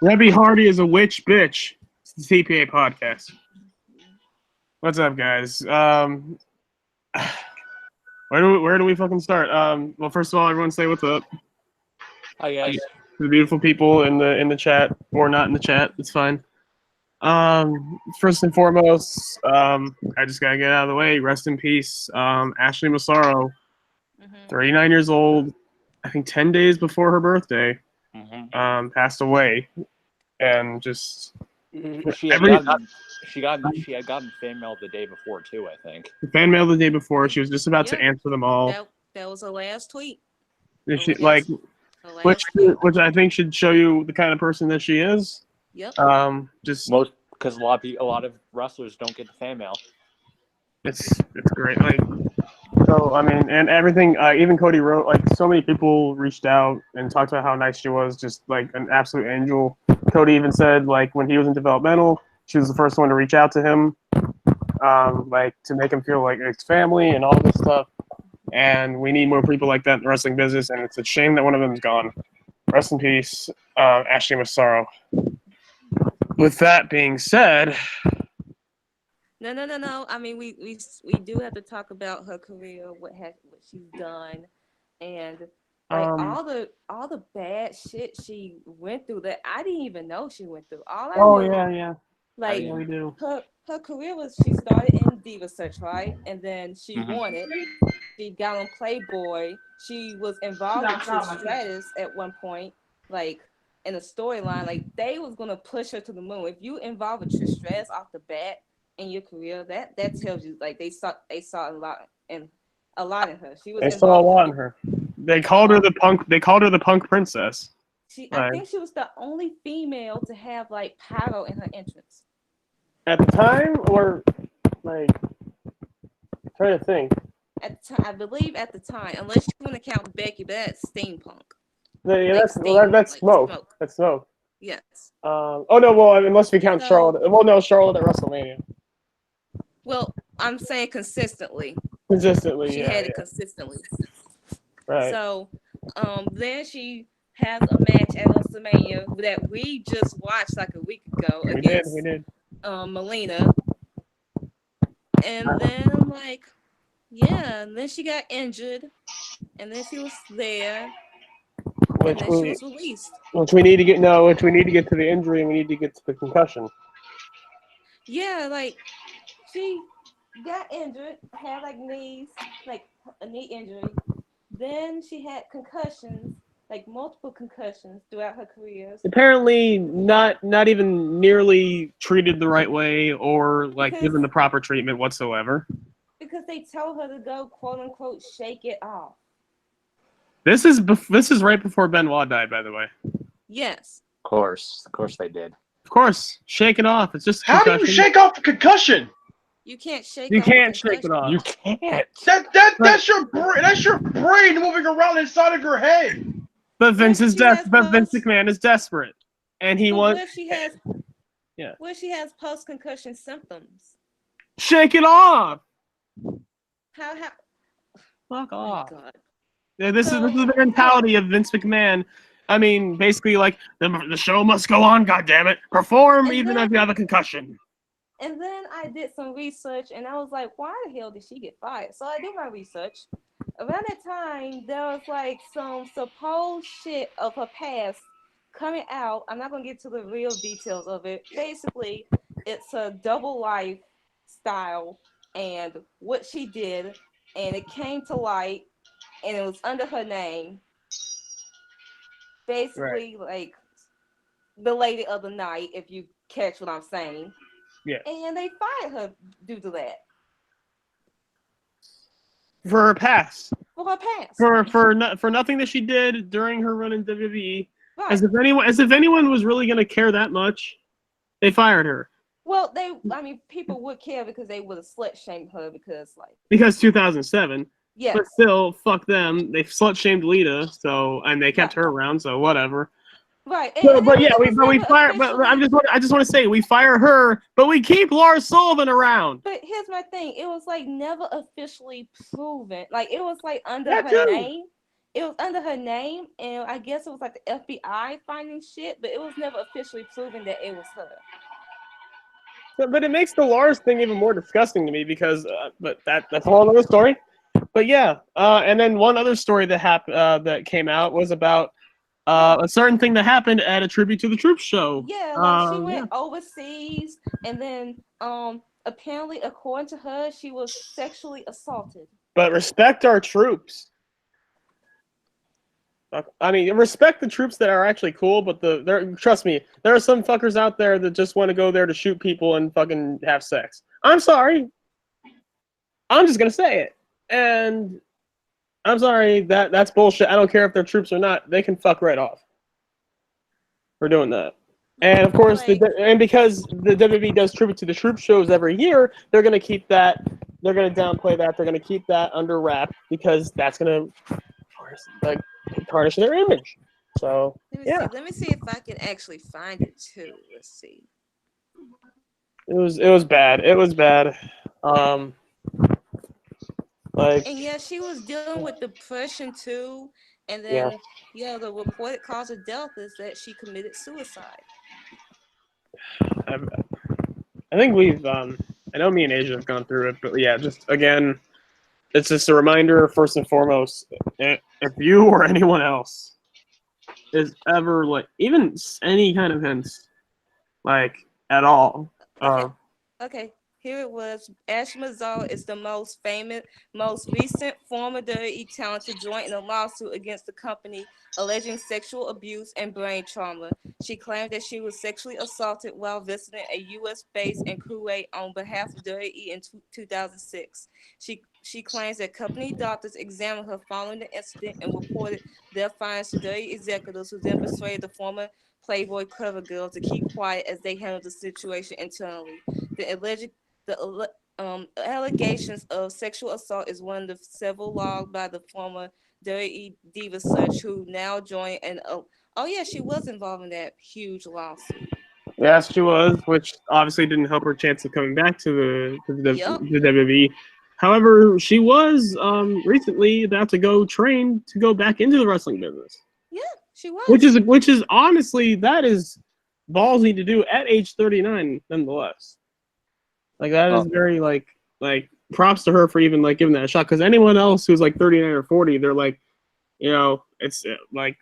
Debbie Hardy is a witch bitch. It's the TPA podcast. What's up, guys? Where do we fucking start? Well, first of all, everyone say what's up. Hi guys. The beautiful people in the chat or not in the chat, it's fine. First and foremost, I just gotta get out of the way. Rest in peace, Ashley Massaro, 39 years old. I think 10 days before her birthday, passed away, and just She had gotten fan mail the day before too, I think. fan mail the day before. She was just about to answer them all. That was her last tweet. Which I think should show you the kind of person that she is. Yep. Because a lot of wrestlers don't get the fan mail. It's great. So I mean, and everything. Even Cody wrote. So many people reached out and talked about how nice she was. Just like an absolute angel. Cody even said when he was in developmental, she was the first one to reach out to him, to make him feel like it's family and all this stuff. And we need more people like that in the wrestling business. And it's a shame that one of them is gone. Rest in peace, Ashley Massaro. With that being said. No. I mean, we do have to talk about her career, what she's done, and all the bad shit she went through that I didn't even know she went through. Yeah. We do. Her career was, she started in Diva Search, right? And then she won it. She got on Playboy. She was involved with Trish Stratus at one point, in a storyline. They was gonna push her to the moon. If you involve with Trish Stratus off the bat in your career, that tells you they saw a lot in her. They saw a lot in her. They called her the punk. They called her the punk princess. I think she was the only female to have pyro in her entrance. At the time, or trying to think. I believe at the time, unless you want to count Becky, but that's steampunk. That's smoke. That's smoke. Yes. Unless we count Charlotte. Well, no, Charlotte at WrestleMania. Well, I'm saying consistently. She had it consistently. Right. So, then she has a match at WrestleMania that we just watched a week ago against we did. Melina. And then and then she got injured, and then she was there, and then she was released. Which we need to get to the injury, and we need to get to the concussion. Yeah, she got injured, had a knee injury. Then she had concussions, multiple concussions throughout her career. Apparently not even nearly treated the right way or given the proper treatment whatsoever. Because they told her to go, quote unquote, shake it off. This is right before Benoit died, by the way. Yes. Of course they did. Of course, shake it off. It's just how do you shake off a concussion? You can't shake. You can't shake it off. You can't. That's your brain. That's your brain moving around inside of your head. But Vince McMahon is desperate, and he wants. What if she has post-concussion symptoms? Shake it off. How? Fuck off. Oh, God. Yeah, this is the mentality of Vince McMahon. I mean, basically, the show must go on. God damn it, perform even if you have a concussion. And then I did some research, and I was like, why the hell did she get fired? So I did my research. Around that time, there was some supposed shit of her past coming out. I'm not gonna get to the real details of it. Basically, it's a double life style and what she did, and it came to light, and it was under her name. Basically, the lady of the night, if you catch what I'm saying. Yeah. And they fired her due to that. For her past. For nothing that she did during her run in WWE. Right. As if anyone was really gonna care that much, they fired her. Well, people would care because they would have slut shamed her because 2007. Yes. But still, fuck them. They slut shamed Lita, and they kept her around, so whatever. Right. I just want to say we fire her, but we keep Lars Sullivan around. But here's my thing: it was never officially proven. It was under her name. it was under her name, and I guess it was like the FBI finding shit, but it was never officially proven that it was her. But it makes the Lars thing even more disgusting to me because, but that's a whole other story. But yeah, and then one other story that happened that came out was about a certain thing that happened at a Tribute to the Troops show. Yeah, like she went overseas, and then apparently, according to her, she was sexually assaulted. But respect our troops. I mean, respect the troops that are actually cool, but trust me, there are some fuckers out there that just want to go there to shoot people and fucking have sex. I'm sorry. I'm just gonna say it, and I'm sorry that's bullshit. I don't care if they're troops or not. They can fuck right off for doing that. And of course, Like, because the WWE does Tribute to the Troops shows every year, they're gonna keep that. They're gonna downplay that. They're gonna keep that under wrap because that's gonna, like, tarnish their image. So let me see if I can actually find it too. Let's see. it was bad. It was bad. Like, and yeah, she was dealing with depression too. And then the reported cause of death is that she committed suicide. I think we've I know me and Asia have gone through it, but yeah, just again, it's just a reminder first and foremost, if you or anyone else is ever like even any kind of hints, like at all. Okay. Here it was. Ash Mazzar is the most recent former WWE talent to join in a lawsuit against the company alleging sexual abuse and brain trauma. She claimed that she was sexually assaulted while visiting a U.S. base in Kuwait on behalf of WWE in 2006. She claims that company doctors examined her following the incident and reported their findings to WWE executives, who then persuaded the former Playboy cover girl to keep quiet as they handled the situation internally. The allegations of sexual assault is one of the several logged by the former WWE Diva Search, who now joined she was involved in that huge lawsuit. Yes, she was, which obviously didn't help her chance of coming back to the WWE. However, she was recently about to go train to go back into the wrestling business. Yeah, she was. Which is honestly, that is ballsy to do at age 39, nonetheless. Like, that is very like props to her for even like giving that a shot. Because anyone else who's like 39 or 40, they're like, it's like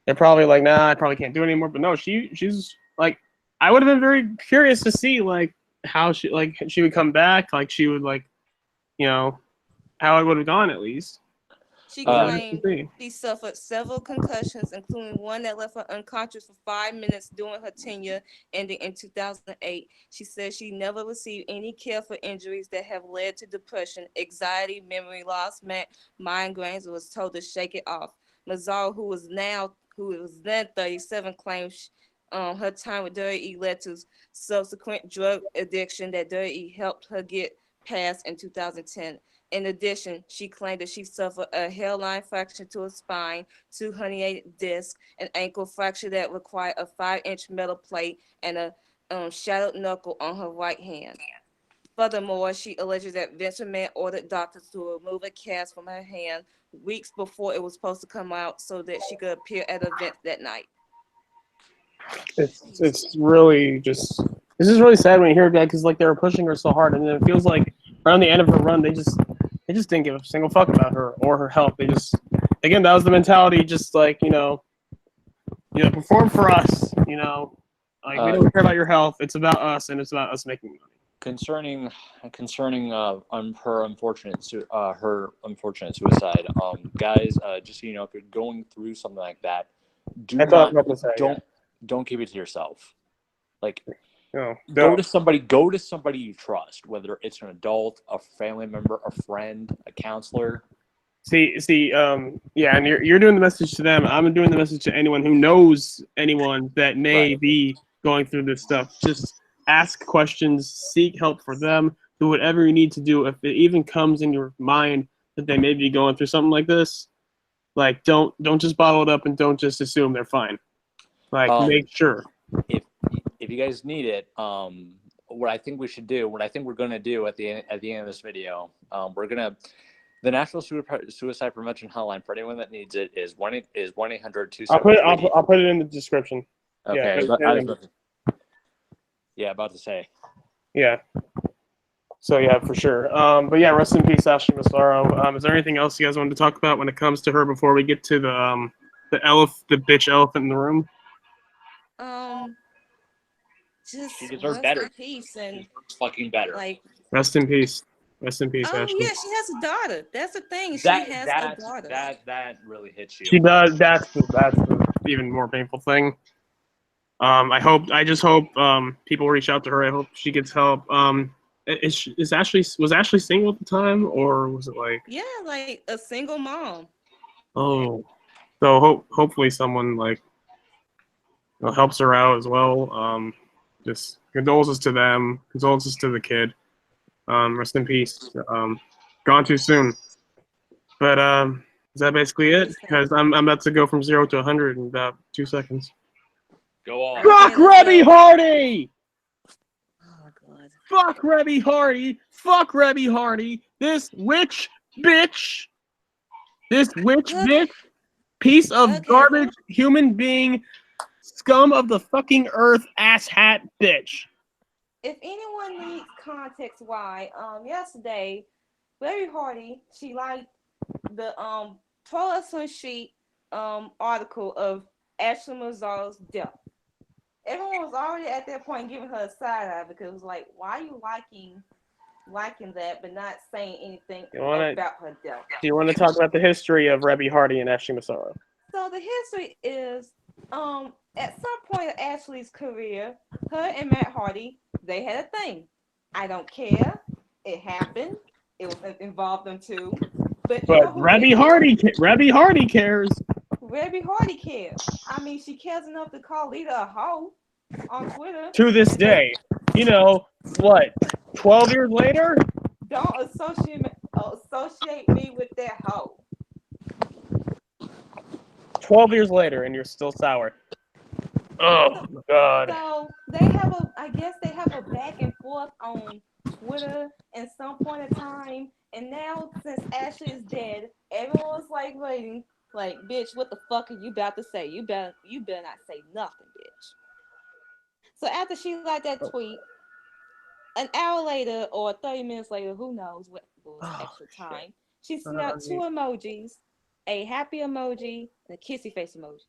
they're probably like, nah, I probably can't do it anymore. But no, she's like, I would have been very curious to see like how she would come back, like she would like, how it would have gone at least. She claimed she suffered several concussions, including one that left her unconscious for 5 minutes during her tenure, ending in 2008. She said she never received any care for injuries that have led to depression, anxiety, memory loss, migraines, and was told to shake it off. Mazzar, who was then 37, claims her time with WWE led to subsequent drug addiction that WWE helped her get past in 2010. In addition, she claimed that she suffered a hairline fracture to her spine, 2 herniated discs, an ankle fracture that required a 5-inch metal plate, and a shattered knuckle on her right hand. Furthermore, she alleges that Vince McMahon ordered doctors to remove a cast from her hand weeks before it was supposed to come out so that she could appear at events that night. It's really just, this is really sad when you hear that, because like they were pushing her so hard, and then it feels like around the end of her run, they just didn't give a single fuck about her or her health. They just, again, that was the mentality, just like, perform for us, like we don't care about your health. It's about us, and it's about us making money. Concerning her unfortunate suicide, guys, just so you know, if you're going through something like that, don't keep it to yourself. Like, go to somebody you trust, whether it's an adult, a family member, a friend, a counselor. See, and you're doing the message to them. I'm doing the message to anyone who knows anyone that may be going through this stuff. Just ask questions, seek help for them, do whatever you need to do. If it even comes in your mind that they may be going through something like this, like don't just bottle it up and don't just assume they're fine. Like, make sure. If you guys need it, what I think we're gonna do at the end of this video, we're gonna The National Suicide Prevention Hotline for anyone that needs it is 1-800-273. I'll put it in the description. Okay, about to say. Yeah. So yeah, for sure. But yeah, rest in peace, Ashley Massaro. Is there anything else you guys wanted to talk about when it comes to her before we get to the bitch elephant in the room? Just She deserves rest better. in peace and Fucking better. like. Rest in peace. Rest in peace, Ashley. Yeah, she has a daughter. That's the thing. She has a daughter. That really hits you. She does. That's the even more painful thing. I just hope people reach out to her. I hope she gets help. Was Ashley single at the time, or was it like? Yeah, like a single mom. Oh, so hopefully someone helps her out as well. Just condolences to them, condolences to the kid. Rest in peace. Gone too soon. But is that basically it? Because I'm about to go from 0 to 100 in about 2 seconds. Go on. Fuck Rebby Hardy! Oh God. Fuck Rebby Hardy! Fuck Rebby Hardy! This witch bitch! This witch bitch! Piece of garbage human being! Scum of the fucking earth ass hat bitch! If anyone needs context why, yesterday, Larry Hardy, she liked the 12 Street article of Ashley Mazzaro's death. Everyone was already at that point giving her a side eye because it was like, why are you liking that but not saying anything about her death? Do you want to talk about the history of Rebby Hardy and Ashley Massaro? So the history is, at some point of Ashley's career, her and Matt Hardy, they had a thing. I don't care. It happened. It involved them too. But Rebby Hardy cares. Rebby Hardy cares. I mean, she cares enough to call Lita a hoe on Twitter. To this day. You know, what? 12 years later? Don't associate me with that hoe. 12 years later, and you're still sour. Oh, God. So I guess they have a back and forth on Twitter at some point in time. And now, since Ashley is dead, everyone's like waiting. Like, bitch, what the fuck are you about to say? You better not say nothing, bitch. So after she liked that tweet, an hour later or 30 minutes later, who knows what was extra time, she sent out 2 emojis, a happy emoji and a kissy face emoji.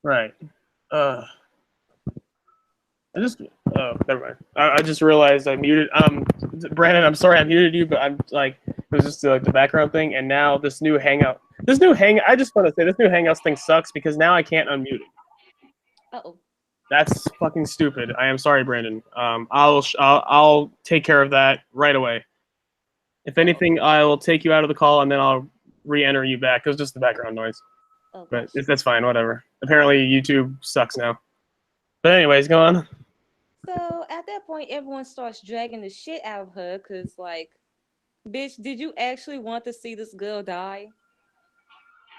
Right. Never mind. I just realized I muted. Brandon, I'm sorry I muted you, but I'm like, it was just like the background thing, and now this new Hangout. I just want to say this new Hangouts thing sucks because now I can't unmute it. Uh-oh. That's fucking stupid. I am sorry, Brandon. I'll take care of that right away. If anything, I will take you out of the call and then I'll re-enter you back. It was just the background noise. Oh, but that's fine. Whatever. Apparently, YouTube sucks now. But anyways, go on. So at that point, everyone starts dragging the shit out of her because, like, bitch, did you actually want to see this girl die?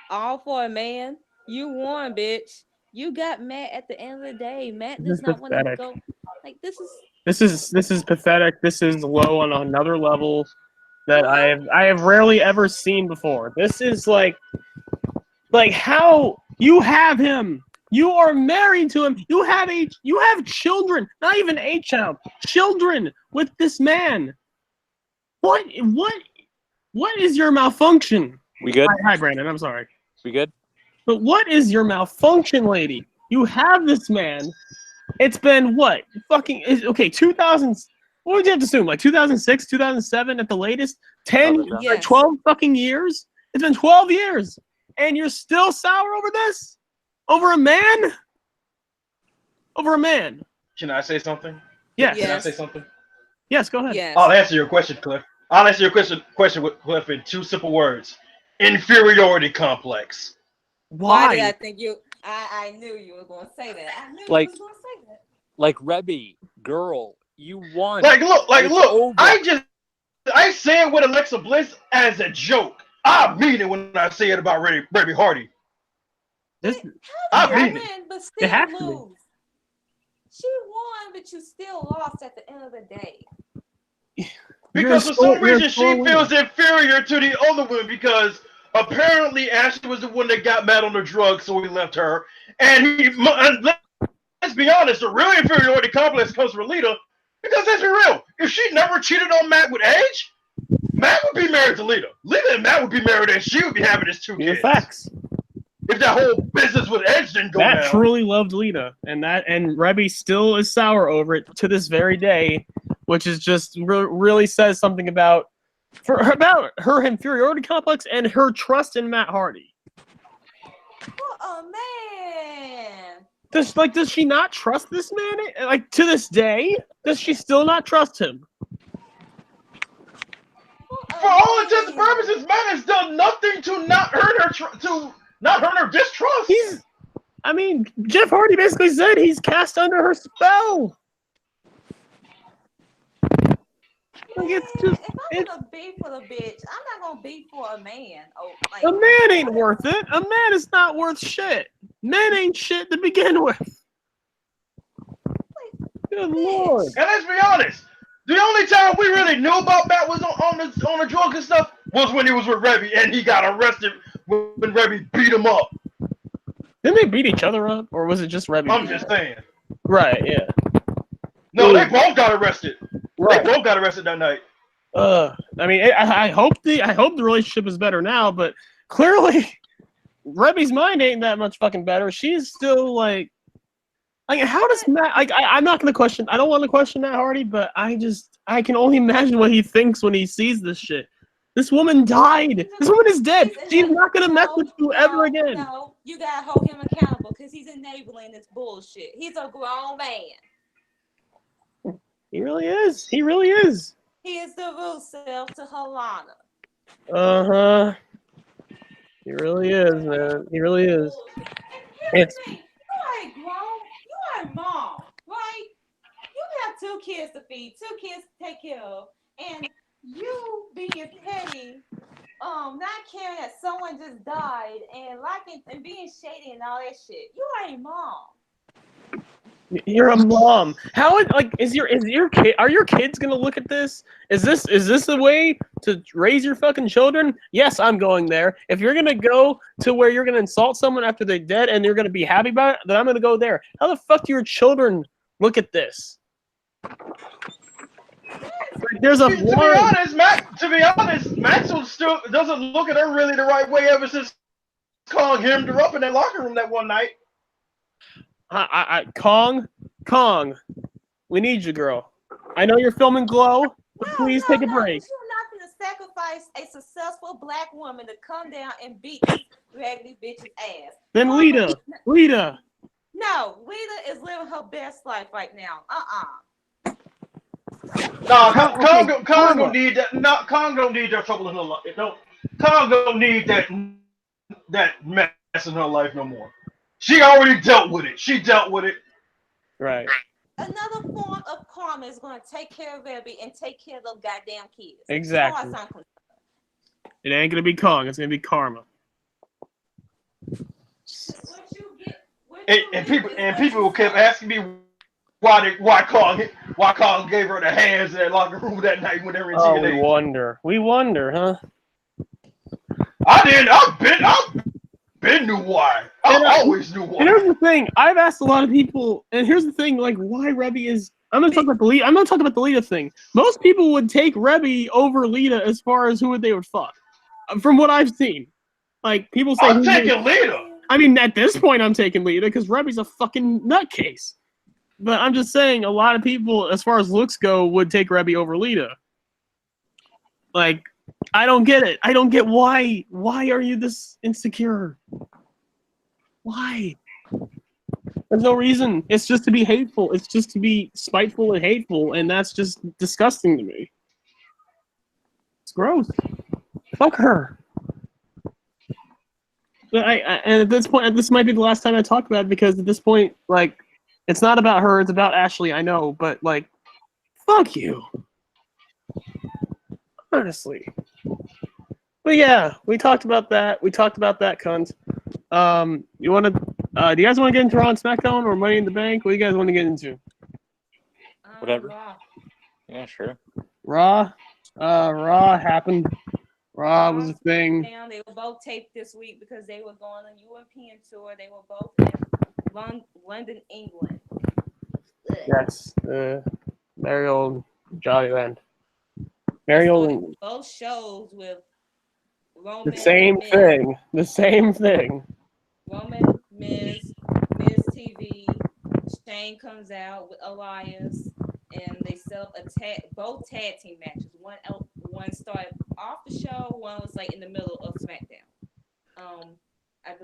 All for a man? You won, bitch. You got Matt at the end of the day. Matt does not want to go. Like, this is pathetic. This is low on another level that I have rarely ever seen before. This is like how you have him. You are married to him. You have children. Not even a child. Children with this man. What is your malfunction? We good? Hi, Brandon. I'm sorry. We good? But what is your malfunction, lady? You have this man. It's been what? Fucking okay, 2000. What would you have to assume? Like 2006, 2007 at the latest? 10, yes. 12 fucking years? It's been 12 years. And you're still sour over this? Over a man? Over a man. Can I say something? Yes. Can I say something? Yes, go ahead. Yes. I'll answer your question, Cliff. I'll answer your question with Cliff in 2 simple words. Inferiority complex. Why did I think you... I knew you were going to say that. I knew you was going to say that. Like, Rebby, girl, you won. Look. Over. I say it with Alexa Bliss as a joke. I mean it when I say it about Rebby Hardy. I mean it. But still lose. She won, but you still lost at the end of the day. Because for some reason she feels inferior to the other women because apparently Ashley was the one that got mad on the drugs, so he left her. And let's be honest, the real inferiority complex comes from Lita because let's be real, if she never cheated on Matt with Edge, Matt would be married to Lita. Lita and Matt would be married, and she would be having his 2 kids. Facts. If that whole business with Edge didn't go down. Matt truly loved Lita, and Rebby still is sour over it to this very day, which is just really says something about her inferiority complex and her trust in Matt Hardy. Oh man! Does she not trust this man? Like to this day, does she still not trust him? For all intents and purposes, Matt has done nothing to not earn her distrust. Jeff Hardy basically said he's cast under her spell. Like if I'm gonna be for the bitch, I'm not gonna be for a man. A man ain't worth it. A man is not worth shit. Men ain't shit to begin with. Good Lord. And let's be honest, the only time we really knew about Matt was on the drugs and stuff was when he was with Rebby and he got arrested when Rebby beat him up. Didn't they beat each other up, or was it just Rebby? I'm just saying. Right, yeah. No, they both got arrested. Right. They both got arrested that night. I hope the relationship is better now, but clearly Rebby's mind ain't that much fucking better. She's still like how does Matt? I'm not gonna question. I don't want to question Matt Hardy, but I can only imagine what he thinks when he sees this shit. This woman died. This woman is dead. She's not gonna mess with you ever again. No, you gotta hold him accountable because he's enabling this bullshit. He's a grown man. He really is. He really is. He is the Rusev to Halana. Uh-huh. He really is, man. He really is. It's you ain't grown. You ain't mom, right? You have 2 kids to feed, 2 kids to take care of, and you being petty, not caring that someone just died and liking and being shady and all that shit. You ain't mom. You're a mom. How is your kid? Are your kids gonna look at this? Is this the way to raise your fucking children? Yes, I'm going there. If you're gonna go to where you're gonna insult someone after they're dead and you're gonna be happy about it, then I'm gonna go there. How the fuck do your children look at this? There's a to be honest, Maxwell still doesn't look at her really the right way ever since Kong hemmed her up in that locker room that one night. Kong, we need you, girl. I know you're filming Glow, but please take a break. You're not going to sacrifice a successful black woman to come down and beat raggedy bitch's ass. Then Lita. No, Lita is living her best life right now. No, Kong don't need that. No, Kong don't need that trouble in her life. Kong don't need that mess in her life no more. She already dealt with it. She dealt with it. Right. Another form of karma is going to take care of Rebby and take care of those goddamn kids. Exactly. It ain't going to be Kong. It's going to be karma. And people kept asking me why Kong gave her the hands in that locker room that night when they were in TNA. We wonder, huh? I didn't. I've been knew why. I always knew why. And here's the thing. I've asked a lot of people, and here's the thing, like why Rebby is. I'm gonna talk about the Lita thing. Most people would take Rebby over Lita as far as who they would fuck. From what I've seen, like people say, I'm taking Lita. I mean, at this point, I'm taking Lita because Rebby's a fucking nutcase. But I'm just saying, a lot of people, as far as looks go, would take Rebby over Lita. Like, I don't get it. I don't get why. Why are you this insecure? Why? There's no reason. It's just to be hateful. It's just to be spiteful and hateful, and that's just disgusting to me. It's gross. Fuck her. But and at this point, this might be the last time I talk about it because at this point, like, it's not about her. It's about Ashley. I know, but like, fuck you. Honestly. But yeah, we talked about that. We talked about that, cunt. You want to? Do you guys want to get into Raw and SmackDown or Money in the Bank? What do you guys want to get into? Whatever. Yeah, sure. Raw. Raw happened. Raw was a thing. They were both taped this week because they were going on European tour. They were both in London, England. Yes, merry old jolly land. Merry old. Both shows with Roman. The same thing. The same thing. Roman, Miz TV. Shane comes out with Elias, and they set up both tag team matches. One started off the show. One was like in the middle of SmackDown. I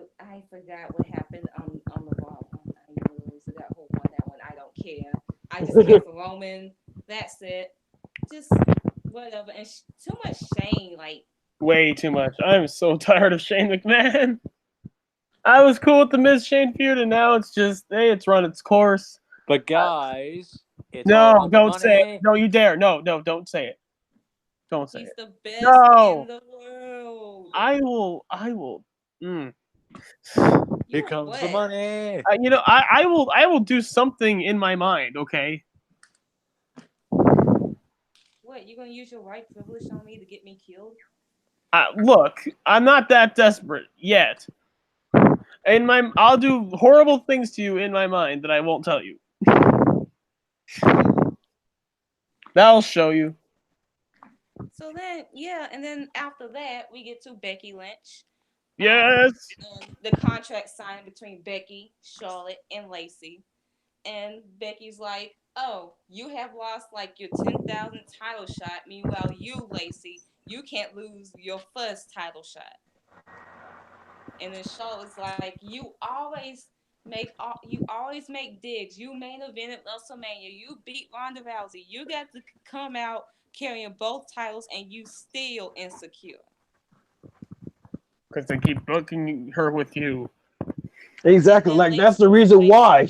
forgot what happened on the Raw one. I really forgot who won that one. I don't care. I just care for Roman. That's it. Just whatever. And too much Shane, like way too much. I'm so tired of Shane McMahon. I was cool with the Miz Shane feud, and now it's just it's run its course. But guys, no, don't say it. No, you dare. No, don't say it. Don't say He's it. The best in the world. I will. Here comes the money. I will do something in my mind. Okay. What, you gonna use your white privilege on me to get me killed? Look, I'm not that desperate yet. I'll do horrible things to you in my mind that I won't tell you. That'll show you. So then, and then after that, we get to Becky Lynch. Yes. The contract signed between Becky, Charlotte, and Lacey. And Becky's like, oh, you have lost like your 10,000th title shot. Meanwhile, you, Lacey, you can't lose your first title shot. And then Charlotte's like, you always make digs. You main evented WrestleMania. You beat Ronda Rousey. You got to come out carrying both titles, and you still insecure. Because they keep booking her with you. Exactly. Like, that's the reason why.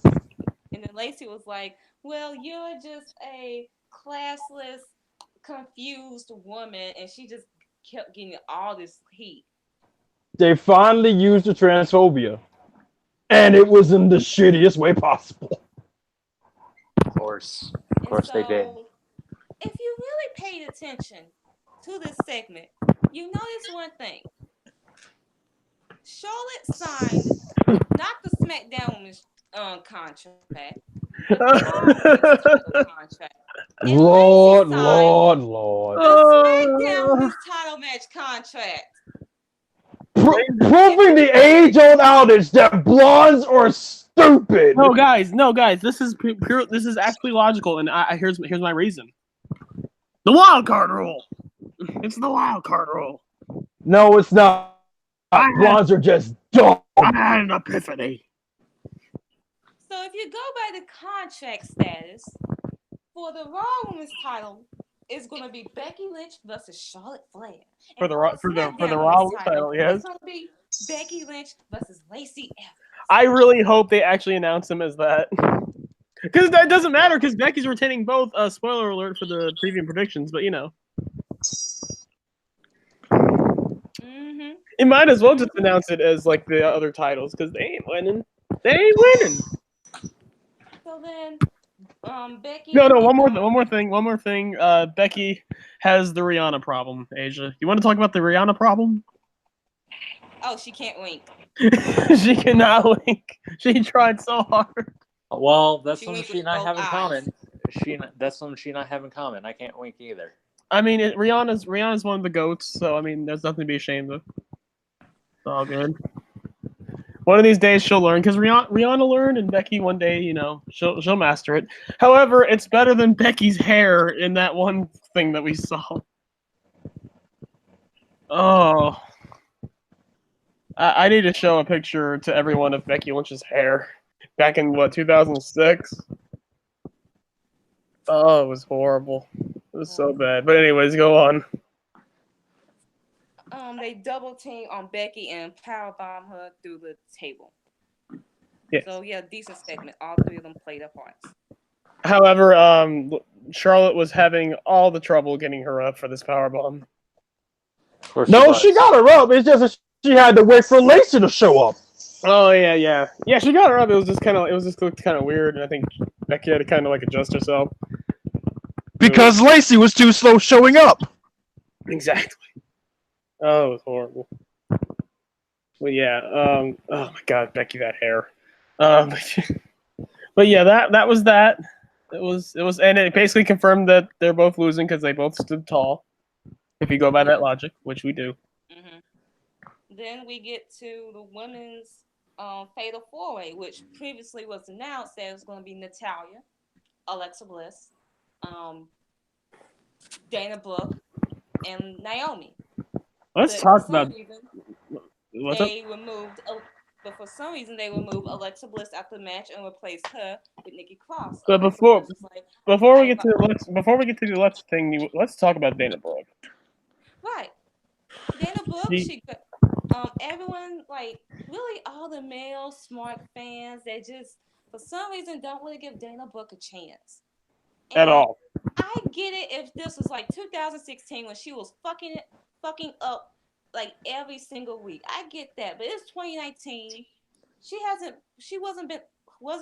And then Lacey was like, well, you're just a classless, confused woman. And she just kept getting all this heat. They finally used the transphobia. And it was in the shittiest way possible. Of course they did. If you really paid attention to this segment, you notice one thing. Charlotte signed not the SmackDown Women's contract, but the contract. Lord. The SmackDown Women's title match contract. Proving the age-old outage that blondes are stupid. No, guys. This is pure. This is actually logical, and here's my reason. The wild card rule. It's the wild card rule. No, it's not. Blondes are just dumb. I had an epiphany. So if you go by the contract status for the Raw Women's title, it's going to be Becky Lynch versus Charlotte Flair. For the Raw Women's title, yes. It's going to be Becky Lynch versus Lacey Evans. I really hope they actually announce them as that. Because that doesn't matter, because Becky's retaining both. Spoiler alert for the preview predictions, but It might as well just announce it as like the other titles, because they ain't winning. So then, Becky. No. One more thing. Becky has the Rihanna problem. Asia, you want to talk about the Rihanna problem? Oh, she can't wink. She cannot wink. She tried so hard. Well, that's something she and I have in common. That's something she and I have in common. I can't wink either. I mean, Rihanna's one of the GOATs, so I mean, there's nothing to be ashamed of. It's all good. One of these days she'll learn, because Rihanna learned, and Becky one day, she'll master it. However, it's better than Becky's hair in that one thing that we saw. Oh. I need to show a picture to everyone of Becky Lynch's hair back in 2006. Oh, it was horrible. It was so bad. But anyways, go on. They double team on Becky and powerbomb her through the table. Yes. So decent segment. All three of them played their parts. However, Charlotte was having all the trouble getting her up for this powerbomb. No, she got her up. It's just she had to wait for Lacey to show up. Oh yeah. She got her up. It just looked kind of weird, and I think Becky had to kind of like adjust herself. Because Lacey was too slow showing up. Exactly. Oh, it was horrible. Well, yeah. Oh my God, Becky, that hair. But yeah, that was that. It was, and it basically confirmed that they're both losing because they both stood tall. If you go by that logic, which we do. Mm-hmm. Then we get to the women's fatal four-way, which previously was announced that it was going to be Natalya, Alexa Bliss, Dana Brooke, and Naomi. Let's talk about. But for some reason, they removed Alexa Bliss after the match and replaced her with Nikki Cross. But before we get to the Alexa thing, let's talk about Dana Brooke. Right, Dana Brooke. Everyone, like, really all the male smart fans that just for some reason don't really give Dana Brooke a chance At all. I get it if this was like 2016 when she was fucking up like every single week. I get that, but it's 2019. She wasn't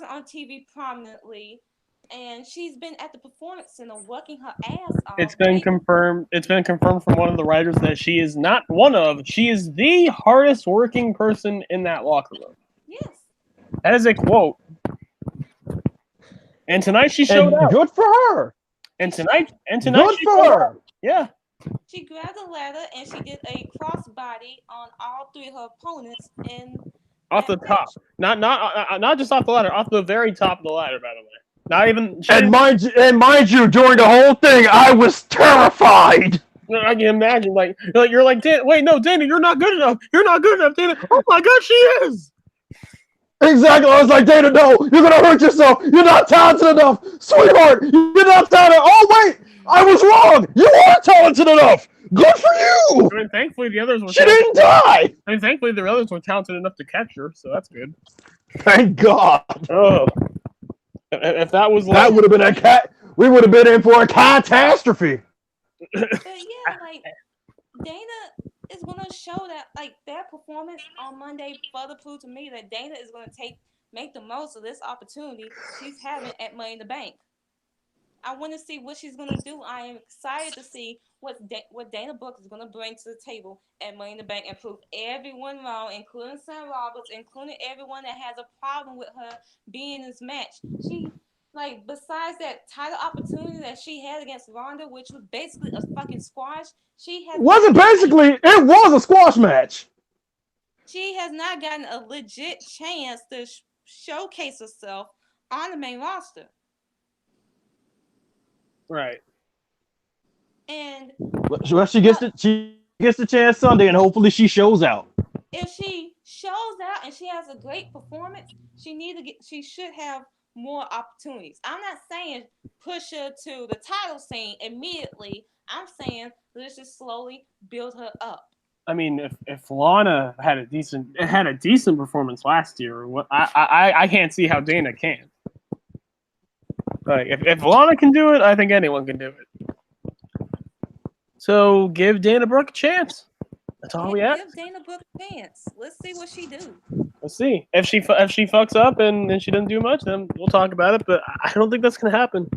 on TV prominently, and she's been at the Performance Center working her ass off. It's been confirmed from one of the writers that she is not one of. She is the hardest working person in that locker room. Yes. That is a quote. And tonight she showed up. Good for her. And tonight good for her. Yeah. She grabbed a ladder and she did a crossbody on all three of her opponents and off the top. Not just off the ladder, off the very top of the ladder, by the way. Not even. And mind you, during the whole thing, I was terrified. I can imagine, you're like, wait, no, Dana, you're not good enough. You're not good enough, Dana. Oh my God, she is. Exactly. I was like, Dana, no, you're gonna hurt yourself. You're not talented enough, sweetheart. You're not talented. Oh wait, I was wrong. You are talented enough. Good for you. I mean, thankfully the others were. She didn't die. I mean, thankfully the others were talented enough to catch her, so that's good. Thank God. Oh, if that was that would have been we would have been in for a catastrophe. But yeah, like Dana is gonna show that, like, their performance on Monday further proved to me that Dana is gonna make the most of this opportunity she's having at Money in the Bank. I want to see what she's gonna do. I am excited to see what Dana Brooke is gonna bring to the table at Money in the Bank and prove everyone wrong, including Sam Roberts, including everyone that has a problem with her being in this match. She, like, besides that title opportunity that she had against Ronda, which was basically a fucking squash, it was a squash match. She has not gotten a legit chance to showcase herself on the main roster. Right. And she gets the chance Sunday, and hopefully she shows out. If she shows out and she has a great performance, she should have more opportunities. I'm not saying push her to the title scene immediately. I'm saying let's just slowly build her up. I mean, if Lana had a decent performance last year, I can't see how Dana can. Like, if Lana can do it, I think anyone can do it. So give Dana Brooke a chance. That's all we ask. Give Dana Brooke a chance. Let's see what she do. Let's see. If she fucks up and she doesn't do much, then we'll talk about it. But I don't think that's gonna happen.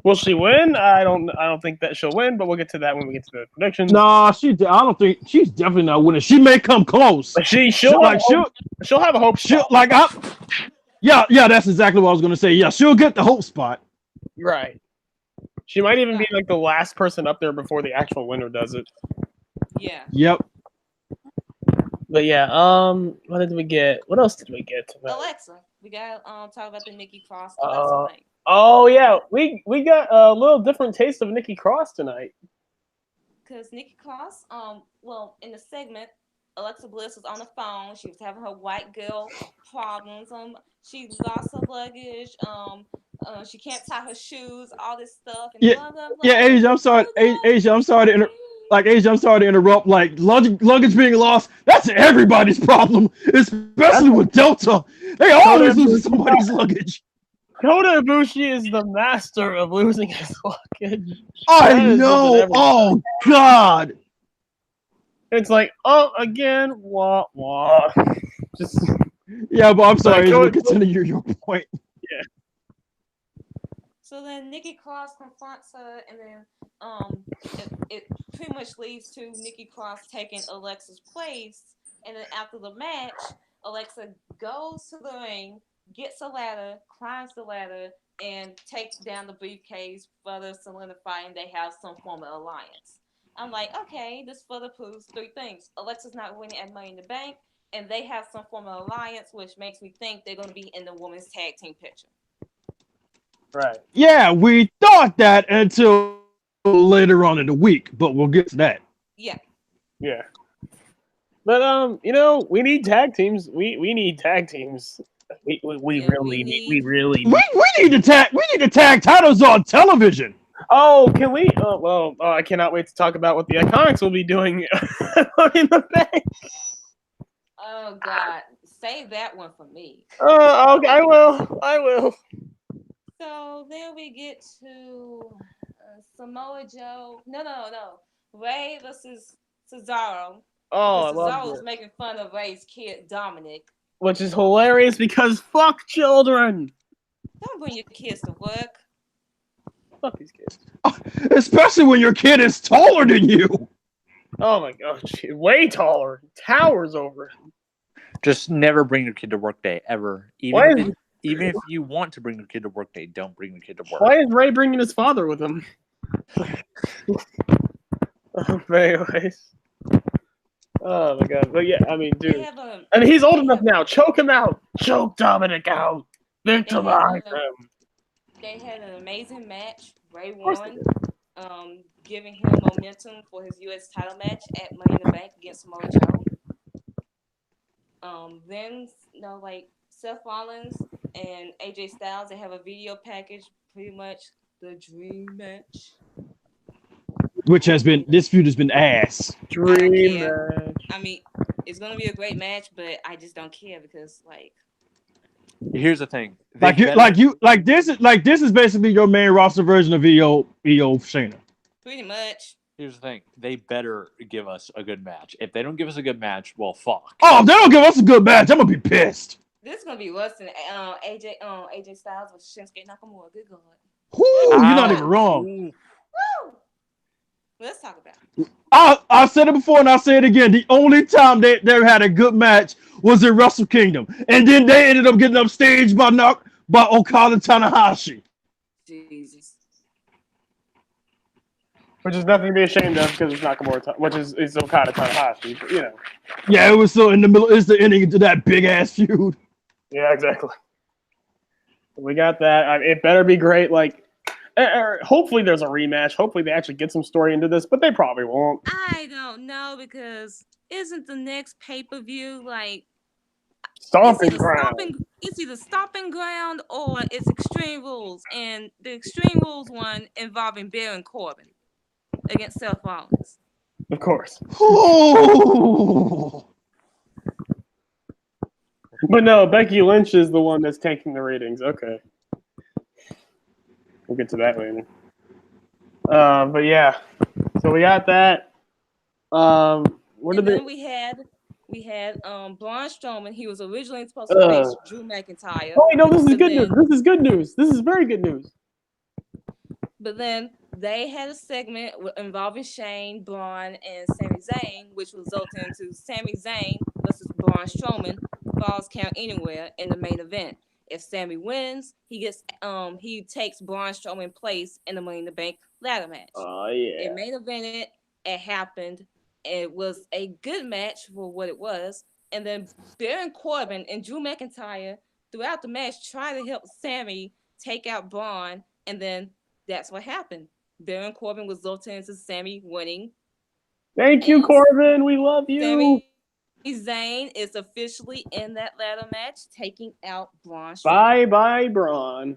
Will she win? I don't think that she'll win, but we'll get to that when we get to the predictions. Nah, I don't think she's definitely not winning. She may come close. But she'll have a hope. Yeah, that's exactly what I was gonna say. Yeah, she'll get the hope spot. Right. She might even be like the last person up there before the actual winner does it. Yeah. Yep. But yeah, what did we get? What else did we get tonight? Alexa, we gotta talk about the Nikki Cross thing. Oh yeah, we got a little different taste of Nikki Cross tonight. Because Nikki Cross, in the segment, Alexa Bliss was on the phone. She was having her white girl problems. She lost her luggage. She can't tie her shoes. All this stuff. And blah, blah, blah. Yeah, Asia, I'm sorry. Asia, I'm sorry to interrupt. Like, luggage being lost, that's everybody's problem, especially with Delta. They always lose somebody's luggage. Kota Ibushi is the master of losing his luggage. I know. Oh God. It's like, oh, again, wah wah. Just yeah, but I'm sorry. Continue your point. Yeah. So then Nikki Cross confronts her, and then it pretty much leads to Nikki Cross taking Alexa's place. And then after the match, Alexa goes to the ring, gets a ladder, climbs the ladder, and takes down the briefcase, further solidifying they have some form of alliance. I'm like, okay, this further proves three things. Alexa's not winning at Money in the Bank, and they have some form of alliance, which makes me think they're going to be in the women's tag team picture. Right. Yeah, we thought that until later on in the week, but we'll get to that. Yeah. Yeah. But you know, we need tag teams. We need tag teams. We really need. We need to tag titles on television. Oh, can we? Oh, I cannot wait to talk about what the Iconics will be doing in the bank. Oh God, save that one for me. Okay, I will. So then we get to Samoa Joe. No. Ray versus Cesaro. Oh, I love Cesaro's this. making fun of Ray's kid Dominic. Which is hilarious because fuck children. Don't bring your kids to work. Fuck these kids. Especially when your kid is taller than you. Oh my gosh, way taller, towers over him. Just never bring your kid to work day ever. Even if you want to bring your kid to work day, don't bring your kid to work. Why is Ray bringing his father with him? Anyways. Oh my god, but yeah, I mean, dude, and he's old enough now. Choke him out. Choke Dominic out. Victimize him. They had an amazing match. Ray won, giving him momentum for his U.S. title match at Money in the Bank against Samoa Joe. Then, Seth Rollins and AJ Styles, they have a video package, pretty much the dream match. Which this feud has been ass. Dream match. I mean, it's gonna be a great match, but I just don't care because here's the thing. This is basically your main roster version of EO Shayna. Pretty much. Here's the thing. They better give us a good match. If they don't give us a good match, well, fuck. Oh, if they don't give us a good match, I'm gonna be pissed. This is gonna be worse than AJ Styles with Shinsuke Nakamura. Good God. You're not even wrong. Woo! Let's talk about it. I said it before and I'll say it again. The only time they had a good match was in Wrestle Kingdom. And then they ended up getting upstaged by Okada Tanahashi. Jesus. Which is nothing to be ashamed of because it's Nakamura, which is Okada Tanahashi, but, you know. Yeah, it was so in the middle. It's the ending to that big ass feud. Yeah, exactly. We got that. It better be great. Hopefully there's a rematch. Hopefully they actually get some story into this, but they probably won't. I don't know because isn't the next pay-per-view Stomping Ground? It's either Stomping Ground or it's Extreme Rules, and the Extreme Rules one involving Baron Corbin against Seth Rollins. Of course. But no, Becky Lynch is the one that's taking the ratings. Okay. We'll get to that later. But yeah, so we got that. We had Braun Strowman. He was originally supposed to face Drew McIntyre. Oh, no, this is good news. This is good news. This is very good news. But then they had a segment involving Shane, Braun, and Sami Zayn, which resulted into Sami Zayn versus Braun Strowman, Falls Count Anywhere in the main event. If Sami wins, he takes Braun Strowman's place in the Money in the Bank ladder match. Oh yeah. It main evented. It happened. It was a good match for what it was. And then Baron Corbin and Drew McIntyre throughout the match tried to help Sami take out Braun, and then that's what happened. Baron Corbin resulted into Sami winning. Thank you, Corbin. We love you. Sami Zayn is officially in that ladder match, taking out Braun Bye Strowman. bye, Braun.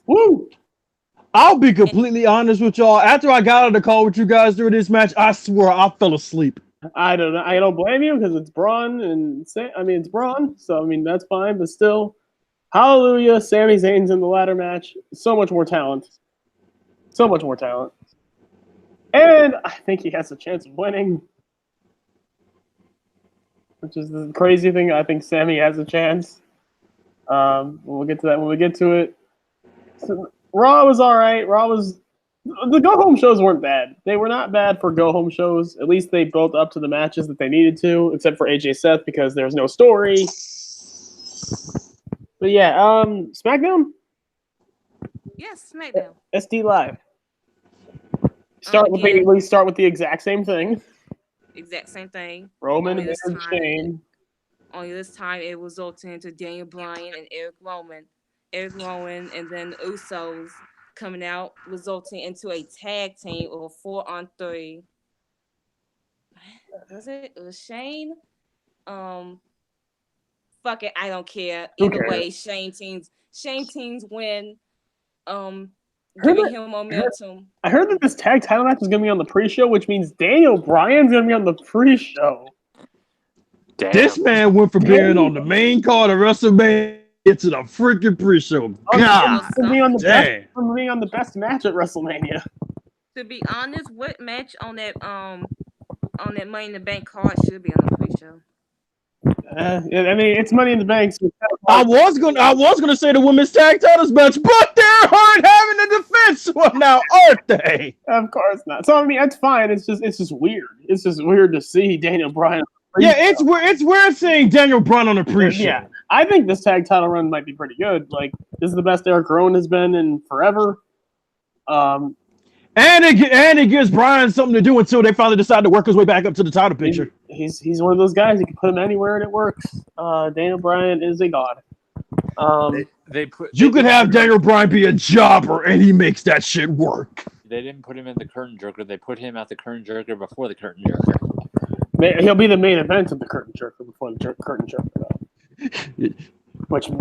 Woo! I'll be completely honest with y'all. After I got on the call with you guys during this match, I swear I fell asleep. I don't know. I don't blame you because it's Braun it's Braun, so that's fine. But still, hallelujah, Sami Zayn's in the ladder match. So much more talent. So much more talent. And I think he has a chance of winning. Which is the crazy thing. I think Sami has a chance. We'll get to that when we get to it. So Raw was all right. The go home shows weren't bad. They were not bad for go home shows. At least they built up to the matches that they needed to, except for AJ Seth because there's no story. But yeah, SmackDown. Yes, SmackDown. SD Live. We start with the exact same thing. Exact same thing. Roman and Shane. Only this time it resulted into Daniel Bryan and Eric Rowan, and then the Usos coming out, resulting into a tag team of a 4-on-3. Was it? It was Shane. Fuck it, I don't care. Either way, Shane teams win. Giving him momentum. I heard that this tag title match is going to be on the pre-show, which means Daniel Bryan's going to be on the pre-show. Damn. This man went from being on the main card of WrestleMania to the freaking pre-show. God, from being on the best match at WrestleMania. To be honest, what match on that Money in the Bank card should be on the pre-show? I mean, it's Money in the Bank. So I was gonna say the women's tag titles match, but they're hard having a defense one now, aren't they? Of course not. So I mean, that's fine. It's just weird. It's just weird to see Daniel Bryan. Yeah, it's weird seeing Daniel Bryan on a pre-show. Yeah, I think this tag title run might be pretty good. Like, this is the best Eric Rowan has been in forever. And it gives Bryan something to do until they finally decide to work his way back up to the title picture. He's one of those guys. You can put him anywhere and it works. Daniel Bryan is a god. You could have Daniel Bryan be a jobber and he makes that shit work. They didn't put him in the curtain jerker. They put him at the curtain jerker before the curtain jerker. He'll be the main event of the curtain jerker before the curtain jerker, though.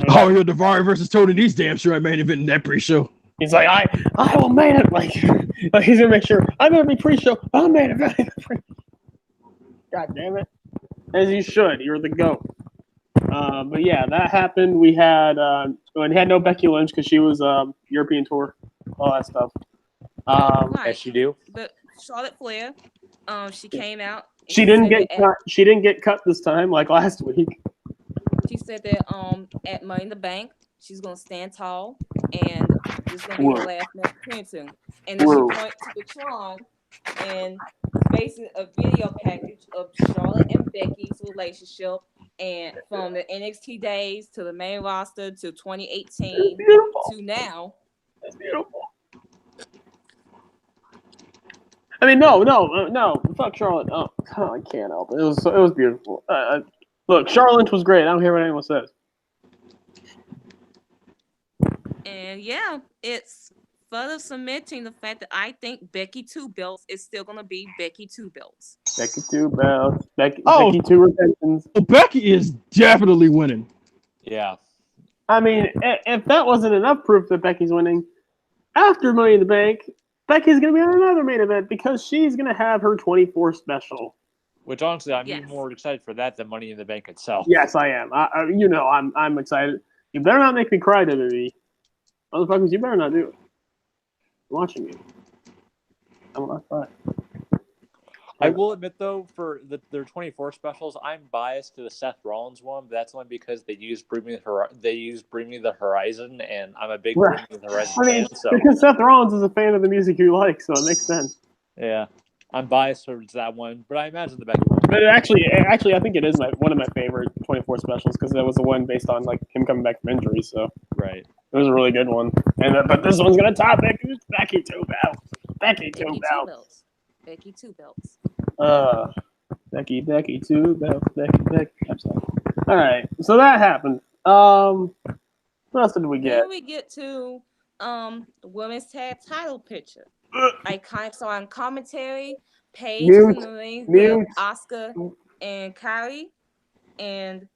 Mario Daivari versus Tony Nese, damn sure I main event in that pre-show. He's like, I will main it. Like he's gonna make sure I'm gonna be pre-show. I'm main event. God damn it! As you should. You're the GOAT. But yeah, that happened. We had no Becky Lynch because she was European tour, all that stuff. Right. Yes, you do. But Charlotte Flair, she came out. She didn't get cut. She didn't get cut this time, like last week. She said that at Money in the Bank, she's gonna stand tall, and this is gonna be her last match between two. And then she went to the Tron and basically a video package of Charlotte and Becky's relationship, and from the NXT days to the main roster to 2018 to now. That's beautiful. I mean, no. Fuck Charlotte. Oh, I can't help it. It was beautiful. Look, Charlotte was great. I don't care what anyone says. And yeah, it's further cementing the fact that I think Becky 2 belts is still gonna be Becky 2 belts. Becky 2 belts. Becky 2 retentions. Becky is definitely winning. Yeah. I mean, if that wasn't enough proof that Becky's winning, after Money in the Bank, Becky's going to be on another main event because she's going to have her 24 special. Which honestly, I'm even more excited for that than Money in the Bank itself. Yes, I am. I'm excited. You better not make me cry, WWE. Motherfuckers, you better not do it. I'm watching you. I'm not crying. I will admit, though, for their 24 specials, I'm biased to the Seth Rollins one, but that's only because they used Bring Me the Horizon, and I'm a big Bring Me the Horizon fan. So. Because Seth Rollins is a fan of the music you like, so it makes sense. Yeah, I'm biased towards that one, but I imagine the Becky one. But actually, I think it is one of my favorite 24 specials because that was the one based on like him coming back from injury. So right, it was a really good one. But this one's gonna top it. Becky 2 belts. Becky 2 belts. Becky 2 belts. Becky 2 belts. Becky. I'm sorry. All right, so that happened. What else did we get? Then we get to the women's tag title picture. I kind of saw on commentary, Paige in the ring with Asuka and Kairi, and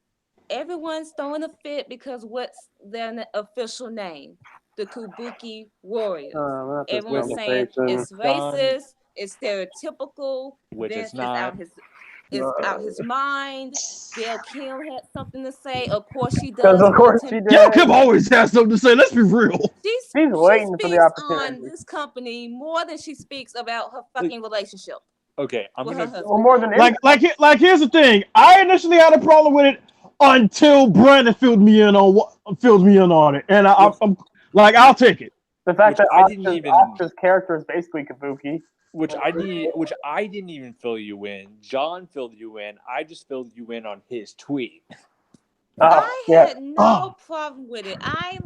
everyone's throwing a fit because what's their official name? The Kabuki Warriors. Everyone's saying it's racist, it's stereotypical. Which Vince is not. Is out his mind. Gail Kim had something to say. Of course she does. Because of course she does. Gail Kim always has something to say. Let's be real. She's waiting for the opportunity. On this company more than she speaks about her fucking relationship. Okay, I'm gonna. Well, more than like here's the thing. I initially had a problem with it until Brandon filled me in on it, and I'm like, I'll take it. The fact that I didn't even- Oscar's character is basically Kabuki. Which I didn't even fill you in. John filled you in. I just filled you in on his tweet. I yeah. had no problem with it. I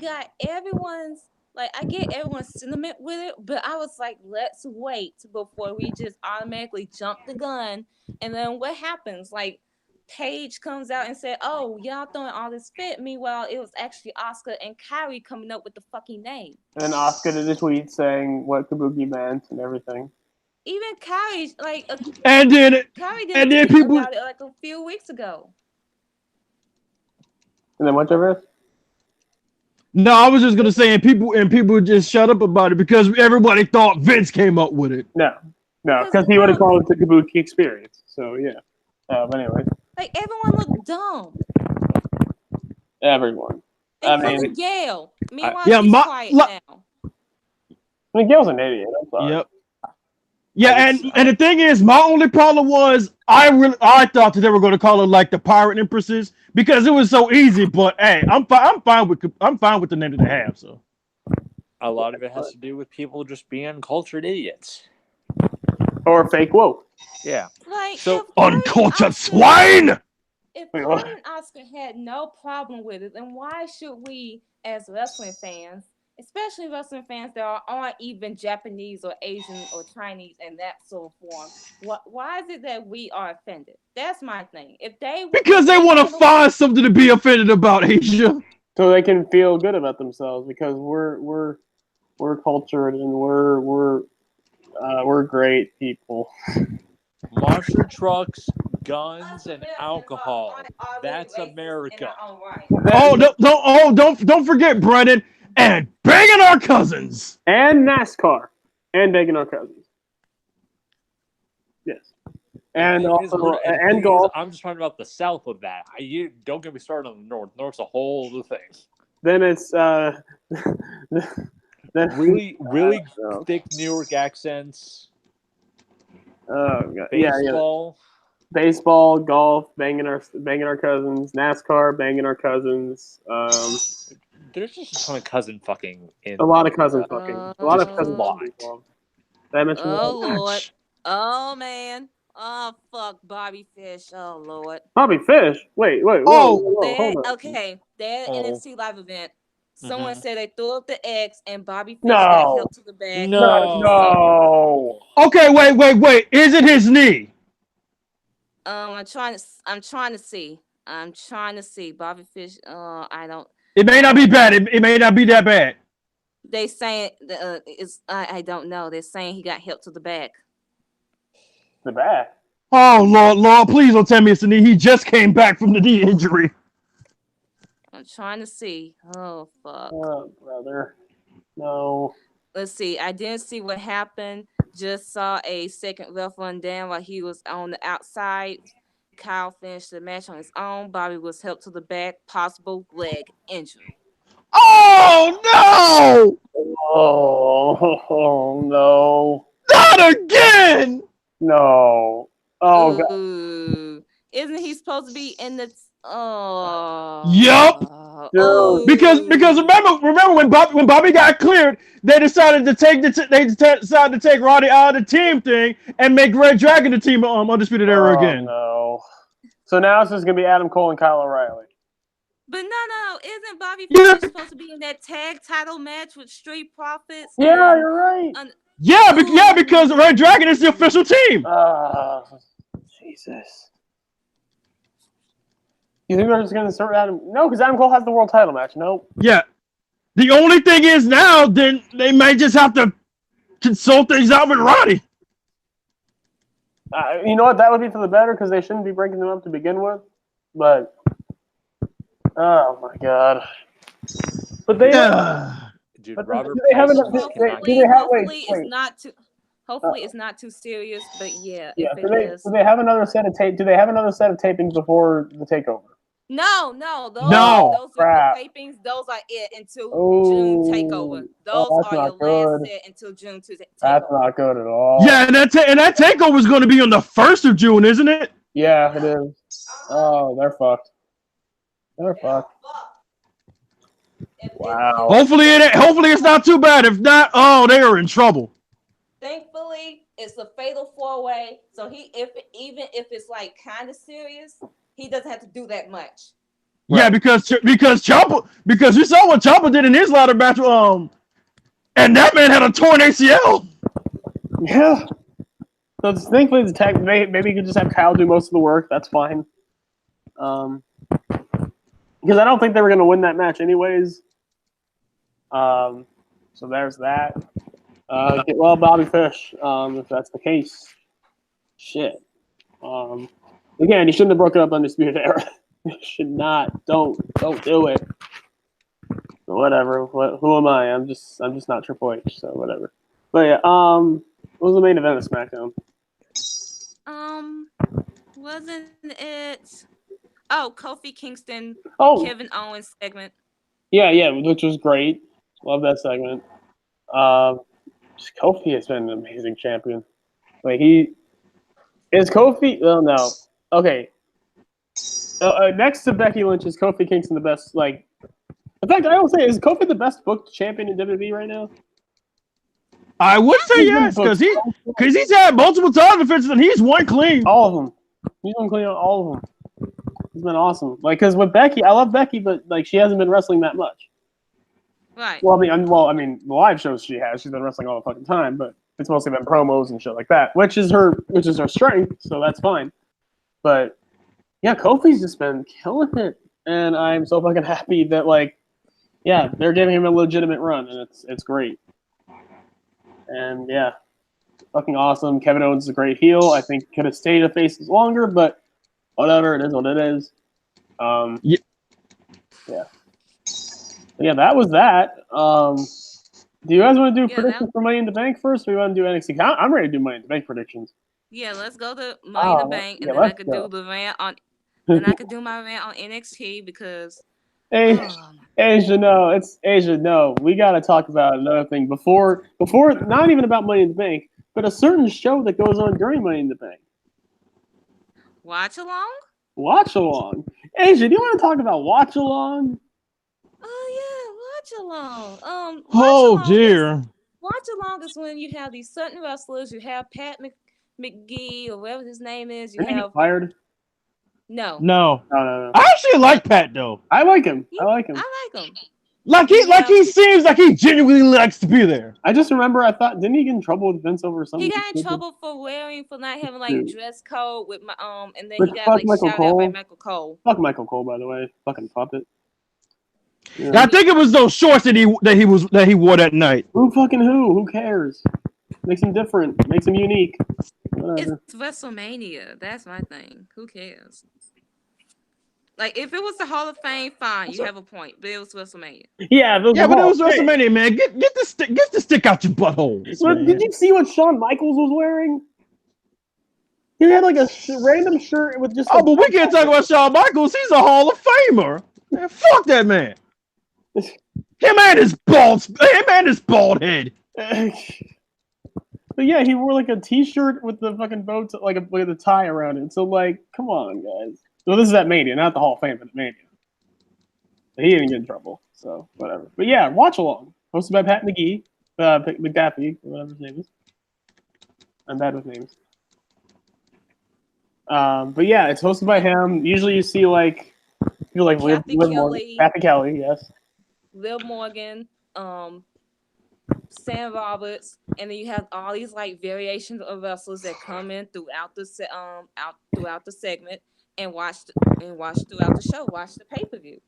got everyone's I get everyone's sentiment with it, but I was like, let's wait before we just automatically jump the gun. And then what happens? Like Paige comes out and said, "Oh, y'all throwing all this fit." Meanwhile, it was actually Oscar and Kyrie coming up with the fucking name. And then Oscar did a tweet saying what Kabuki meant and everything. Even Kyrie, And then Kyrie did and a then tweet people- about it like a few weeks ago. And then what's over? No, I was just gonna say, and people just shut up about it because everybody thought Vince came up with it. No, because he would have called it the Kabuki experience. So yeah. But anyway, Like everyone looked dumb. everyone. Including Gail. Meanwhile, Yeah, he's quiet now. I mean, Gail's an idiot. I'm sorry. Yep. Yeah, and the thing is, my only problem was I thought that they were going to call it like the Pirate Empresses because it was so easy. But hey, I'm fine with the name that they have. So A lot of it has to do with people just being uncultured idiots. Or fake woke. Yeah. Like, So if Kyrie and uncultured Oscar- swine. If Wait, what? Kyrie and Oscar had no problem with it, then why should we, as wrestling fans, especially wrestling fans that aren't even Japanese or Asian or Chinese in that sort of form, why is it that we are offended? That's my thing. Because they want to find something to be offended about, Asia. So they can feel good about themselves because we're cultured and we're great people. Monster trucks, guns, and alcohol. That's America. Oh, don't forget, Brennan, and banging our cousins. And NASCAR. And banging our cousins. Yes. And also, and golf. I'm just talking about the south of that. You don't get me started on the north. North's a whole other thing. Then it's then Really thick New York accents. Oh god. Baseball. Yeah. Baseball, golf, banging our cousins, NASCAR, banging our cousins. There's just a ton of cousin fucking in A lot of cousin fucking. A lot of cousin lot. fucking. Did I mention that? Lord. Oh man. Oh fuck, Bobby Fish. Oh Lord. Bobby Fish. Wait. Whoa, hold on. Okay, that NXT live event. Someone Mhm. said they threw up the X and Bobby Fish No. got helped to the back. No. Okay, wait. Is it his knee? I'm trying to see. Bobby Fish. I don't. It may not be bad. It may not be that bad. They saying I don't know. They're saying he got helped to the back. The back. Oh Lord, please don't tell me it's the knee. He just came back from the knee injury. I'm trying to see. Oh fuck. Oh brother. No. Let's see. I didn't see what happened. Just saw a second ref run down while he was on the outside. Kyle finished the match on his own. Bobby was helped to the back. Possible leg injury. Oh no! Oh no. Not again! No. Oh god. Ooh. Isn't he supposed to be in the? Yup. Oh. Because remember when Bobby got cleared, they decided to take Roddy out of the team thing and make Red Dragon the team Undisputed Era again. No. So now it's just gonna be Adam Cole and Kyle O'Reilly. But no, isn't Bobby Yeah. Fish supposed to be in that tag title match with Street Profits? Yeah, you're right. Yeah, because Red Dragon is the official team. Jesus. You think they're just gonna start Adam? No, because Adam Cole has the world title match. Nope. Yeah. The only thing is now, then they might just have to consult things out with Roddy. You know what? That would be for the better because they shouldn't be breaking them up to begin with. But oh my god. But they. Dude, But Robert do they have Paulson enough- cannot do they have- Hopefully wait. it's not too. Hopefully it's not too serious. But yeah, Yeah. if Do it is. they have another set of tape? Do they have another set of tapings before the takeover? No. Those crap. are the tapings. Those are it until Oh. June takeover. Oh, Those that's are your not good. last set until June to That's takeover. not good at all. Yeah, and that takeover is going to be on the 1st of June, isn't it? Yeah, it is. Oh, they're fucked. They're fucked. Wow. Hopefully it's not too bad. If not, oh, they are in trouble. Thankfully, it's a fatal 4-way. So even if it's like kind of serious, he doesn't have to do that much. Yeah, Right. because Ciampa, because you saw what Ciampa did in his ladder match, and that man had a torn ACL. Yeah. So thankfully, the tag. Maybe you could just have Kyle do most of the work. That's fine. Because I don't think they were going to win that match anyways. So there's that. Get well, Bobby Fish. If that's the case, shit. Again, he shouldn't have broken up Undisputed Era. Should not. Don't do it. But whatever. Who am I? I'm just not Triple H. So whatever. But yeah. What was the main event of SmackDown? Wasn't it? Oh, Kofi Kingston, Oh, Kevin Owens segment. yeah, which was great. Love that segment. Kofi has been an amazing champion. Like is Kofi. Oh no. Okay. Next to Becky Lynch, is Kofi Kingston the best? Like, in fact, I will say, is Kofi the best booked champion in WWE right now? I would say yes, because he's had multiple title defenses and he's won clean. All of them. He's won clean on all of them. He's been awesome. Like, because with Becky, I love Becky, but like she hasn't been wrestling that much. Right. Well, I mean, the live shows she has, she's been wrestling all the fucking time, but it's mostly been promos and shit like that, which is her strength, so that's fine. But yeah, Kofi's just been killing it, and I'm so fucking happy that yeah, they're giving him a legitimate run, and it's great. And yeah, fucking awesome. Kevin Owens is a great heel. I think could have stayed a face longer, but whatever, it is what it is. Yeah. Yeah, that was that. Do you guys want to do predictions for Money in the Bank first, or you want to do NXT? I'm ready to do Money in the Bank predictions. Yeah, let's go to Money in the Bank, and then I could do the rant on. Then I could do my rant on NXT because. Asia, no, it's Asia. No, we got to talk about another thing before. Not even about Money in the Bank, but a certain show that goes on during Money in the Bank. Watch along. Watch along. Asia, do you want to talk about watch along? Oh yeah, watch along. Oh dear. Watch along is when you have these certain wrestlers. You have Pat McGee or whatever his name is. You have fired. No. I actually like Pat though. I like him. I like him. Like he seems like he genuinely likes to be there. I just remember didn't he get in trouble with Vince over something? He got in trouble for not having like dress code with my and then But he got like Michael shouted Cole. out by Michael Cole. Fuck Michael Cole, by the way. Fucking puppet. Yeah. I think it was those shorts that he wore that night. Who cares? Makes him different. Makes him unique. Whatever. It's WrestleMania. That's my thing. Who cares? Like if it was the Hall of Fame, fine, you have a point. But it was WrestleMania. Yeah, but it was WrestleMania, man. Get the stick out your butthole. Did you see what Shawn Michaels was wearing? He had like a random shirt with just. Oh, but we can't talk about Shawn Michaels. He's a Hall of Famer. Man, fuck that man. Him and his bald head. But yeah, he wore like a T-shirt with the fucking bow, with a tie around it. So like, come on, guys. Well, this is at Mania, not the Hall of Fame, but at Mania. But he didn't get in trouble, so whatever. But yeah, watch along. Hosted by Pat McGee, McDaffie, whatever his name is. I'm bad with names. But yeah, it's hosted by him. Usually, you see like people like Liv Morgan, Kathy Kelly, yes. Liv Morgan, Sam Roberts, and then you have all these like variations of wrestlers that come in throughout the segment and watch throughout the show, watch the pay-per-view.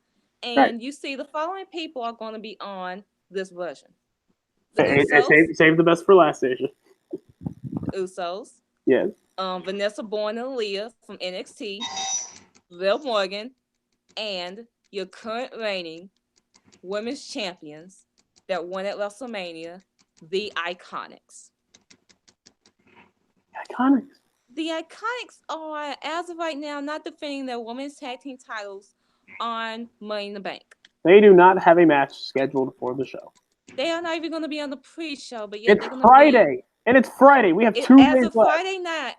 And you see the following people are going to be on this version. Save the best for last, Asia. Usos. Yes. Vanessa Bourne and Aaliyah from NXT, Liv Morgan, and your current reigning women's champions that won at WrestleMania, the Iconics. The Iconics are, as of right now, not defending their women's tag team titles on Money in the Bank. They do not have a match scheduled for the show. They are not even going to be on the pre-show, but yet it's Friday. And it's Friday. We have 2 days left.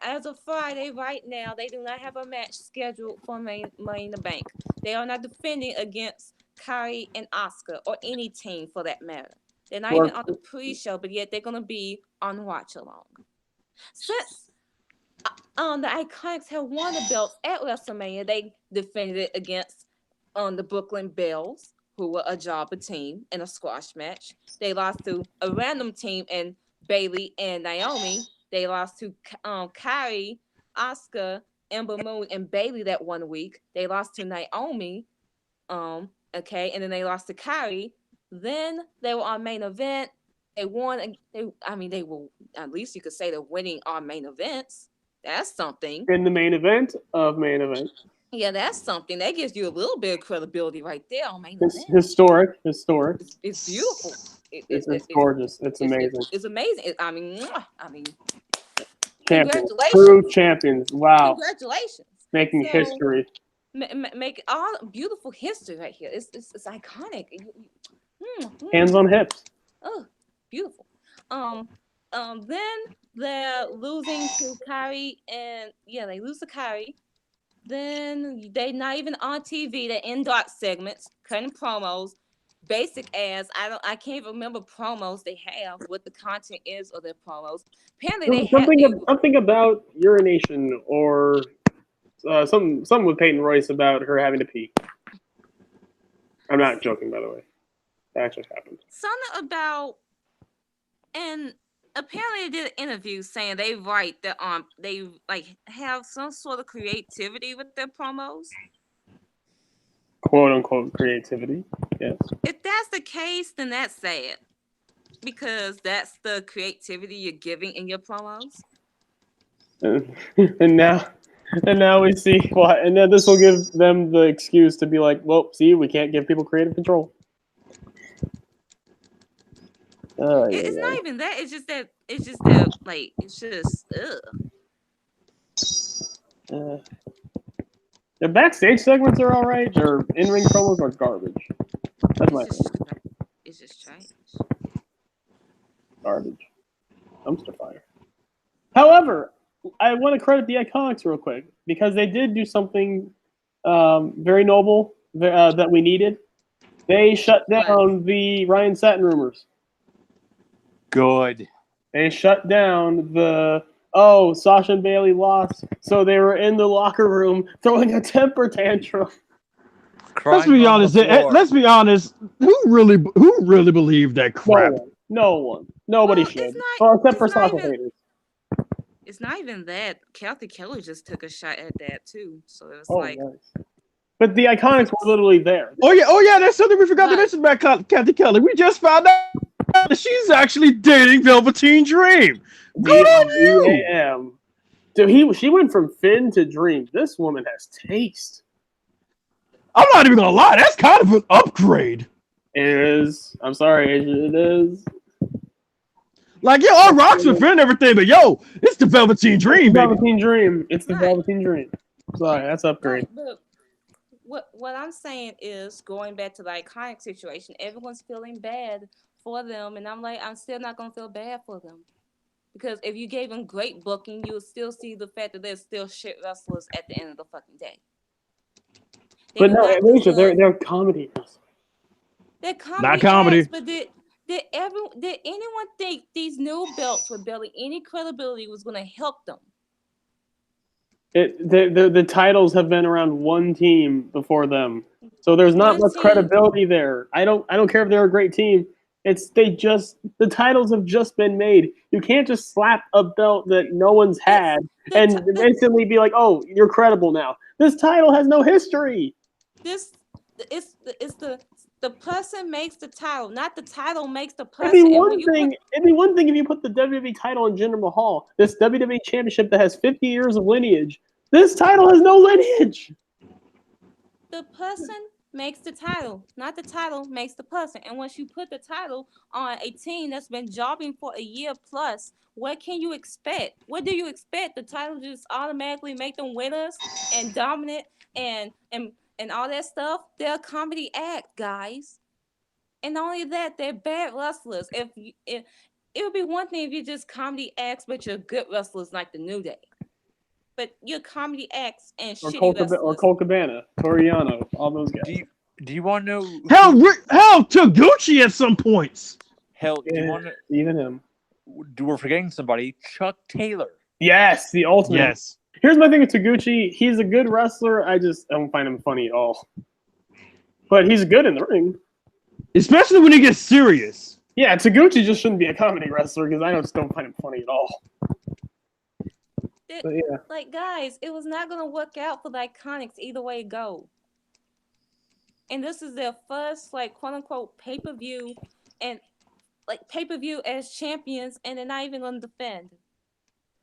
As of Friday, right now, they do not have a match scheduled for Money in the Bank. They are not defending against Kyrie and Oscar, or any team for that matter. They're not Or- even on the pre-show, but yet they're gonna be on watch along. Since the Iconics have won the belts at WrestleMania, they defended it against the Brooklyn Bells, who were a jobber team in a squash match. They lost to a random team in Bailey and Naomi. They lost to Kyrie, Oscar, Ember Moon, and Bailey that 1 week. They lost to Naomi. Okay, and then they lost to Kyrie. Then they were on main event. They won. They were, at least you could say, they're winning on main events. That's something. in the main event of main event. Yeah, that's something. That gives you a little bit of credibility right there on main It's event. historic. It's beautiful. It's gorgeous. It's amazing. It's amazing. Champions. Congratulations. True champions. Wow. Congratulations. Making So, history. Make all beautiful history right here. It's iconic. Hands on hips. Oh, beautiful. Then they're losing to Kyrie, and they lose to Kyrie. Then they not even on TV. They're in dark segments, cutting promos, basic as I can't remember promos they have, what the content is of their promos. Apparently Something about urination or something with Peyton Royce about her having to pee. I'm not joking, by the way. That actually happened. Something about, and apparently they did an interview saying they write that they like have some sort of creativity with their promos. Quote unquote creativity. Yes. If that's the case, then that's sad. Because that's the creativity you're giving in your promos. And now we see why. And then this will give them the excuse to be like, well, see, we can't give people creative control. It's not even that. It's just that. Ugh. Their backstage segments are all right. Their in-ring promos are garbage. That's my thing. It's just trash. Garbage. Dumpster fire. However, I want to credit the Iconics real quick because they did do something very noble that we needed. They shut down the Ryan Satin rumors. Good. They shut down Sasha and Bailey lost, so they were in the locker room throwing a temper tantrum. Let's be honest. Who really believed that crap? No one. Nobody should. Except for Sasha haters. It's not even that. Kathy Keller just took a shot at that too. So it was nice. But the Iconics were literally there. Oh yeah. That's something we forgot to mention about Kathy Keller. We just found out that she's actually dating Velveteen Dream. Good on you. Dude, she went from Finn to Dream. This woman has taste. I'm not even gonna lie. That's kind of an upgrade. It is. I'm sorry, Asia. It is. Like, all rocks with Finn and everything, but it's the Velveteen Dream, baby. Velveteen Dream. It's the Velveteen Dream. Sorry, that's upgrade. But what I'm saying is, going back to the Iconic situation, everyone's feeling bad for them, and I'm still not gonna feel bad for them. Because if you gave them great booking, you would still see the fact that they're still shit wrestlers at the end of the fucking day. But no, they're comedy wrestlers. They're comedy. Not comedy. Acts, but did anyone think these new belts with barely any credibility was going to help them? The titles have been around one team before them, so there's not much credibility there. I don't care if they're a great team. The titles have just been made. You can't just slap a belt that no one's had and instantly be like, "Oh, you're credible now." This title has no history. The person makes the title, not the title makes the person. It'd be one thing if you put the WWE title on Jinder Mahal, this WWE Championship that has 50 years of lineage. This title has no lineage. The person makes the title, not the title makes the person. And once you put the title on a team that's been jobbing for a year plus, what can you expect? What do you expect? The title just automatically make them winners and dominant and all that stuff? They're a comedy act, guys. And not only that, they're bad wrestlers. It would be one thing if you're just comedy acts, but you're good wrestlers like the New Day. But you're comedy acts and shitty wrestlers. Or Colt Cabana, Toriano, all those guys. Do you want to know? Hell, Taguchi at some points. Hell, do you Yeah, want to? even him. We're forgetting somebody. Chuck Taylor. Yes, the ultimate. Yes. Here's my thing with Taguchi. He's a good wrestler. I don't find him funny at all. But he's good in the ring. Especially when he gets serious. Yeah, Taguchi just shouldn't be a comedy wrestler because I just don't find him funny at all. But yeah. Like, guys, it was not going to work out for the Iconics either way it go. And this is their first, like, quote-unquote pay-per-view and, like, pay-per-view as champions, and they're not even going to defend.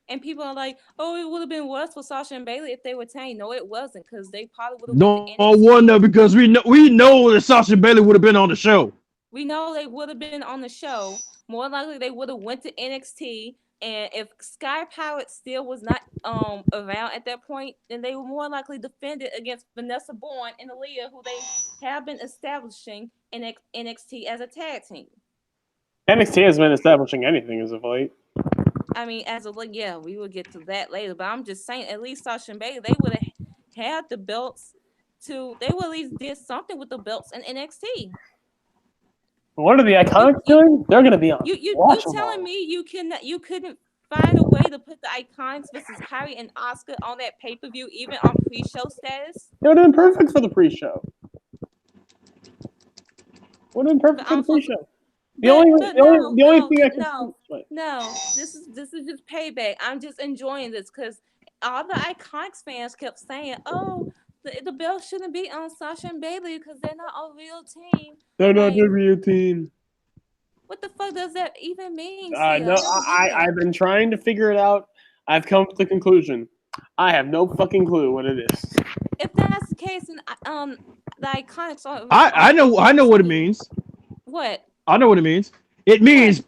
And people are like, oh, it would have been worse for Sasha and Bailey if they were retained. No, it wasn't, because they probably would have No went to NXT. wonder, because we know that Sasha and Bailey would have been on the show. We know they would have been on the show. More likely, they would have went to NXT. And if Sky Pirate still was not around at that point, then they were more likely defended against Vanessa Bourne and Aaliyah, who they have been establishing in NXT as a tag team. NXT has been establishing anything as of late. I mean, as of like, yeah, we will get to that later. But I'm just saying, at least Sasha and Bailey, they would have had the belts they would at least did something with the belts in NXT. What are the Iconics doing? They're going to be on. You telling me you couldn't find a way to put the Iconics versus Kyrie and Oscar on that pay-per-view, even on pre-show status? It would have been perfect for the pre-show. Would have been perfect for the pre-show. The only thing I can no, this is just payback. I'm just enjoying this because all the Iconics fans kept saying, "Oh, the belt shouldn't be on Sasha and Bailey because they're not a real team." They're not a real team. What the fuck does that even mean? No, I've been trying to figure it out. I've come to the conclusion. I have no fucking clue what it is. If that's the case, then the Iconics are. I know what it means. What? I know what it means. It means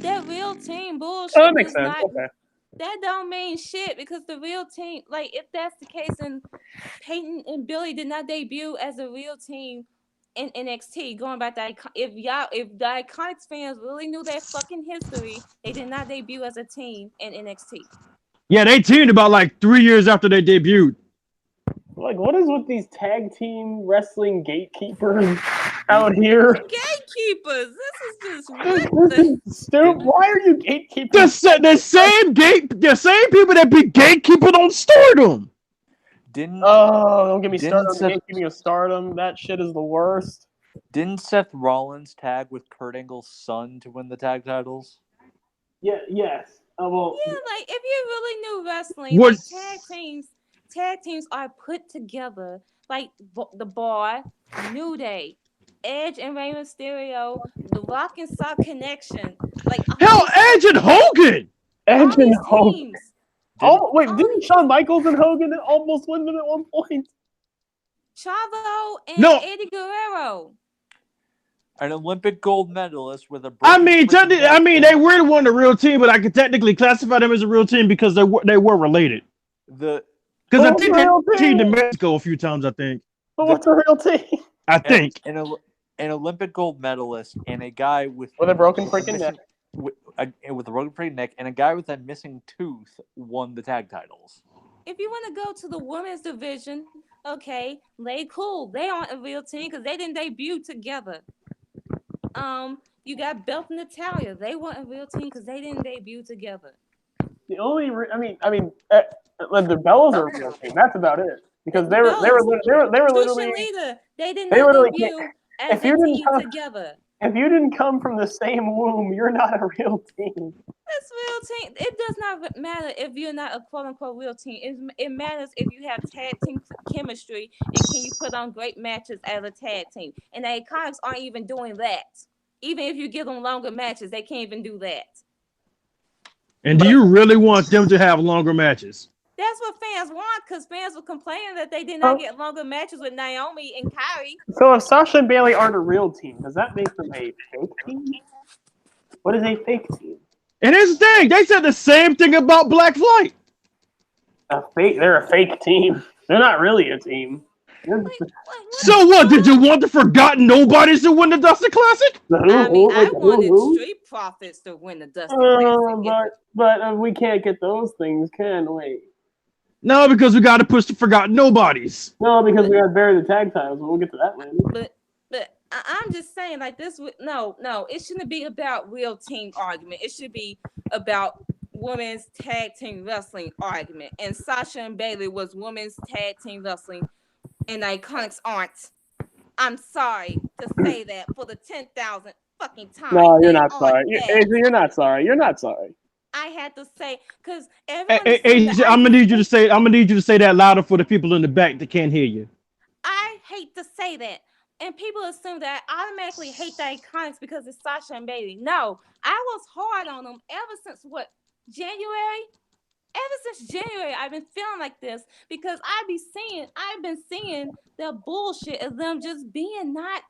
that real team bullshit. Oh, that makes sense. Okay. That don't mean shit because the real team, like if that's the case, and Peyton and Billy did not debut as a real team in NXT. Going back to if the Iconics fans really knew their fucking history, they did not debut as a team in NXT. Yeah, they teamed about like 3 years after they debuted. Like, what is with these tag team wrestling gatekeepers out here? Gatekeepers. This is just stupid. Why are you gatekeepers? The same people that be gatekeeping on Stardom. Don't get me started on gatekeeping of Stardom. That shit is the worst. Didn't Seth Rollins tag with Kurt Angle's son to win the tag titles? Yeah. Yes. Well. Yeah, like if you really knew wrestling, like tag teams are put together like the Bar, New Day, Edge and Rey Mysterio, the Rock and Sock Connection. Like hell, Edge and Hogan. Edge and Hogan. Didn't Shawn Michaels and Hogan almost win them at one point? Chavo and Eddie Guerrero. An Olympic gold medalist with a. They were one of the real team, but I could technically classify them as a real team because they were related. Because I think they teamed in Mexico a few times, I think. But what's a real team? I think. An Olympic gold medalist and a guy with a broken freaking neck. With a broken freaking neck and a guy with a missing tooth won the tag titles. If you want to go to the women's division, okay, cool. They aren't a real team because they didn't debut together. You got Beth and Natalia. They weren't a real team because they didn't debut together. The only, the Bellas are a real team. That's about it. Because they were literally. They didn't debut as a team together. If you didn't come from the same womb, you're not a real team. It's real team. It does not matter if you're not a quote unquote real team. It matters if you have tag team chemistry and can you put on great matches as a tag team. And the Iconics aren't even doing that. Even if you give them longer matches, they can't even do that. And do you really want them to have longer matches? That's what fans want, because fans were complaining that they did not get longer matches with Naomi and Kyrie. So if Sasha and Bailey aren't a real team, does that make them a fake team? What is a fake team? And here's the thing, they said the same thing about Black Flight. They're a fake team. They're not really a team. So what? Did you want the Forgotten Nobodies to win the Dusty Classic? I wanted Street Profits to win the Dusty Classic. But we can't get those things, can we? No, because we got to push the forgotten nobodies. No, because we got to bury the tag titles. We'll get to that later. But I'm just saying, like this. No, it shouldn't be about real team argument. It should be about women's tag team wrestling argument. And Sasha and Bailey was women's tag team wrestling, and the Iconics aren't. I'm sorry to say that for the 10,000th fucking time. No, you're not sorry. You're not sorry. You're not sorry. I had to say because everyone. I'm gonna need you to say. I'm gonna need you to say that louder for the people in the back that can't hear you. I hate to say that, and people assume that I automatically hate the Iconics because it's Sasha and Bailey. No, I was hard on them ever since January. Ever since January, I've been feeling like this because I've been seeing the bullshit of them just being not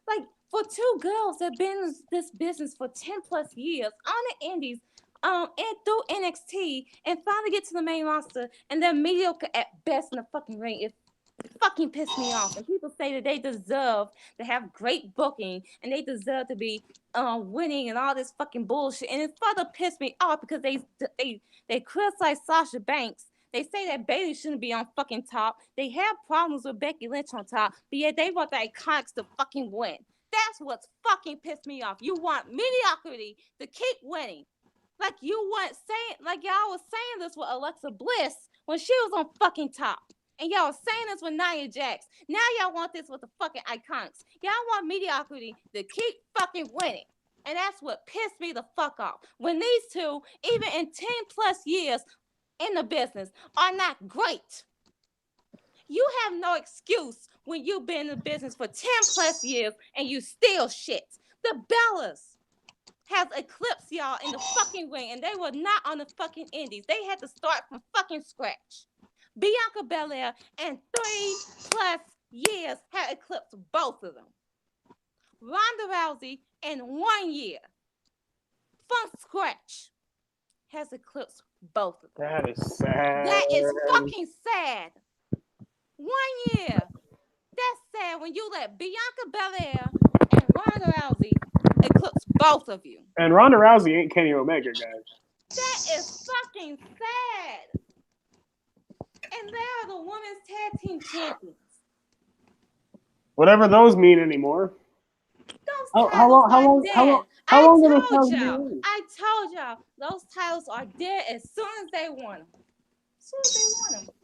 like for two girls that have been in this business for 10 plus years on the indies, and through NXT, and finally get to the main roster, and they're mediocre at best in the fucking ring. It fucking pissed me off. And people say that they deserve to have great booking and they deserve to be winning and all this fucking bullshit. And it further pissed me off because they criticize Sasha Banks. They say that Bailey shouldn't be on fucking top. They have problems with Becky Lynch on top, but yet they want the Iconics to fucking win. That's what's fucking pissed me off. You want mediocrity to keep winning. Like you weren't saying, like y'all was saying this with Alexa Bliss when she was on fucking top. And y'all was saying this with Nia Jax. Now y'all want this with the fucking Iconics. Y'all want mediocrity to keep fucking winning. And that's what pissed me the fuck off. When these two, even in 10 plus years in the business, are not great. You have no excuse when you've been in the business for 10 plus years and you still shit. The Bellas has eclipsed y'all in the fucking ring, and they were not on the fucking indies. They had to start from fucking scratch. Bianca Belair and 3 plus years had eclipsed both of them. Ronda Rousey in 1 year from scratch has eclipsed both of them. That is sad. That is fucking sad. 1 year. That's sad when you let Bianca Belair and Ronda Rousey eclipse both of you. And Ronda Rousey ain't Kenny Omega, guys. That is fucking sad. And they are the women's tag team champions. Whatever those mean anymore. How long I told y'all those titles are dead as soon as they won them. As soon as they won them,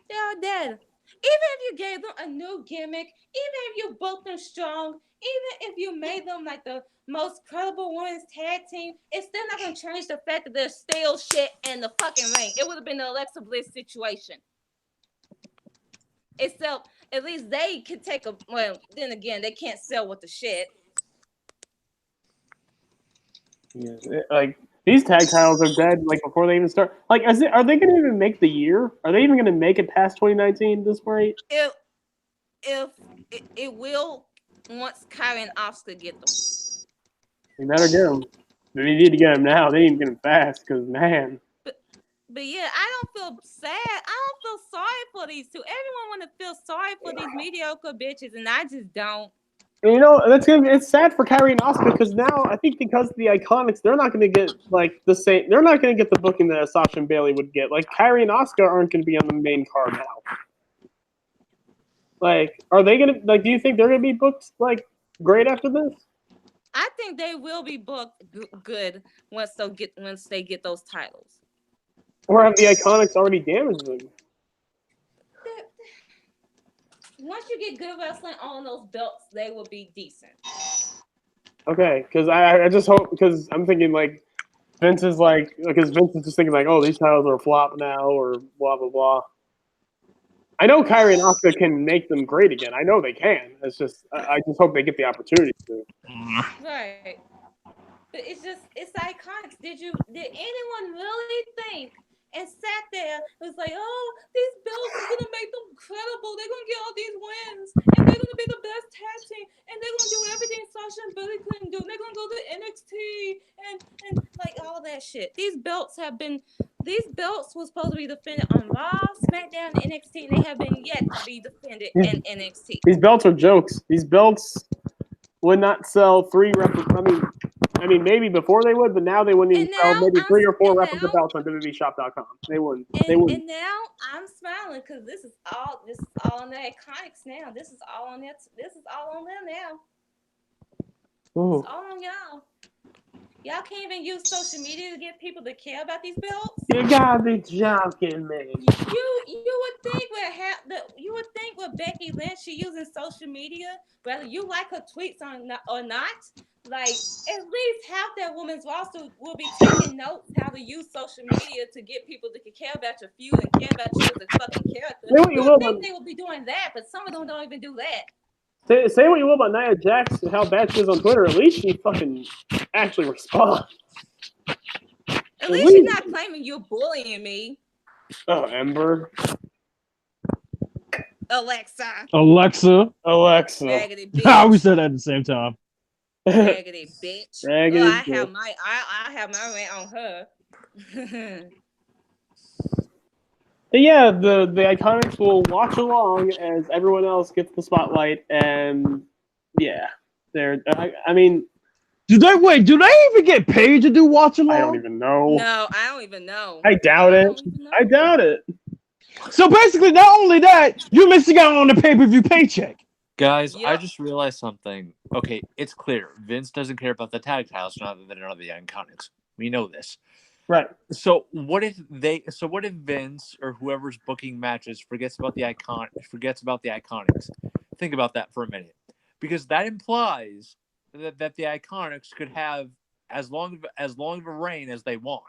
they are dead. Even if you gave them a new gimmick, even if you booked them strong, even if you made them like the most credible women's tag team, it's still not going to change the fact that they're still shit in the fucking ring. It would have been the Alexa Bliss situation. Except at least they could take a, well, then again, they can't sell with the shit. Yeah, like these tag titles are dead like before they even start. Like, are they going to even make the year? Are they even going to make it past 2019 this rate? If it will once Kyrie and Asuka get them. They better get them. They need to get them now. They need to get them fast because man. But yeah, I don't feel sad. I don't feel sorry for these two. Everyone want to feel sorry for these mediocre bitches, and I just don't. You know, it's sad for Kyrie and Asuka because now I think because of the Iconics, they're not going to get like the same. They're not going to get the booking that Sasha and Bailey would get. Like Kyrie and Asuka aren't going to be on the main card now. Like, are they going to like? Do you think they're going to be booked like great after this? I think they will be booked good once they get those titles. Or have the Iconics already damaged them? Once you get good wrestling on those belts, they will be decent. Okay, because I just hope, because I'm thinking like Vince is just thinking like, oh, these titles are a flop now or blah blah blah. I know Kyrie and Asuka can make them great again. I know they can. It's just I just hope they get the opportunity to. Right. But it's Iconics. Did anyone really think and sat there and was like, oh, these belts are gonna make them credible. They're gonna get all these wins, and they're gonna be the best tag team, and they're gonna do everything Sasha and Billy couldn't do. And they're gonna go to NXT and like all that shit. These belts were supposed to be defended on Raw, SmackDown, and NXT, and they have been yet to be defended in NXT. These belts are jokes. These belts would not sell 3 replicas. I mean, I mean, maybe before they would, but now they wouldn't even And sell now maybe 3 or 4 replica now belts on WWEshop.com. They wouldn't. They wouldn't. and now I'm smiling because this is all on the Iconics now. This is all on there. This is all on there now. Ooh. It's all on y'all. Y'all can't even use social media to get people to care about these belts. You gotta be joking, man. You would think with Becky Lynch, she using social media, whether you like her tweets or not, like at least half that woman's roster will be taking notes how to use social media to get people to care about your feud and care about you as a fucking character. Say what you will, think but they will be doing that, but some of them don't even do that. say what you will about Nia Jax and how bad she is on Twitter. At least she fucking actually responds. At least you're not claiming you're bullying me. Oh, Ember. Alexa. Raggedy bitch. We said that at the same time. Raggedy bitch. Raggedy I bitch. have my rant on her. But yeah, the Iconics will watch along as everyone else gets the spotlight, and yeah, they're. I mean, Do they even get paid to do watch along? I don't even know. No, I don't even know. I doubt it. I doubt it. So basically, not only that, you're missing out on the pay-per-view paycheck. Guys, Yep. I just realized something. Okay, it's clear. Vince doesn't care about the tag titles now that they're not the Iconics. We know this. Right. So what if Vince or whoever's booking matches forgets about the Iconics? Think about that for a minute. Because that implies that the Iconics could have as long of a reign as they want.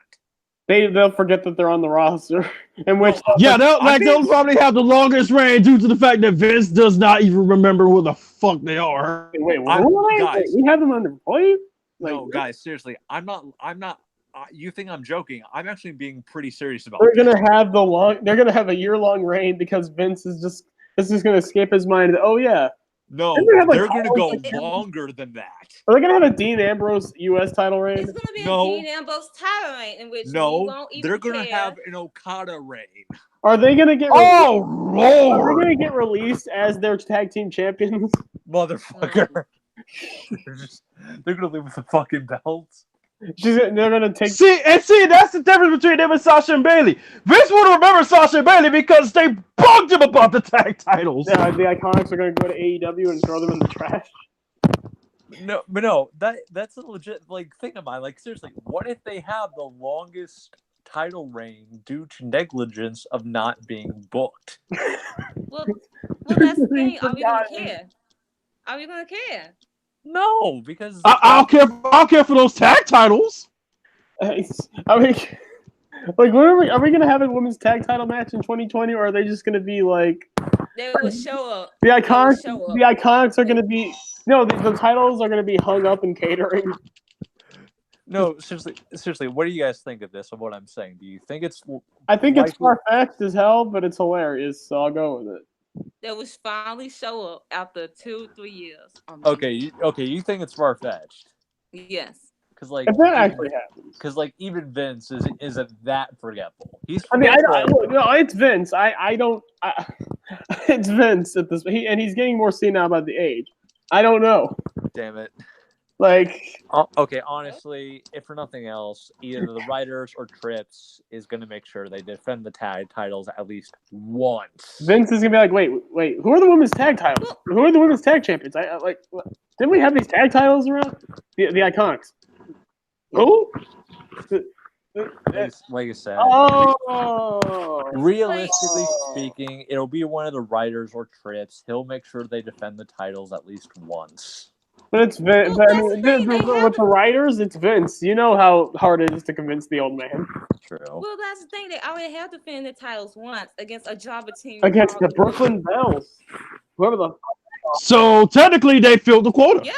They'll forget that they're on the roster. In which they'll probably have the longest reign due to the fact that Vince does not even remember who the fuck they are. Wait, guys, we have them underemployed? No, guys, seriously, I'm not. You think I'm joking? I'm actually being pretty serious about. They're gonna have They're gonna have a year-long reign because Vince is just gonna escape his mind. Oh yeah. No, they're gonna go longer than that. Are they gonna have a Dean Ambrose U.S. title reign? It's gonna be a Dean Ambrose title reign in which we won't even they're gonna care. have an Okada reign. Are they gonna get? Oh Lord! Are they gonna get released as their tag team champions? Motherfucker! They're gonna leave with the fucking belts. They're gonna take. See, that's the difference between them and Sasha and Bailey. Vince would remember Sasha and Bailey because they bugged him about the tag titles. Yeah, the Iconics are gonna go to AEW and throw them in the trash. No, that's a legit thing of mine. Seriously, what if they have the longest title reign due to negligence of not being booked? Well, that's the thing. Are we gonna care? Are we gonna care? No, because I'll care for those tag titles. I mean, are we gonna have a women's tag title match in 2020, or are they just gonna be They will show up. The Iconics are gonna be the titles are gonna be hung up in catering. No, seriously, what do you guys think of this? Of what I'm saying? Do you think it's? I think it's far-fetched as hell, but it's hilarious, so I'll go with it. That will finally show up after 2-3 years. Okay, you think it's far-fetched? Yes. Because if that actually happens. Because even Vince isn't that forgetful. He's it's Vince. I don't. It's Vince at this. And he's getting more senile about the age. I don't know. Damn it. Okay, honestly, if for nothing else, either the writers or Trips is going to make sure they defend the tag titles at least once. Vince is going to be like, wait, who are the women's tag titles? Who are the women's tag champions? Didn't we have these tag titles around? The Iconics. Who? Like I said, oh, realistically speaking, it'll be one of the writers or Trips. He'll make sure they defend the titles at least once. But it's Vince. With the writers, it's Vince. You know how hard it is to convince the old man. True. Well, that's the thing. They already have defended the titles once against a jobber team. Against the Brooklyn Bells. Whoever the. So technically, they filled the quota. Yeah.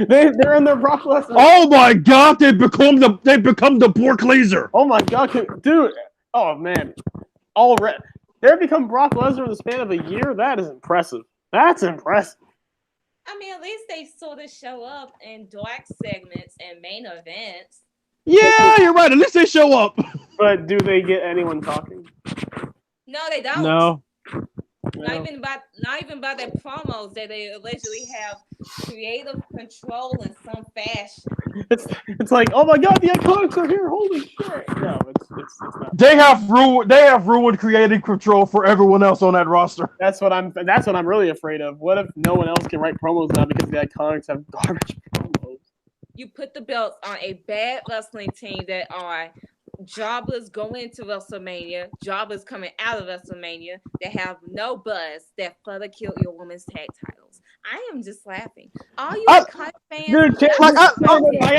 They're in their Brock Lesnar. Oh my God! They become the Brock Lesnar. Oh my God, dude! Oh man, already they become Brock Lesnar in the span of a year. That is impressive. That's impressive. I mean, at least they sort of show up in dark segments and main events. Yeah, you're right. At least they show up. But do they get anyone talking? No, they don't. No. Not even by their promos that they allegedly have creative control in some fashion. It's like, oh my god, the Iconics are here! Holy shit! No, it's not. They have ruined creative control for everyone else on that roster. That's what I'm really afraid of. What if no one else can write promos now because the Iconics have garbage promos? You put the belts on a bad wrestling team that are jobless going into WrestleMania, jobless coming out of WrestleMania, that have no buzz, that further killed your women's tag titles. I am just laughing. All you Iconic fans, Dude, I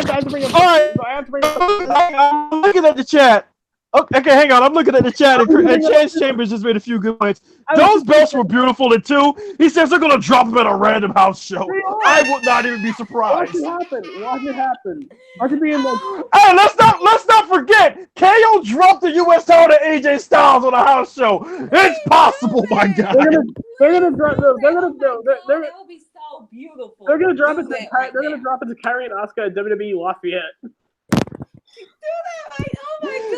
have to bring up. I have to bring up. I'm looking at the chat. Okay, hang on. I'm looking at the chat, and Chance Chambers just made a few good points. Those belts were beautiful, and two, he says they're gonna drop them at a random house show. I would not even be surprised. Watch it happen. Watch it be in the. Hey, let's not forget, KO dropped the U.S. title to AJ Styles on a house show. It's possible, my God. They're gonna drop. That would be so beautiful. They're gonna drop it. Right They're gonna drop it to Carrie and Asuka at WWE Lafayette.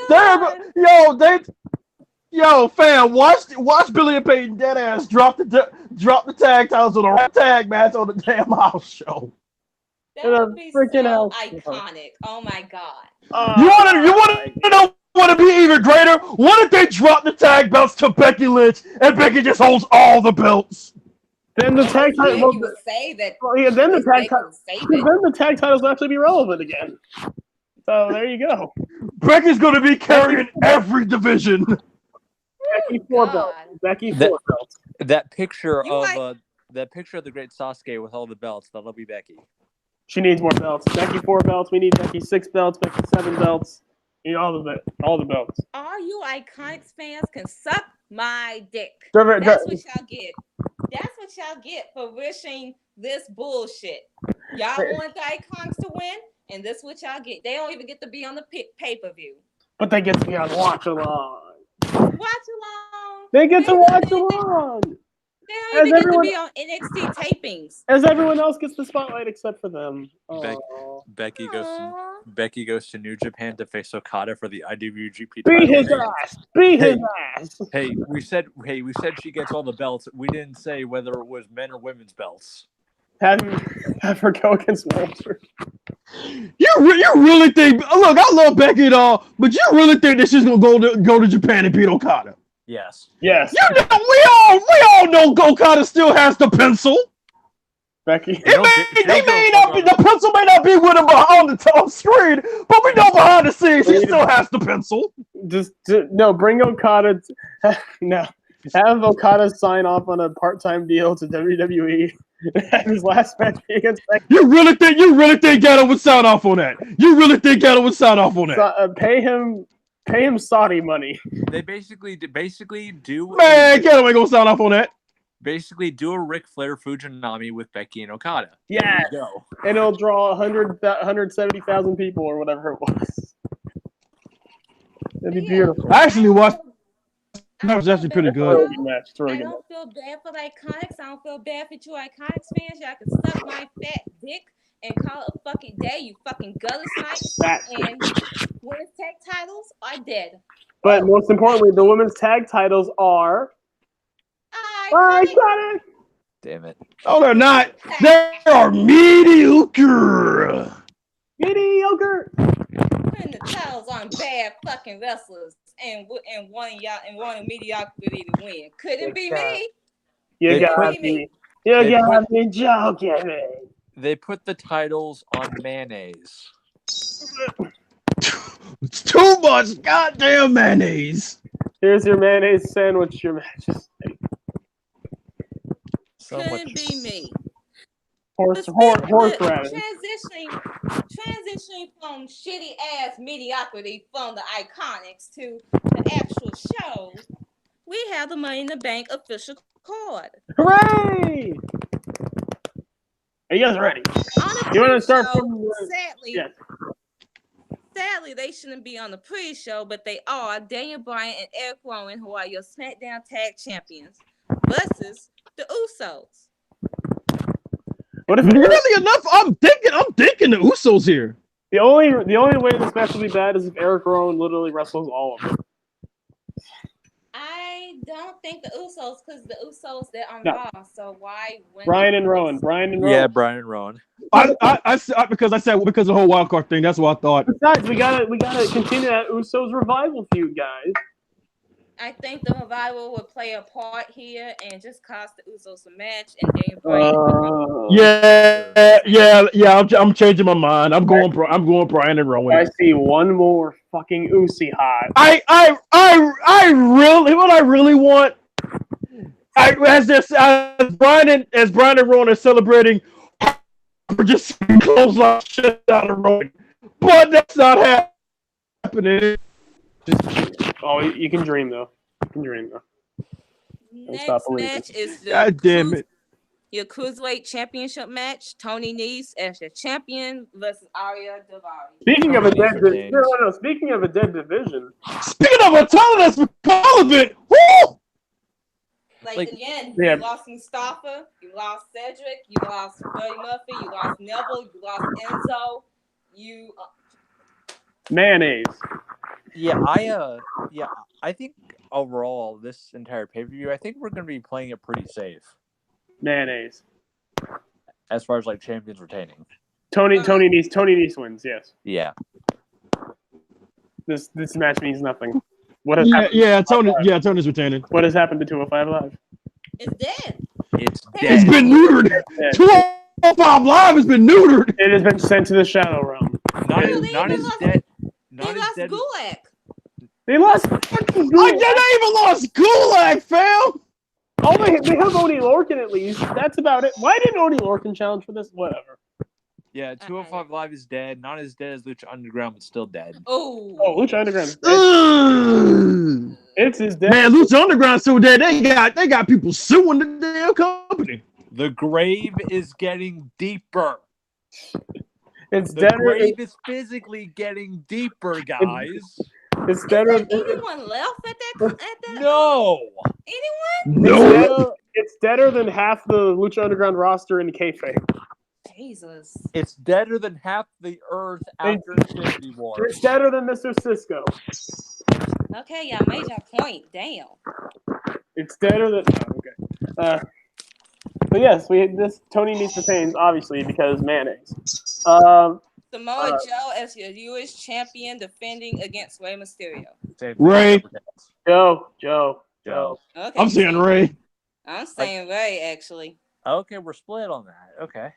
Oh my god! Yo, fam, watch Billy and Peyton deadass drop the tag titles on a tag match on the damn house show. That would be freaking so house. iconic. Oh my god! You want to know what would be even greater? What if they drop the tag belts to Becky Lynch and Becky just holds all the belts? Then the tag titles. Would say that. Well, yeah, then the tag titles will actually be relevant again. So there you go. Becky's going to be carrying every division. Becky 4 belts. Becky 4 belts. That picture of the great Sasuke with all the belts, that'll be Becky. She needs more belts. Becky 4 belts. We need Becky 6 belts. Becky 7 belts. We need all the belts. All you Iconics fans can suck my dick. That's what y'all get. That's what y'all get for wishing this bullshit. Y'all want the Iconics to win, and this is what y'all get. They don't even get to be on the pay-per-view. But they get to be on Watch Along. Watch Along. They get to watch along. They don't even get to be on NXT tapings. As everyone else gets the spotlight except for them. Becky goes to New Japan to face Okada for the IWGP title. Beat his ass. Hey, we said she gets all the belts. We didn't say whether it was men or women's belts. Have her go against Walter. You really think? Look, I love Becky and all, but you really think that she's gonna go to Japan and beat Okada? Yes. Yes. You know, we all know Okada still has the pencil. Becky. The pencil may not be with him on the screen, but we know behind the scenes he still has the pencil. Bring Okada. Have Okada sign off on a part-time deal to WWE. And his last match be against Becky. You really think Gato would sign off on that? Pay him Saudi money. They basically do. Man, Gato ain't gonna sign off on that. Basically, do a Ric Flair Fujinami with Becky and Okada. Yeah, and it'll draw 170,000 people or whatever it was. That'd be beautiful. I actually watched. That was actually pretty good. I don't feel bad for the Iconics. I don't feel bad for you Iconics fans. Y'all can suck my fat dick and call it a fucking day, you fucking gutter snipes. And women's tag titles are dead. But most importantly, the women's tag titles are Iconic. Damn it. Oh, they're not. They are mediocre. Putting the titles on bad fucking wrestlers and wanting mediocrity to win. Couldn't be me. You gotta be joking me. They put the titles on mayonnaise. It's too much goddamn mayonnaise. Here's your mayonnaise sandwich, your majesty. Couldn't be me. Horseradish. Transitioning from shitty ass mediocrity from the Iconics to the actual show, we have the Money in the Bank official card. Hooray! Are you guys ready? You want to start? Sadly, they shouldn't be on the pre-show, but they are. Daniel Bryan and Eric Rowan, who are your SmackDown Tag Champions, versus the Usos. What if really enough? I'm thinking the Usos here. The only way this match will be bad is if Eric Rowan literally wrestles all of them. I don't think the Usos, because the Usos they're on Raw. So why? Brian and Rowan. Yeah, Brian and Rowan. Because because of the whole wild card thing. That's what I thought. Besides, we gotta continue that Usos revival feud, guys. I think the revival would play a part here and just cost the Usos a match, and then bring. Yeah. I'm changing my mind. I'm going Brian and Rowan. I see one more fucking Usi hot. I really want. As Brian and Rowan are celebrating, we're just close like shit out of Rowan, but that's not happening. You can dream though. You can dream though. Next match is the God damn it. Your Cruiserweight Championship match. Tony Nese as your champion versus Arya Daivari. Speaking of a dead division. Speaking of a title that's relevant, woo! Again, you lost Mustafa, you lost Cedric, you lost Buddy Murphy, you lost Neville, you lost Enzo, mayonnaise. I think overall this entire pay-per-view, I think we're going to be playing it pretty safe. Mayonnaise. As far as like champions retaining. Tony Nese wins, yes. Yeah. This match means nothing. What has happened? Tony's retaining. What has happened to 205 Live? It's dead. It's dead. It's been neutered. 205 Live has been neutered. It has been sent to the Shadow Realm. Not as dead. They lost Gulak. They lost fucking Gulak. Like, they even lost Gulak, fam. Oh, they have Oney Lorcan at least. That's about it. Why didn't Oney Lorcan challenge for this? Whatever. Yeah, 205 Live is dead. Not as dead as Lucha Underground, but still dead. Oh, Lucha Underground is dead. It's his dead. Man, Lucha Underground's so dead. They got people suing the damn company. The grave is getting deeper. The grave is physically getting deeper, guys. Is there anyone left at that? No. Anyone? No. It's deader than half the Lucha Underground roster in kayfabe. Jesus. It's deader than half the earth after Infinity War. It's deader than Mr. Cisco. Okay, y'all made your point. Damn. It's deader than. Okay. But yes, this Tony Nese retains obviously because mayonnaise. Samoa Joe as your U.S. champion defending against Rey Mysterio. Ray. Joe. Okay. I'm saying Ray. I'm saying Ray, actually. Okay, we're split on that. Okay.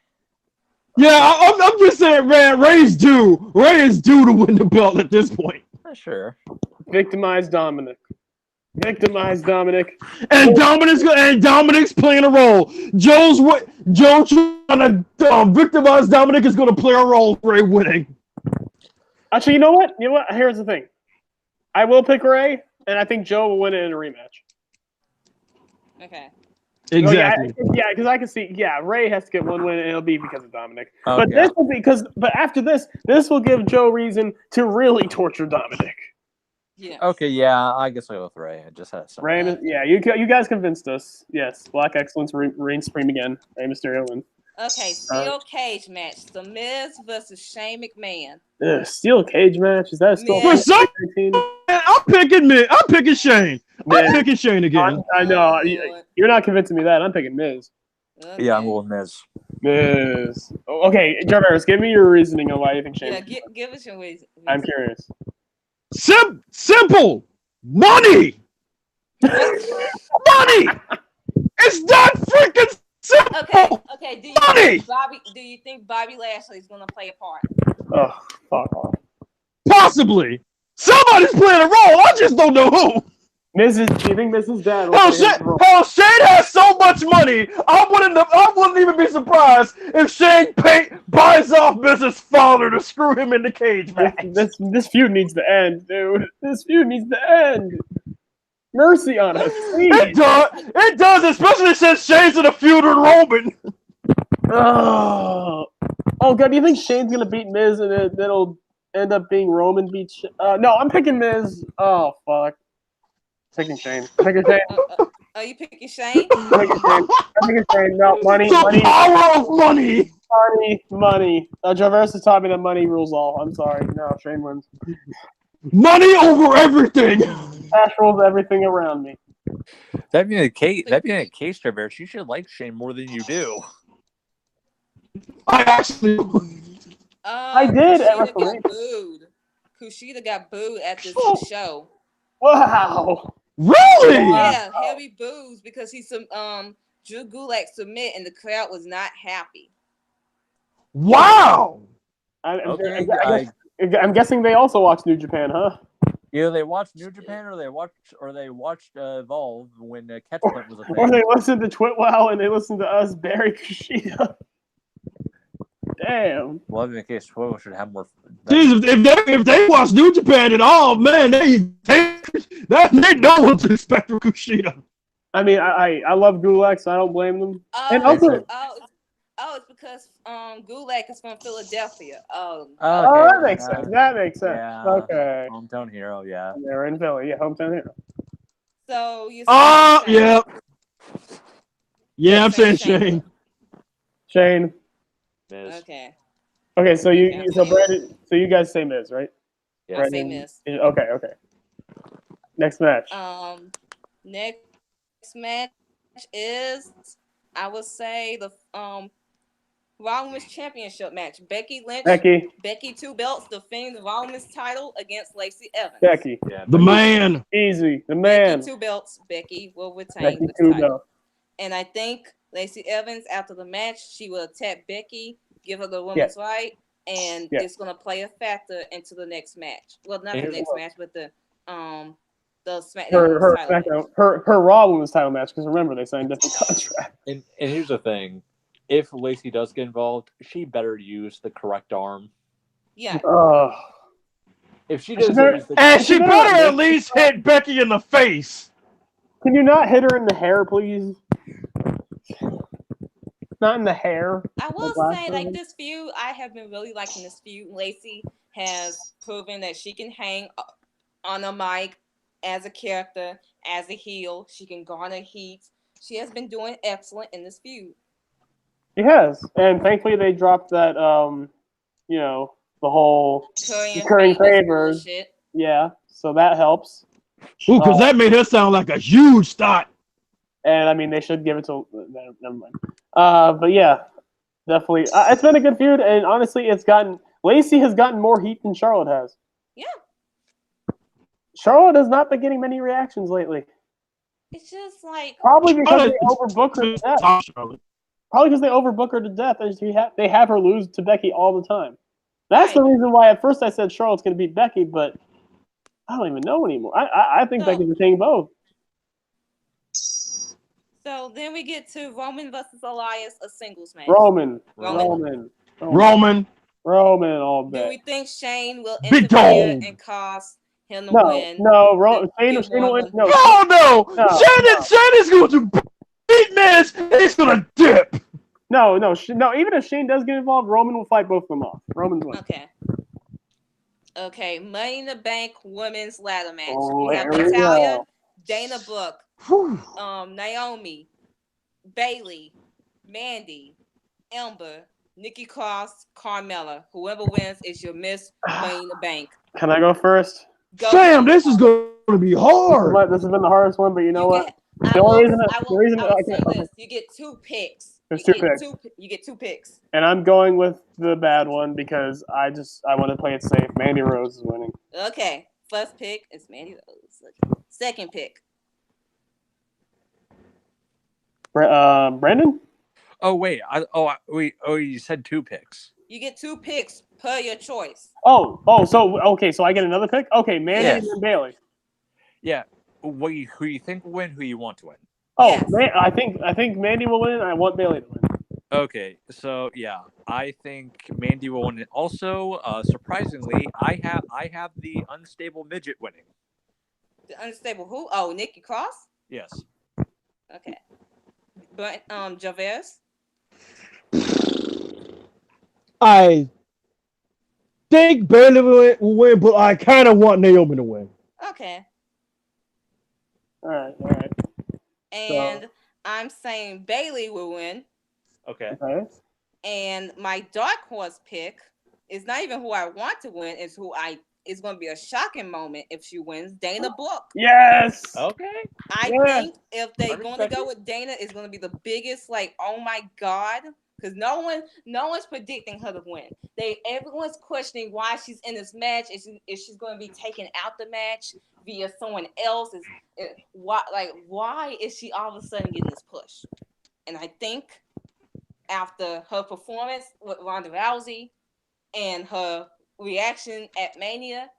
Yeah, I'm just saying, man, Ray is due to win the belt at this point. Sure. Victimize Dominic. And Dominic's playing a role. Joe trying to victimize Dominic is going to play a role for Ray winning. Actually, you know what? Here's the thing. I will pick Ray, and I think Joe will win it in a rematch. Okay. Exactly. Because I can see. Yeah, Ray has to get one win, and it'll be because of Dominic. Okay. But this will be But after this will give Joe reason to really torture Dominic. Yeah. Okay. Yeah, I guess I'll go with Ray. I just had some. Ray, you guys convinced us. Yes, Black Excellence reigns supreme again. Rey Mysterio wins. Okay, steel cage match: The Miz versus Shane McMahon. Steel cage match? Is that still? For some, I'm picking Miz. I'm picking Shane. I'm picking Shane again. I know. You're not convincing me that. I'm picking Miz. Okay. Yeah, I'm going Miz. Miz. Okay, Jarvis, give me your reasoning on why you think Shane. Yeah, give us your reason. I'm curious. Simple. Money. Money. It's that freaking simple. Okay. Do you think Bobby Lashley is going to play a part? Oh, fuck off. Possibly. Somebody's playing a role. I just don't know who. Do you think Mrs. Dad will Shane has so much money. I wouldn't even be surprised if Shane buys off Mrs. Fowler to screw him in the cage match. This feud needs to end, dude. This feud needs to end. Mercy on us, please. It does, especially since Shane's in a feud with Roman. Oh God, do you think Shane's gonna beat Miz and it'll end up being Roman beats? No, I'm picking Miz. Oh fuck. Picking Shane. Are you picking Shane? I'm picking Shane. No, money. Power of money. Money. Jarvis has taught me that money rules all. I'm sorry. No, Shane wins. Money over everything. Cash rules everything around me. That being the case, Jarvis, you should like Shane more than you do. I actually. I did at Kushida got WrestleMania. booed. Kushida got booed at this Oh. show. Wow. Really? Wow. Yeah, heavy boos because he Drew Gulak submit and the crowd was not happy. Wow. Okay, I'm guessing they also watch New Japan, huh? either they watched New Japan or they watched Evolve when Catchpoint was a Or thing. they listen to Twitwow and they listen to us, Barry Kushida. Damn. Well, in the case, Twitter should have more. Jesus, if they watch New Japan at all, man, they know what to expect from Kushida. I mean, I love Gulak, so I don't blame them. Oh, And also, it's because Gulak is from Philadelphia. oh, that makes sense. That makes sense. Yeah. Okay. Hometown hero, yeah. They're in Philly. Yeah, hometown hero. So you. Yeah. Yeah, I'm saying Shane. Shane. Miz. Okay. Okay, so Okay, so Brandon, so you guys say Miz, right? Yeah. I say Miz. Okay. Next match. Next match is, I would say, the Raw Women's Championship match. Becky Lynch. Becky 2 belts defending the Raw Women's title against Lacey Evans. Becky. Yeah, The man. Easy. The man. Becky 2 belts. Becky will retain Becky the 2 title. belts. And I think Lacey Evans, after the match, she will attack Becky, give her the women's right, and it's gonna play a factor into the next match. Well, not the next match, but the SmackDown her Raw Women's title match. Because remember, they signed different contracts. And here's the thing: if Lacey does get involved, she better use the correct arm. Yeah. If she does, she better at least hit Becky in the face. Can you not hit her in the hair, please? Not in the hair. I will say, like, this feud, I have been really liking this feud. Lacey has proven that she can hang on a mic as a character, as a heel. She can garner heat. She has been doing excellent in this feud. She has. And thankfully they dropped that, the whole recurring favors. Bullshit. Yeah, so that helps. Ooh, because that made her sound like a huge thought. And I mean, they should give it to. Never mind. But yeah, definitely, it's been a good feud, and honestly, Lacey has gotten more heat than Charlotte has. Yeah. Charlotte has not been getting many reactions lately. It's just like probably because they overbook her to death. Probably because they overbook her to death, and they have her lose to Becky all the time. That's the reason why at first I said Charlotte's going to beat Becky, but I don't even know anymore. I think Becky's retaining both. So then we get to Roman versus Elias, a singles match. Roman all day. Do we think Shane will interfere and cause him to win? No, Shane will win. No. Shane is going to beat Miz and he's going to dip. No. Even if Shane does get involved, Roman will fight both of them off. Roman's win. Okay. Money in the Bank women's ladder match. Oh, we have Natalya, Dana Brooke, Naomi, Bayley, Mandy, Ember, Nikki Cross, Carmella. Whoever wins is your Miss Money in the Bank. Can I go first? Damn, this is going to be hard. This has been the hardest one, but you know what? I will say this. You get 2 picks. You get 2 picks. And I'm going with the bad one because I want to play it safe. Mandy Rose is winning. Okay. First pick is Mandy Rose. Second pick. Brandon? Oh wait, you said 2 picks. You get 2 picks per your choice. So I get another pick? Okay, Mandy and Bayley. Yeah. Who you think will win, who you want to win. I think Mandy will win. I want Bayley to win. Okay, so yeah, I think Mandy will win. Also, surprisingly, I have the unstable midget winning. The unstable who? Oh, Nikki Cross? Yes. Okay. But Javez? I think Bayley will win, but I kind of want Naomi to win. Okay. All right. And I'm saying Bayley will win. Okay. And my dark horse pick is not even who I want to win. It's who it's going to be a shocking moment if she wins. Dana Brooke. Yes. Okay. I think if they're going to go with Dana, it's going to be the biggest, like, oh my God because no one's predicting her to win. Everyone's questioning why she's in this match. Is she's going to be taken out the match via someone else? Why is she all of a sudden getting this push? And I think after her performance with Ronda Rousey and her reaction at Mania,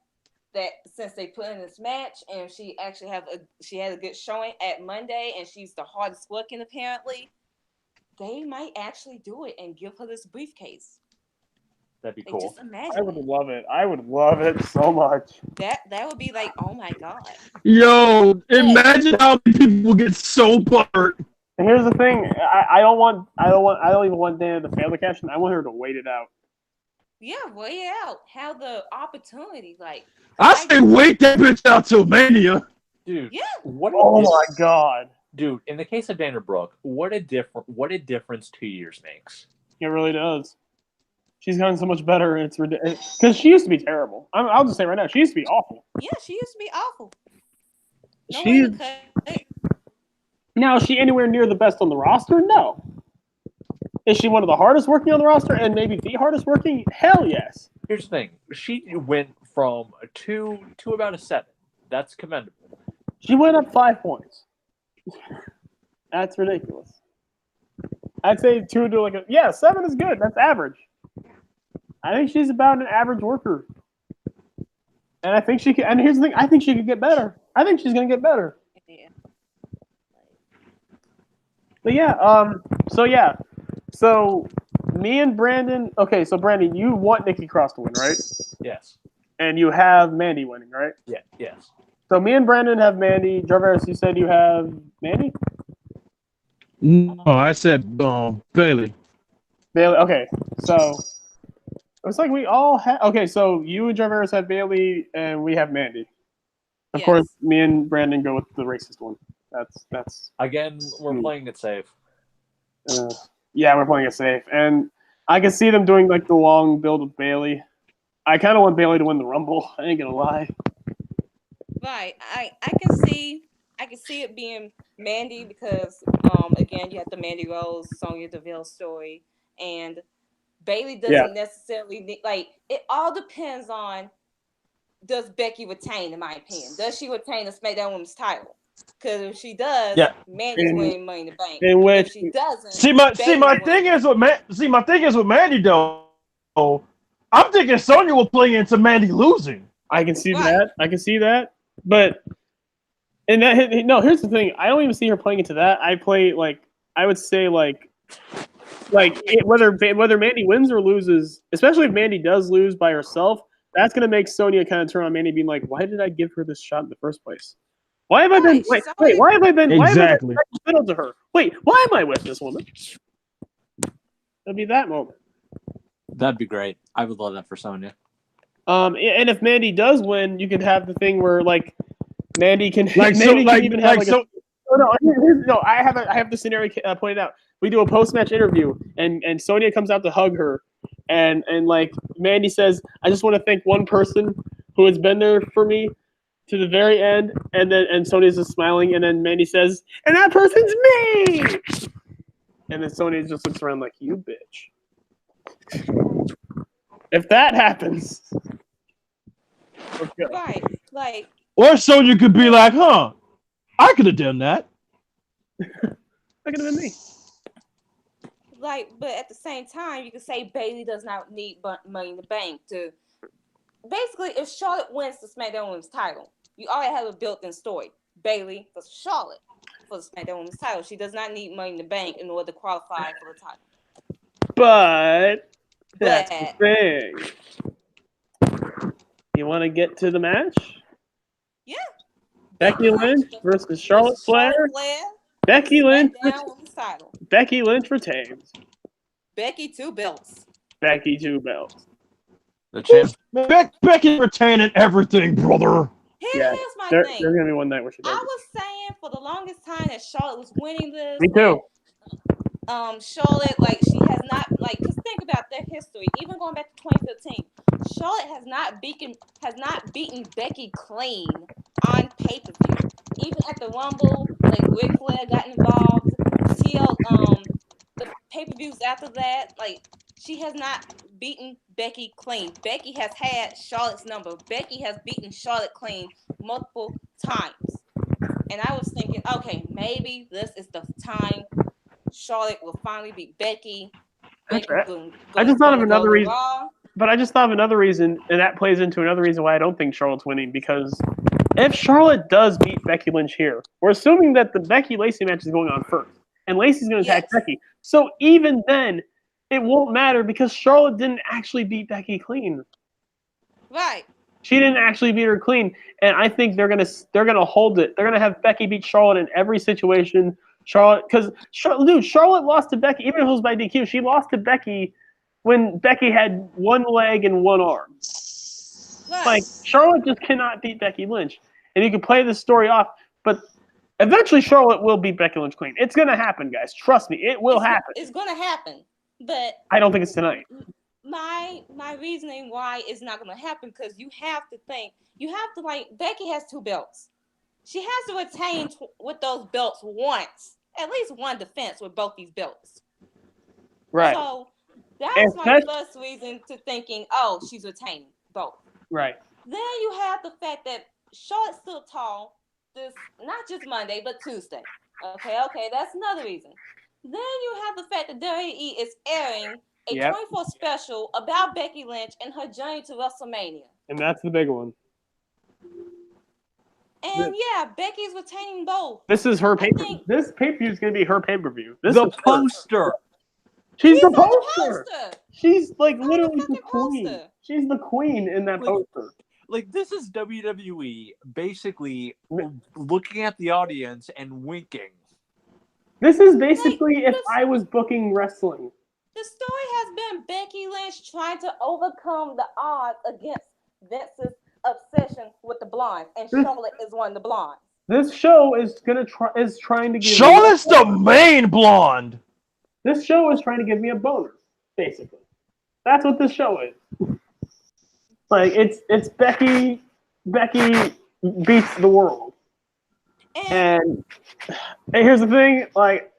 that since they put in this match and she actually had a good showing at Monday and she's the hardest working apparently, they might actually do it and give her this briefcase. That'd be cool. Just imagine. I would love it. I would love it so much. That would be like, oh my god. Yo, imagine how many people will get so buttered. And here's the thing: I don't even want Dana to fail the cash in. I want her to wait it out. Yeah, wait it out. Have the opportunity, like. I say wait that bitch out till Mania. Dude, yeah. Oh my god. Dude, in the case of Dana Brooke, what a difference 2 years makes. It really does. She's gotten so much better. It's ridiculous. Because she used to be terrible. I'll just say right now, she used to be awful. Yeah, she used to be awful. Now, is she anywhere near the best on the roster? No. Is she one of the hardest working on the roster and maybe the hardest working? Hell yes. Here's the thing. She went from a 2 to about a 7. That's commendable. She went up 5 points. That's ridiculous. I'd say 2 to 7 is good. That's average. I think she's about an average worker. And I think she can, and here's the thing, I think she could get better. I think she's gonna get better. Yeah. But yeah, so me and Brandon, okay, so Brandon, you want Nikki Cross to win, right? Yes. And you have Mandy winning, right? Yeah. Yes. So me and Brandon have Mandy. Jarvis, you said you have Mandy? No, I said Bailey. Bailey, okay. So it's like we all have. Okay, so you and Jarvis have Bailey, and we have Mandy. Of course, me and Brandon go with the racist one. That's. Again, we're playing it safe. Yeah, we're playing it safe, and I can see them doing like the long build with Bailey. I kind of want Bailey to win the Rumble. I ain't gonna lie. Right, I can see it being Mandy because again you have the Mandy Rose, Sonya Deville story, and Bailey doesn't necessarily need, like, it all depends on, does Becky retain, in my opinion? Does she retain the SmackDown Women's title? Because if she does, Mandy's winning Money in the Bank. If she doesn't, my thing is with Mandy though. I'm thinking Sonya will play into Mandy losing. I can see that. I can see that. But here's the thing. I don't even see her playing into that. I would say whether Mandy wins or loses, especially if Mandy does lose by herself, that's gonna make Sonya kind of turn on Mandy, being like, "Why did I give her this shot in the first place? Why have I been? Why have I been? Exactly. Why have I been to her? Wait, why am I with this woman?" It'll be that moment. That'd be great. I would love that for Sonya. And if Mandy does win, you could have the thing where Mandy can I have the scenario pointed out. We do a post-match interview, and Sonya comes out to hug her, and Mandy says, "I just want to thank one person who has been there for me to the very end," and Sonya's just smiling, and then Mandy says, "And that person's me!" And then Sonya just looks around like, "You bitch." If that happens, okay. Right, or Sonya could be like, "Huh, I could have done that." That could have been me. But at the same time, you could say Bailey does not need Money in the Bank to. Basically, if Charlotte wins the SmackDown Women's title, you already have a built-in story. Bailey for Charlotte for the SmackDown Women's title. She does not need Money in the Bank in order to qualify for the title. But that's the thing. You want to get to the match? Yeah. Becky Lynch versus Charlotte Flair. Becky Lynch. Becky Lynch retains. Becky 2 belts. Becky 2 belts. The champ. Becky retaining everything, brother. Here's my thing. There's gonna be one night where she does. I was saying for the longest time that Charlotte was winning this. Me too. Charlotte, she has not, because think about their history. Even going back to 2015, Charlotte has not beaten Becky clean on pay-per-view. Even at the Rumble, Ric Flair got involved. The pay-per-views after that, like she has not beaten Becky clean. Becky has had Charlotte's number. Becky has beaten Charlotte clean multiple times. And I was thinking, okay, maybe this is the time Charlotte will finally beat Becky. That's Becky's right. I just thought of gonna go another to reason, Raw. but I just thought of another reason, and that plays into another reason why I don't think Charlotte's winning. Because if Charlotte does beat Becky Lynch here, we're assuming that the Becky Lacey match is going on first, and Lacey's going to attack Yes. Becky. So even then, it won't matter because Charlotte didn't actually beat Becky clean. Right. She didn't actually beat her clean, and I think they're gonna hold it. They're gonna have Becky beat Charlotte in every situation. Because Charlotte lost to Becky, even if it was by DQ. She lost to Becky when Becky had one leg and one arm. Right. Like Charlotte just cannot beat Becky Lynch, and you can play this story off, but eventually Charlotte will beat Becky Lynch clean. It's gonna happen, guys. Trust me, it will happen. It's gonna happen, but I don't think it's tonight. my reasoning why it's not gonna happen, because you have to think, like, Becky has 2 belts. She has to retain with those belts once, at least one defense with both these belts. Right. So that's my first reason to thinking, oh, she's retaining both. Right. Then you have the fact that Charlotte's still tall this, not just Monday, but Tuesday. Okay, that's another reason. Then you have the fact that WWE is airing a 24 special about Becky Lynch and her journey to WrestleMania. And that's the big one. And yeah, Becky's retaining both. This is her pay-per-view. This pay-per-view is going to be her pay-per-view. The poster. She's the poster. She's like literally the queen. Poster. She's the queen in that poster. Like, this is WWE basically looking at the audience and winking. This is basically if I was booking wrestling. The story has been Becky Lynch trying to overcome the odds against Vince's obsession with the blondes, and Charlotte is one of the blondes. This show is trying to give Charlotte's the main blonde. This show is trying to give me a boner, basically. That's what this show is. Like it's Becky beats the world. And here's the thing, like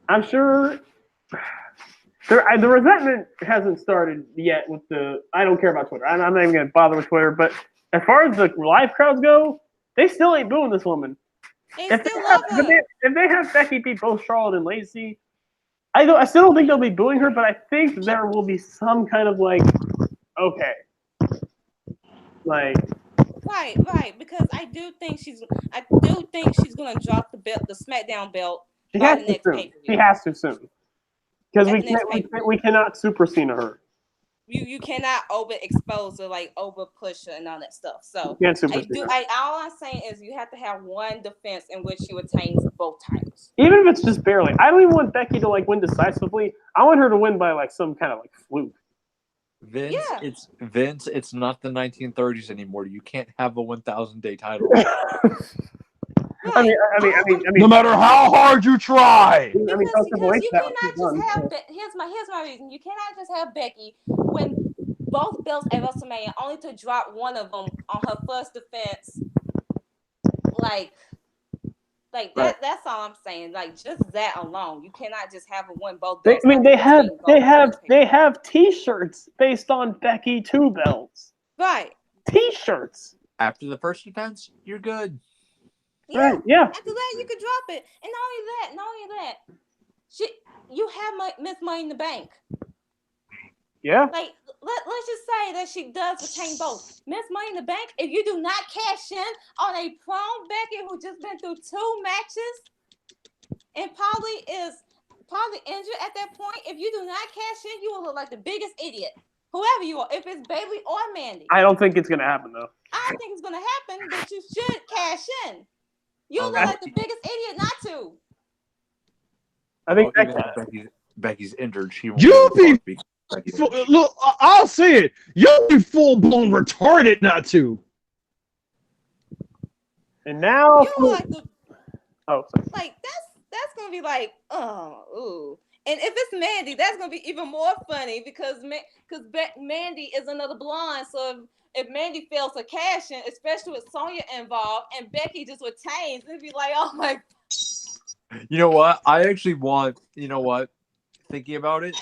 I'm sure the resentment hasn't started yet with the. I don't care about Twitter. I'm not even going to bother with Twitter. But as far as the live crowds go, they still ain't booing this woman. If they have Becky beat both Charlotte and Lacey, I still don't think they'll be booing her. But I think there will be some kind of like, okay, like. Right. Because I do think she's going to drop the belt, the SmackDown belt. She has to soon. Because we cannot Super Cena her. You cannot overexpose her, like over push her and all that stuff. So all I'm saying is you have to have one defense in which she retains both titles. Even if it's just barely. I don't even want Becky to like win decisively. I want her to win by like some kind of like fluke. Vince, it's not the 1930s anymore. You can't have a 1,000-day title. I mean, no matter how hard you try. Because you cannot just have. Here's my reason. You cannot just have Becky win both belts at WrestleMania only to drop one of them on her first defense. Like that. That's all I'm saying. Like just that alone, you cannot just have her win both belts. They have T-shirts based on Becky 2 belts. Right. T-shirts. After the first defense, you're good. Yeah. Right, yeah. After that, you could drop it, and not only that, you have Miss Money in the Bank. Yeah. Like let's just say that she does retain both. Miss Money in the Bank. If you do not cash in on a prone Becky who just been through 2 matches and probably injured at that point, if you do not cash in, you will look like the biggest idiot. Whoever you are, if it's Bailey or Mandy. I don't think it's gonna happen though. I don't think it's gonna happen, but you should cash in. You look like the biggest idiot not to. I think Becky's injured. She won't. Look, I'll say it. You'll be full blown retarded not to. And now, like that's gonna be like, ooh. And if it's Mandy, that's gonna be even more funny because Mandy is another blonde. So if Mandy fails to cash in, especially with Sonya involved, and Becky just retains, it'd be like, oh my. You know what? I actually want. You know what? thinking about it,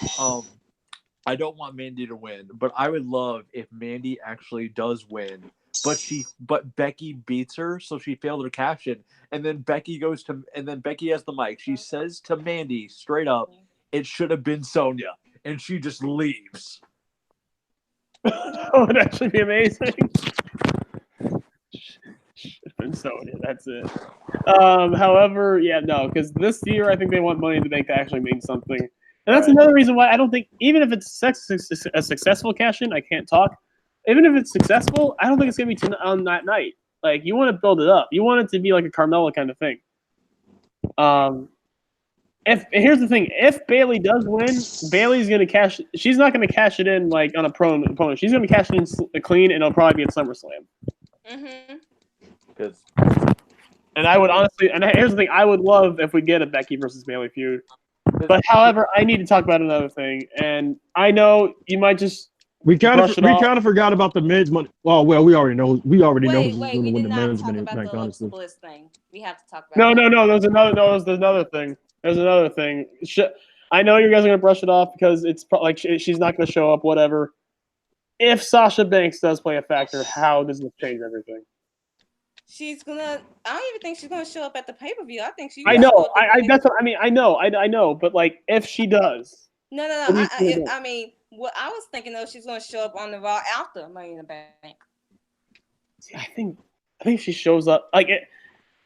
I don't want Mandy to win, but I would love if Mandy actually does win. But Becky beats her, so she failed her caption, and then Becky has the mic. She says to Mandy straight up, "It should have been Sonya," and she just leaves. That would actually be amazing. Sonya, that's it. However, yeah, no, because this year I think they want Money in the Bank to actually mean something, and that's another reason why I don't think, even if it's a successful cash in, I can't talk. Even if it's successful, I don't think it's gonna be on that night. Like, you want to build it up. You want it to be like a Carmella kind of thing. Here's the thing: if Bayley does win, Bayley's gonna cash. She's not gonna cash it in like on a pro opponent. She's gonna cash it in clean, and it'll probably be at SummerSlam. Because And I would honestly, and here's the thing: I would love if we get a Becky versus Bayley feud. But however, I need to talk about another thing, and I know you might just we kind of forgot about the men's money. Well, we already know. We already know who's going to win the men's money in the bank. Honestly, Bliss thing. We have to talk about. No. There's another thing. There's another thing. I know you guys are gonna brush it off because it's like she's not gonna show up. Whatever. If Sasha Banks does play a factor, how does this change everything? She's gonna. I don't even think she's gonna show up at the pay-per-view. I think she. I know. That's what I mean. I know. But like, if she does. No. I mean, what I was thinking though, she's gonna show up on the Raw after Money in the Bank. See, I think she shows up like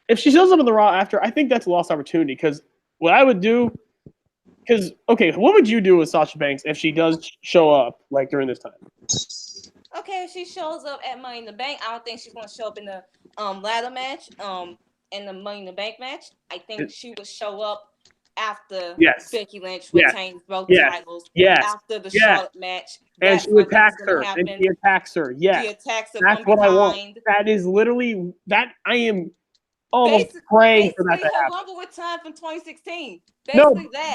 if she shows up on the Raw after. I think that's a lost opportunity because what I would do. Because what would you do with Sasha Banks if she does show up like during this time? Okay, if she shows up at Money in the Bank, I don't think she's gonna show up in the ladder match, in the Money in the Bank match. I think she would show up after Becky Lynch retains both titles. After the Charlotte match. And she attacks her. Yes. She attacks her That's from what behind. I want. That is literally that I am almost praying for that to happen. Rumble return from 2016.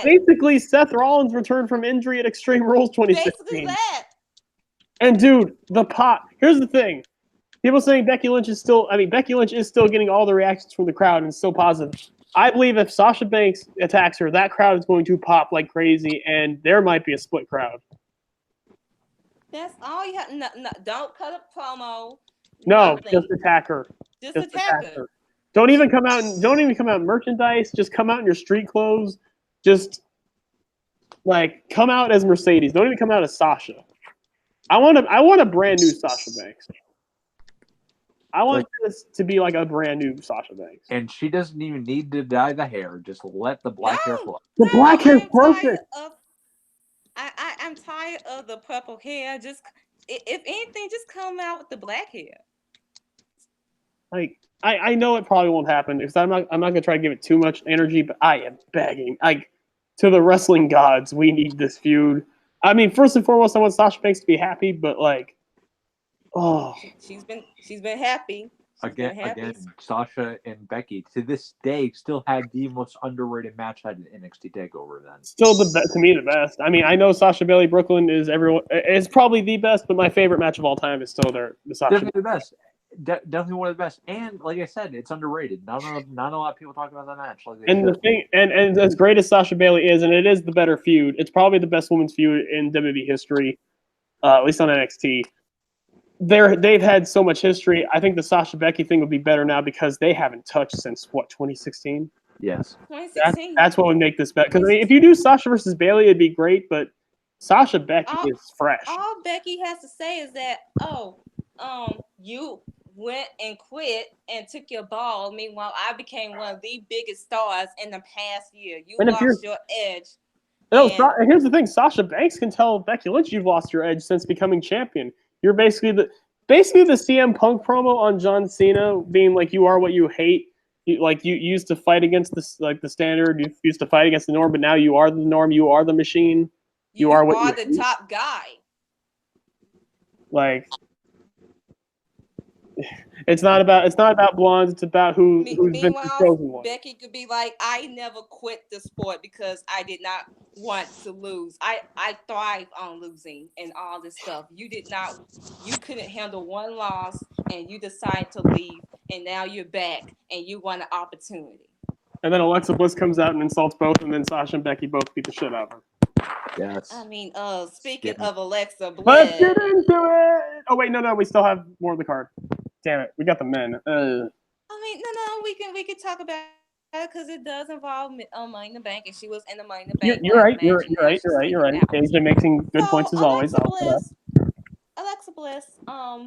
Basically Seth Rollins returned from injury at Extreme Rules 2016. Basically that. And dude, the pop. Here's the thing: people saying Becky Lynch is still getting all the reactions from the crowd and still positive. I believe if Sasha Banks attacks her, that crowd is going to pop like crazy, and there might be a split crowd. That's all you have. No, don't cut a promo. No, just attack her. Just attack her. Don't even come out in merchandise. Just come out in your street clothes. Just like come out as Mercedes. Don't even come out as Sasha. I want a brand new Sasha Banks. I want this to be like a brand new Sasha Banks. And she doesn't even need to dye the hair. Just let the black hair flow. The black hair is perfect. I'm tired of the purple hair. Just if anything, just come out with the black hair. Like I know it probably won't happen because I'm not gonna try to give it too much energy, but I am begging to the wrestling gods, we need this feud. I mean, first and foremost, I want Sasha Banks to be happy, but she's been happy. Again, Sasha and Becky to this day still had the most underrated match at an NXT Takeover. Then still to me the best. I mean, I know Sasha Bayley Brooklyn is probably the best, but my favorite match of all time is still the Sasha. Definitely the best. Definitely one of the best. And like I said, it's underrated. Not a lot of people talk about that match. And as great as Sasha Bayley is, and it is the better feud, it's probably the best women's feud in WWE history, at least on NXT. They've had so much history. I think the Sasha Becky thing would be better now because they haven't touched since 2016. Yes, 2016. That's what would make this better. Because if you do Sasha versus Bayley, it'd be great. But Sasha Becky is fresh. All Becky has to say is that, you went and quit and took your ball. Meanwhile, I became one of the biggest stars in the past year. You lost your edge. No, here's the thing: Sasha Banks can tell Becky Lynch you've lost your edge since becoming champion. You're basically the CM Punk promo on John Cena, being like, "You are what you hate." You used to fight against the standard. You used to fight against the norm, but now you are the norm. You are the machine. You are the top guy. Like, it's not about blondes. It's about who's been the chosen one. Becky could be like, I never quit the sport because I did not want to lose. I thrive on losing and all this stuff. You couldn't handle one loss and you decided to leave, and now you're back and you want an opportunity. And then Alexa Bliss comes out and insults both, and then Sasha and Becky both beat the shit out of her. Yes. I mean, speaking Skip me. of Alexa Let's Bliss. get into it. Oh wait, no, we still have more of the card. Damn it, we got the men. I mean, no, we can talk about it because it does involve Money in the Bank, and she was in the Money in the Bank You're ladder right. match, and now she's You're taking right. out. AJ making good So points as always. Alexa Bliss,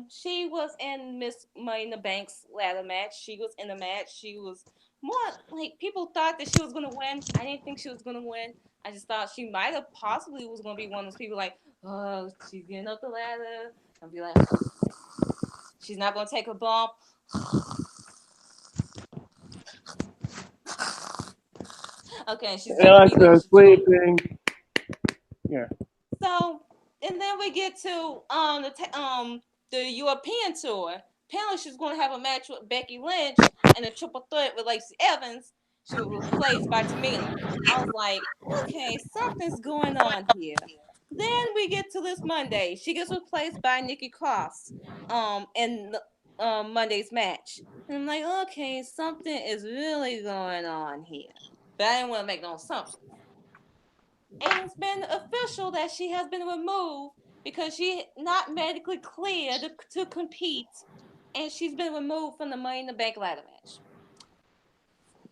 she was in Miss Money in the Bank's ladder match. She was in the match. She was more like people thought that she was gonna win. I didn't think she was gonna win. I just thought she might have possibly was gonna be one of those people like, oh, she's getting up the ladder. I'll be like, she's not gonna take a bump. Okay, she's gonna be like sleeping. Yeah. So, and then we get to the European tour. Apparently, she's going to have a match with Becky Lynch and a triple threat with Lacey Evans. She was replaced by Tamina. I was like, okay, something's going on here. Then we get to this Monday. She gets replaced by Nikki Cross in Monday's match. And I'm like, okay, something is really going on here. But I didn't want to make no assumptions. And it's been official that she has been removed because she not medically cleared to compete, and she's been removed from the Money in the Bank ladder match.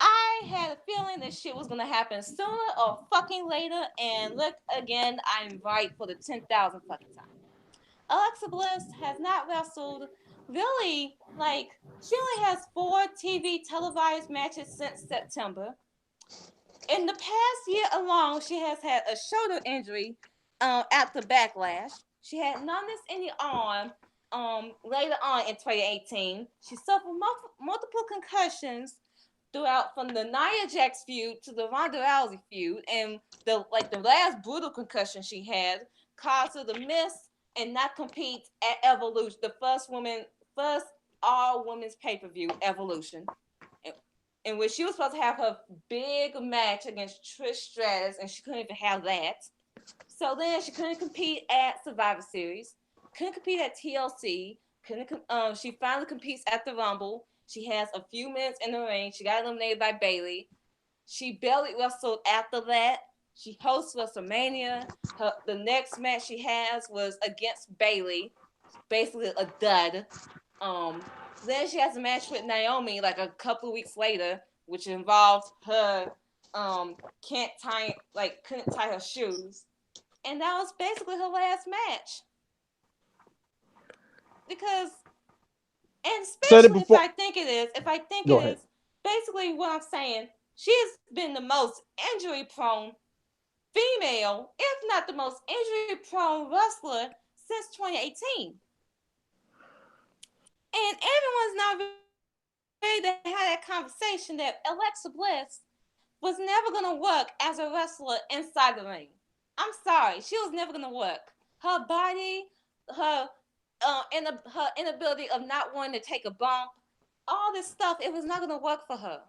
I had a feeling that shit was gonna happen sooner or fucking later, and look again, I'm right for the 10,000th fucking time. Alexa Bliss has not wrestled really, like, she only has 4 TV televised matches since September. In the past year alone, she has had a shoulder injury after Backlash. She had numbness in the arm later on in 2018. She suffered multiple concussions throughout from the Nia Jax feud to the Ronda Rousey feud, and the last brutal concussion she had caused her to miss and not compete at Evolution, the first all women's pay-per-view Evolution, in which she was supposed to have her big match against Trish Stratus, and she couldn't even have that. So then she couldn't compete at Survivor Series, couldn't compete at TLC, she finally competes at the Rumble. She has a few minutes in the ring. She got eliminated by Bayley. She barely wrestled after that. She hosts WrestleMania. The next match she has was against Bayley, basically a dud. Then she has a match with Naomi like a couple of weeks later, which involved her couldn't tie her shoes, and that was basically her last match. Because, and especially if I think it is, basically what I'm saying, she has been the most injury prone female, if not the most injury prone wrestler since 2018. And everyone's not ready to have that conversation that Alexa Bliss was never going to work as a wrestler inside the ring. I'm sorry, she was never going to work. Her body, her inability of not wanting to take a bump, all this stuff, it was not going to work for her.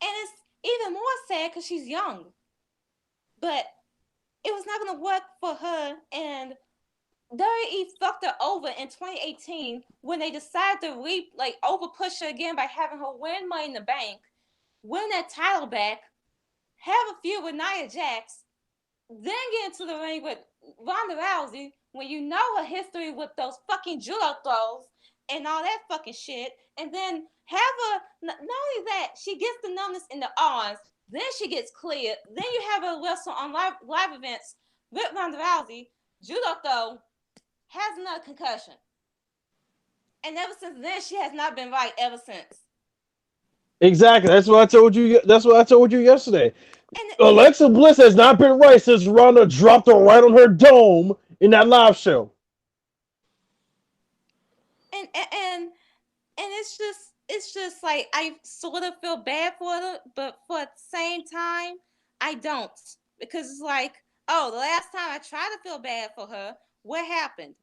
And it's even more sad because she's young. But it was not going to work for her, and WWE fucked her over in 2018 when they decided to over push her again by having her win Money in the Bank, win that title back, have a feud with Nia Jax, then get into the ring with Ronda Rousey when you know her history with those fucking judo throws and all that fucking shit, and then have her, not only that, she gets the numbness in the arms, then she gets cleared, then you have her wrestle on live events with Ronda Rousey, judo throw, has another concussion. And ever since then, she has not been right ever since. Exactly. That's what I told you. That's what I told you yesterday. Alexa Bliss has not been right since Ronda dropped her right on her dome in that live show. And it's just like I sort of feel bad for her, but for the same time, I don't, because it's like, oh, the last time I tried to feel bad for her, what happened?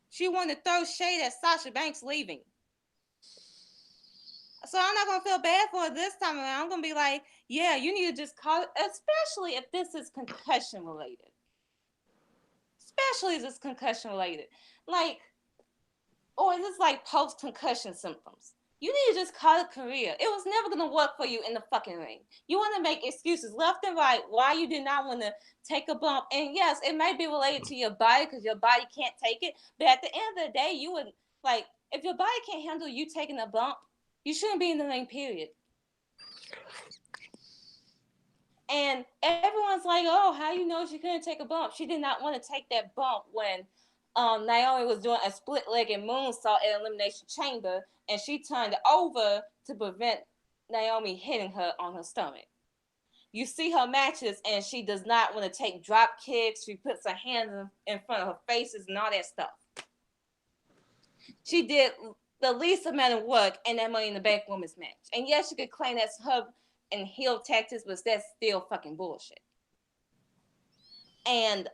She wanted to throw shade at Sasha Banks leaving. So I'm not gonna feel bad for her this time around. I'm gonna be like, yeah, you need to just call it, especially if this is concussion related. Especially if it's concussion related. Like, or is this like post-concussion symptoms? You need to just call it a career. It was never gonna work for you in the fucking ring. You want to make excuses left and right why you did not want to take a bump. And yes, it may be related to your body because your body can't take it. But at the end of the day, you would like if your body can't handle you taking a bump, you shouldn't be in the ring. Period. And everyone's like, "Oh, how you know she couldn't take a bump? She did not want to take that bump when Naomi was doing a split-legged moonsault at Elimination Chamber, and she turned over to prevent Naomi hitting her on her stomach. You see her matches, and she does not want to take drop kicks. She puts her hands in front of her faces and all that stuff. She did the least amount of work in that Money in the Bank women's match. And yes, you could claim that's her and heel tactics, but that's still fucking bullshit. And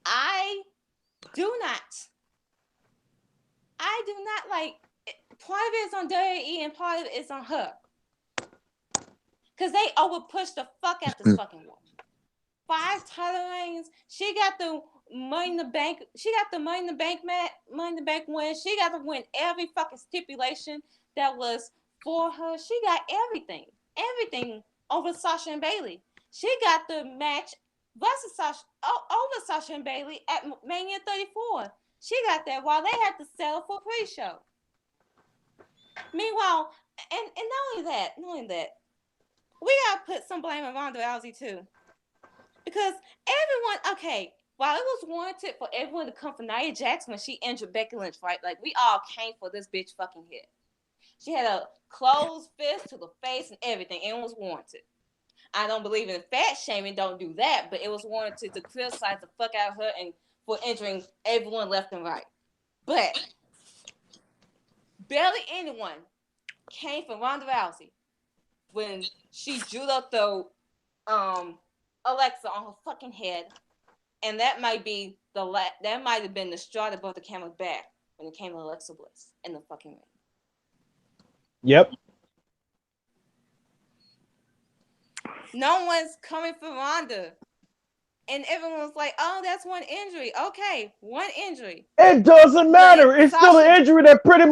I do not like part of it is on WWE and part of it is on her. Cause they over pushed the fuck out this fucking woman. 5 title reigns. She got the Money in the Bank. She got the Money in the Bank win. She got to win every fucking stipulation that was for her. She got everything over Sasha and Bayley. She got the match versus Sasha over Sasha and Bayley at Mania 34. She got that while they had to settle for pre-show. Meanwhile, and not only that, we gotta put some blame on Ronda Rousey too, because while it was warranted for everyone to come for Nia Jax when she injured Becky Lynch, right? Like we all came for this bitch fucking hit. She had a closed fist to the face and everything, and it was warranted. I don't believe in fat shaming, don't do that, but it was warranted to criticize the fuck out of her and for injuring everyone left and right. But barely anyone came for Ronda Rousey when she judoed the Alexa on her fucking head, and that might have been the straw that brought the camera back when it came to Alexa Bliss in the fucking ring. Yep. No one's coming for Ronda. And everyone's like, "Oh, that's one injury." Okay, one injury. It doesn't matter. It's Sasha, still an injury that pretty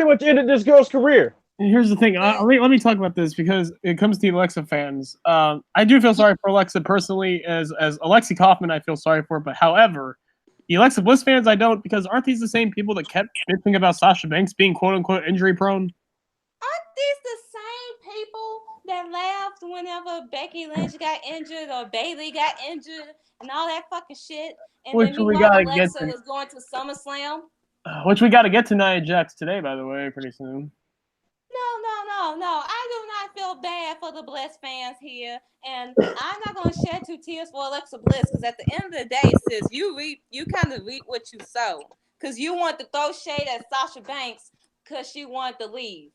much ended this girl's career. And here's the thing. Let me talk about this because it comes to the Alexa fans. I do feel sorry for Alexa personally. As Alexi Kaufman, I feel sorry for. But however, the Alexa Bliss fans, I don't, because aren't these the same people that kept bitching about Sasha Banks being quote unquote injury prone? Aren't these the same people that laughed whenever Becky Lynch got injured or Bayley got injured and all that fuking shit? And Which then we gotta Alexa get to. was going to SummerSlam. Which we got to get to Nia Jax today, by the way, pretty soon. No. I do not feel bad for the Bliss fans here. And I'm not going to shed 2 tears for Alexa Bliss because at the end of the day, sis, you kind of reap what you sow. Because you want to throw shade at Sasha Banks because she wanted to leave.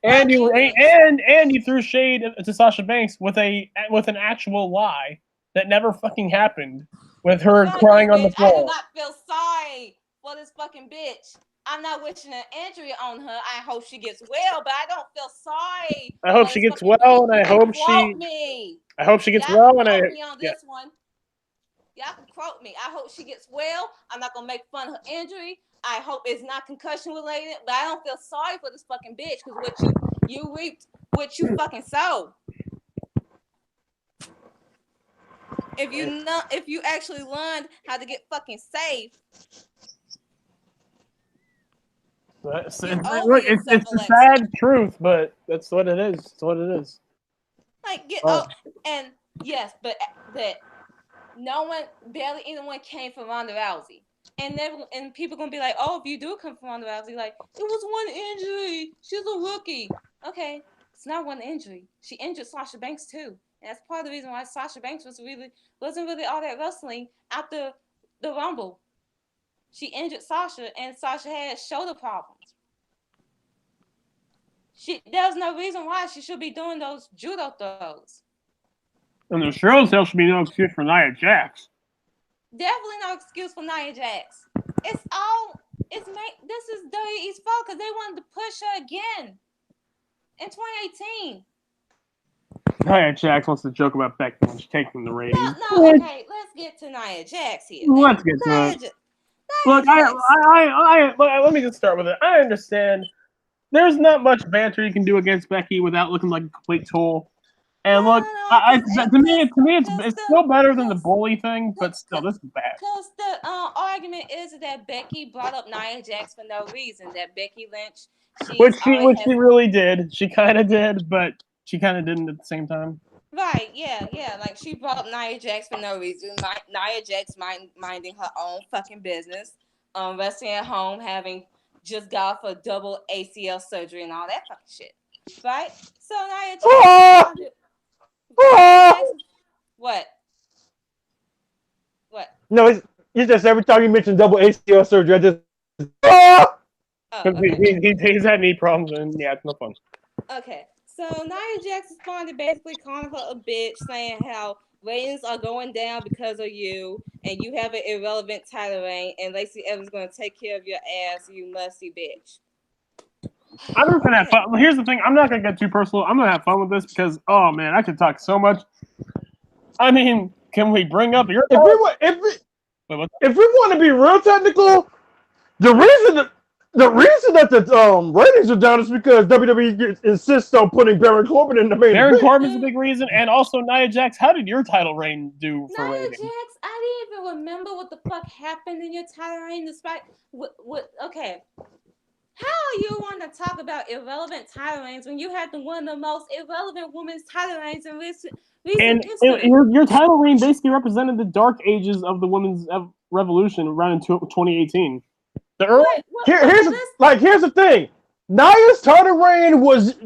And you threw shade to Sasha Banks with an actual lie that never fucking happened with her crying on the floor. I do not feel sorry for this fucking bitch. I'm not wishing an injury on her. I hope she gets well, but I don't feel sorry. I hope she gets well, and I hope she gets well, and this one. Y'all can quote me. I hope she gets well. I'm not gonna make fun of her injury. I hope it's not concussion related, but I don't feel sorry for this fucking bitch because what you reaped what you fucking sowed. If you actually learned how to get fucking safe. It's a sad truth, but that's what it is. It's what it is. Like and yes, but that barely anyone came for Ronda Rousey, and people gonna be like, "Oh, if you do come for Ronda Rousey, like it was one injury. She's a rookie." Okay, it's not one injury. She injured Sasha Banks too, and that's part of the reason why Sasha Banks wasn't really all that wrestling after the Rumble. She injured Sasha, and Sasha had shoulder problems. There's no reason why she should be doing those judo throws. And there sure as hell should be no excuse for Nia Jax. Definitely no excuse for Nia Jax. This is WWE's fault because they wanted to push her again in 2018. Nia Jax wants to joke about Becky Lynch taking the ratings. No, okay, let's get to Nia Jax here. Let's get to it. Look, let me just start with it. I understand there's not much banter you can do against Becky without looking like a complete tool. And No, look, no, no, I, 'cause to me, cause it's the still better than the cause bully thing, but cause still, this is bad. Because the argument is that Becky brought up Nia Jax for no reason. That Becky Lynch, Which always she has really did. She kind of did, but she kind of didn't at the same time. right, yeah. Like she brought up Nia Jax for no reason. Nia Jax minding her own fucking business, resting at home, having just got for double ACL surgery and all that fucking shit, right? So Nia Jax responded. Nia Jax, what? What? No, it's just every time you mention double ACL surgery, I just. Oh, Because okay. he's had knee problems, and yeah, it's no fun. Okay, so Nia Jax responded basically calling her a bitch, saying how ratings are going down because of you, and you have an irrelevant title reign, and Lacey Evans going to take care of your ass, you musty bitch. I'm just gonna have fun. Here's the thing: I'm not gonna get too personal. I'm gonna have fun with this because, oh man, I could talk so much. I mean, can we bring up your? If we want to be real technical, the reason that the ratings are down is because WWE insists on putting Baron Corbin in the main Baron event. Corbin's a big reason, and also Nia Jax. How did your title reign do for Nia ratings? Jax, I didn't even remember what the fuck happened in your title reign. Despite okay, how are you want to talk about irrelevant title reigns when you had one of the most irrelevant women's title reigns in recent history? Your title reign basically represented the dark ages of the women's revolution around in 2018. The early Here's the thing. Nia's title reign was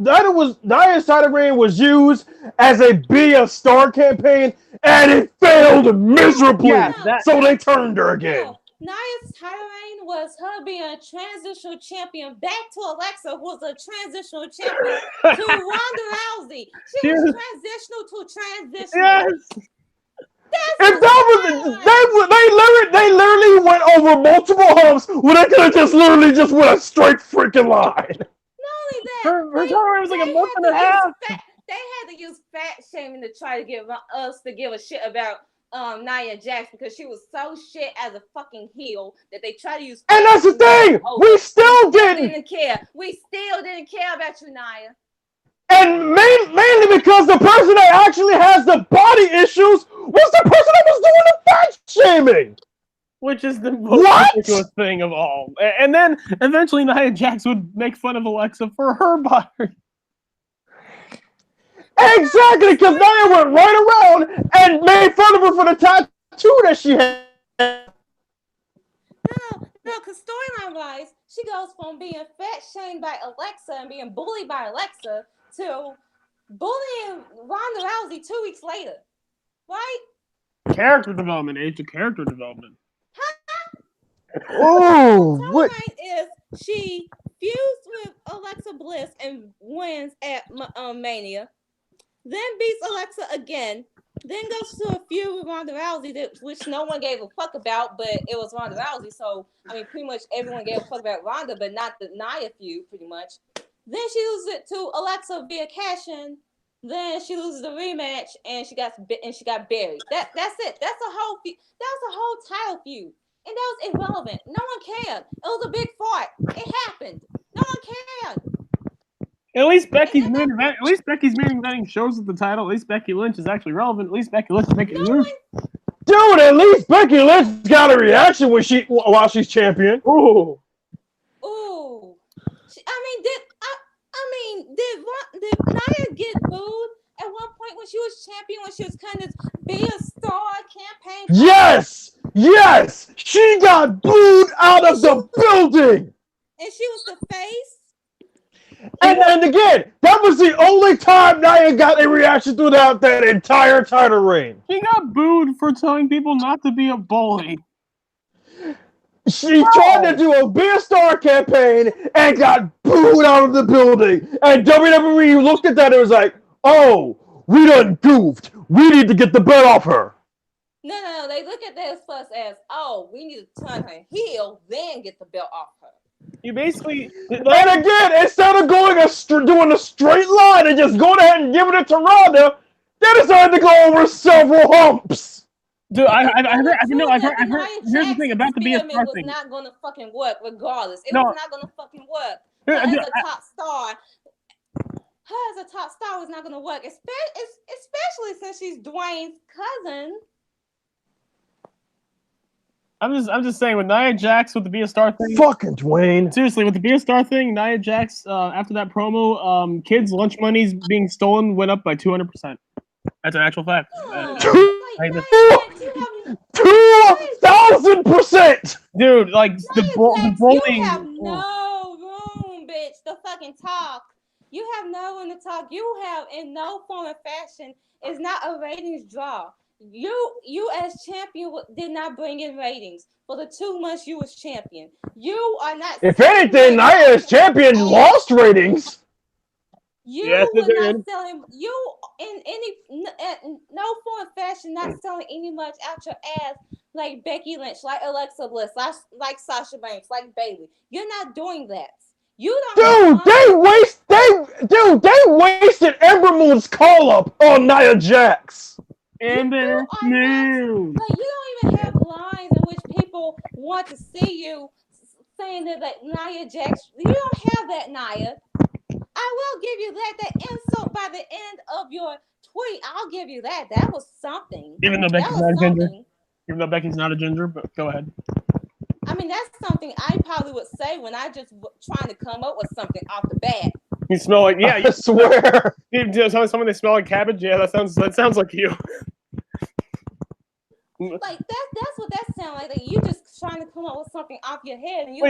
used as a Be a Star campaign, and it failed miserably. So they turned her again. No. Nia's title reign was her being a transitional champion back to Alexa, who was a transitional champion to Ronda Rousey. She was transitional to transitional. Yes. If that was they literally went over multiple humps when they could have just went a straight freaking line. Not only that, her title reign was like a month and a half. They had to use fat shaming to try to give us to give a shit about Nia Jax because she was so shit as a fucking heel that they tried to use. And that's the thing. We still didn't care. We still didn't care about you, Nia. And mainly because the person that actually has the body issues was the person that was doing the fat shaming. Which is the most ridiculous thing of all. And then eventually Nia Jax would make fun of Alexa for her body. Exactly, because Nia went right around and made fun of her for the tattoo that she had. No, because storyline wise, she goes from being fat shamed by Alexa and being bullied by Alexa to bullying Ronda Rousey 2 weeks later. Right? Character development, age of character development. Oh, what? Is she fused with Alexa Bliss and wins at Mania, then beats Alexa again, then goes to a feud with Ronda Rousey, which no one gave a fuck about, but it was Ronda Rousey, so I mean, pretty much everyone gave a fuck about Ronda, but not the Nia feud, pretty much. Then she loses it to Alexa via cash-in. Then she loses the rematch, and she got buried. That's it. That's a whole feud. That was a whole title feud. And that was irrelevant. No one cared. It was a big fart. It happened. No one cared. At least Becky's main event. At least Becky's main eventing shows with the title. At least Becky Lynch is actually relevant. At least Becky Lynch is making news. Dude, at least Becky Lynch got a reaction while she's champion. Ooh. Did Nia get booed at one point when she was champion? When she was kind of Be a Star campaign? Yes, she got booed out of the building. And she was the face. And again, that was the only time Nia got a reaction throughout that entire title reign. She got booed for telling people not to be a bully. She tried to do a Be a Star campaign and got booed out of the building. And WWE looked at that and was like, oh, we done goofed. We need to get the belt off her. No. They look at this first as, oh, we need to turn her heel, then get the belt off her. You basically... And again, instead of doing a straight line and just going ahead and giving it to Ronda, they decided to go over several humps. Dude, I've heard. Here's the thing about the Be a Star thing. It was not going to fucking work, regardless. It was not going to fucking work. her as a top star. Her as a top star was not going to work, especially since she's Dwayne's cousin. I'm just saying with Nia Jax with the Be a Star thing. Fucking Dwayne. Seriously, with the Be a Star thing, Nia Jax after that promo, kids' lunch money's being stolen went up by 200%. That's an actual fact. Like, Nia Jax, you have 2,000%. Dude, like the bullying. You have no room, bitch, to fucking talk. You have no room to talk. You have, in no form or fashion, is not a ratings draw. You as champion did not bring in ratings for the 2 months you was champion. You are not. If anything, Nia as champion lost ratings. You Yes, were it not did. selling. You in no form or fashion not selling any much out your ass like Becky Lynch, like Alexa Bliss, like Sasha Banks, like Bayley. You're not doing that. You don't. Dude, they wasted Ember Moon's call up on Nia Jax. Ember Moon. Like, you don't even have lines in which people want to see you saying that Nia Jax. You don't have that, Nia. I will give you that. That insult by the end of your tweet, I'll give you that. That was something. Even though Becky's not a ginger. Even though Becky's not a ginger, but go ahead. I mean, that's something I probably would say when I just trying to come up with something off the bat. You smell like I swear. You tell someone they smell like cabbage. Yeah, that sounds like you. Like that's what that sounds like. You just trying to come up with something off your head, and you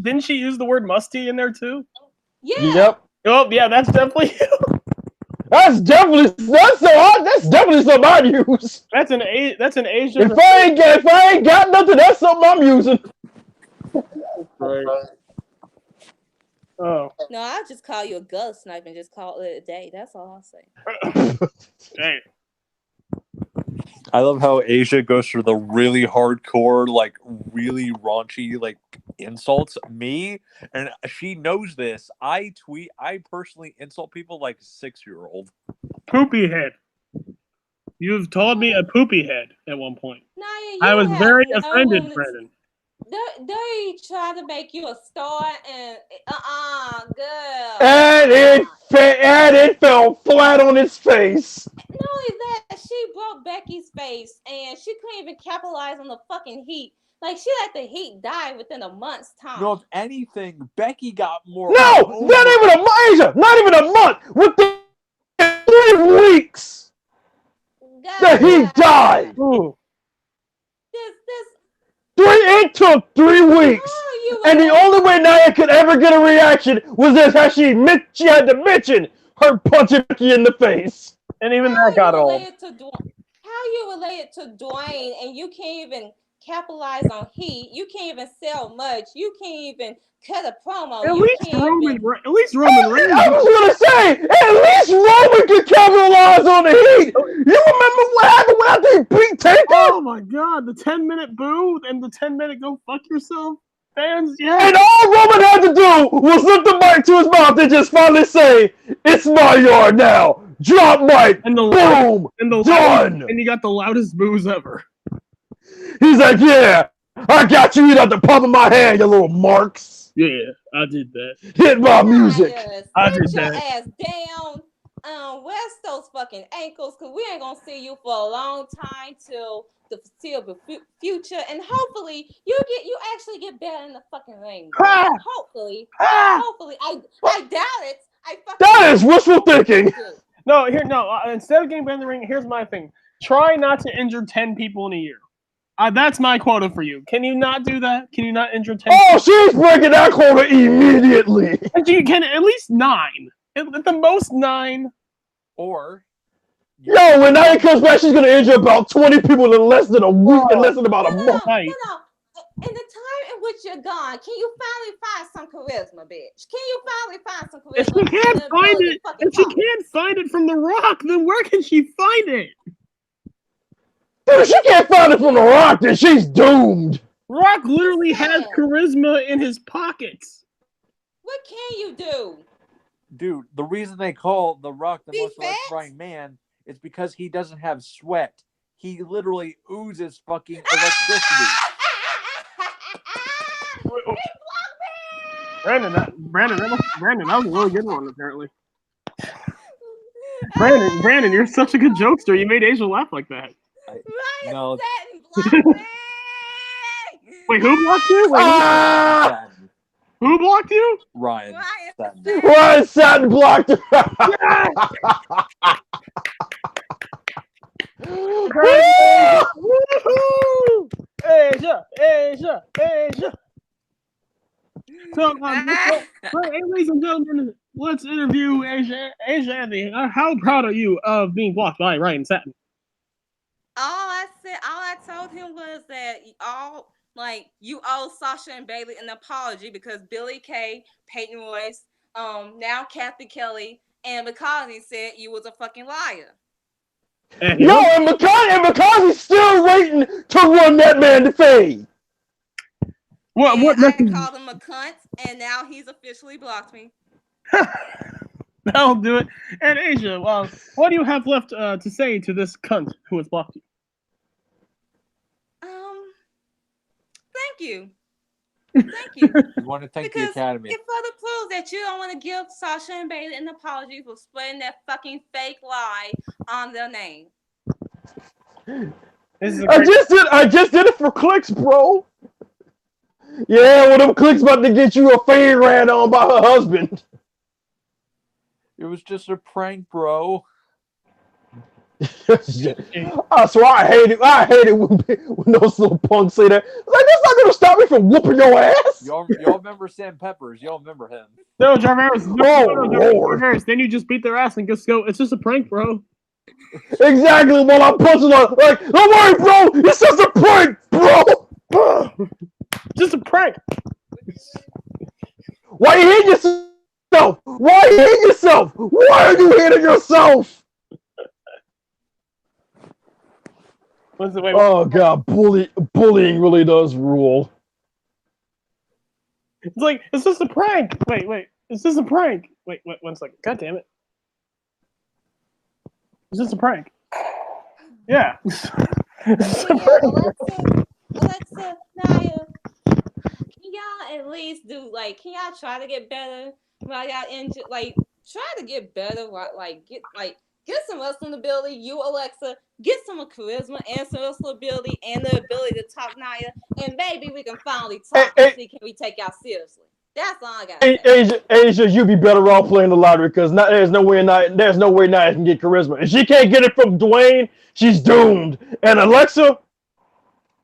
didn't she use the word musty in there too? Yeah. Yep. Oh yeah, that's definitely you. That's definitely something I'd use. That's an Asian. If I ain't got nothing, that's something I'm using. Right. Oh. No, I'll just call you a ghost snipe and just call it a day. That's all I'll say. Hey. I love how Asia goes for the really hardcore, like really raunchy, like insults me, and she knows this. I personally insult people like a 6-year-old. Poopy head. You've told me a poopy head at one point. Nia, I was very offended, Brandon. They try to make you a star, and good. And it fell flat on its face. Not only that, she broke Becky's face, and she couldn't even capitalize on the fucking heat. Like, she let the heat die within a month's time. No, if anything, Becky got more. No, not even a month. Within 3 weeks, the heat died. Ooh. It took 3 weeks, and the only way Nia could ever get a reaction was how she had to mention her punching Becky in the face. And even that got old. How you related to Dwayne and you can't even capitalize on heat? You can't even sell much. You can't even cut a promo. At least Roman Reigns. I was gonna say, at least Roman could capitalize on the heat. You remember what happened when I did beat Taker? Oh my god, the 10-minute boo and the 10-minute go fuck yourself fans. Yeah. And all Roman had to do was lift the mic to his mouth and just finally say, "It's my yard now." Drop mic. And boom. Done. And you got the loudest boos ever. He's like, "Yeah, I got you out the palm of my hand, you little marks." Yeah, I did that. Hit my music. I did your that. ass down. Rest those fucking ankles, cause we ain't gonna see you for a long time till the foreseeable future, and hopefully you actually get better in the fucking ring. Hopefully, I doubt it. That is wishful thinking. No, instead of getting better in the ring, here's my thing: try not to injure 10 people in a year. That's my quota for you. Can you not do that? Can you not injure 10 people? Oh, she's breaking that quota immediately. And you can at least 9. At the most 9. Or yo, when Nia comes back, she's gonna injure about 20 people in less than a week, in less than about a month. No. In the time in which you're gone, can you finally find some charisma, bitch? Can you finally find some charisma? If she can't find it from The Rock, then where can she find it? Dude, if she can't find it from The Rock, then she's doomed. Rock literally has charisma in his pockets. What can you do? Dude, the reason they call The Rock the most electrifying man is because he doesn't have sweat. He literally oozes fucking electricity. Brandon, that was a really good one, apparently. Brandon, you're such a good jokester. You made Asia laugh like that. No. Wait, who blocked you? Wait, who blocked you? Ryan. Ryan Satin blocked her. Woohoo! Asia. So, ladies and gentlemen, let's interview Asia Anthony. How proud are you of being blocked by Ryan Satin? All I told him was that you owe Sasha and Bailey an apology because Billy Kay, Peyton Royce, now Kathy Kelly, and McCartney said you was a fucking liar. And McCartney's still waiting to run that man to fade. What I called him a cunt, and now he's officially blocked me. That'll do it. And Asia, what do you have left to say to this cunt who has blocked you? Thank you. Thank you. You want to thank because the Academy. it further proves that you don't want to give Sasha and Bailey an apology for spreading that fucking fake lie on their name. I just did it for clicks, bro. Yeah, well, them clicks about to get you a fan ran on by her husband. It was just a prank, bro. I swear, I hate it when those little punks say that. Like, that's not gonna stop me from whooping your ass. Y'all remember Sam Peppers? Y'all remember him? No, Jarvis. Lord. Jarvis. Then you just beat their ass and just go. It's just a prank, bro. Exactly. While I'm punching on, like, don't worry, bro. It's just a prank, bro. Just a prank. Why you hitting yourself? Why are you hitting yourself? Why are you hitting yourself? Oh God, bullying really does rule. It's like, it's just a prank. Wait, it's just a prank. Wait, 1 second. God damn it. It's just a prank. Yeah. Alexa, Naya, can y'all at least can y'all try to get better while y'all injured? Try to get better get some wrestling ability. You, Alexa, get some charisma and some wrestling ability and the ability to talk Naya, and maybe we can finally talk and see can we take y'all seriously. That's all I got. Asia, you'd be better off playing the lottery because there's no way Naya can get charisma. If she can't get it from Dwayne, she's doomed. And Alexa,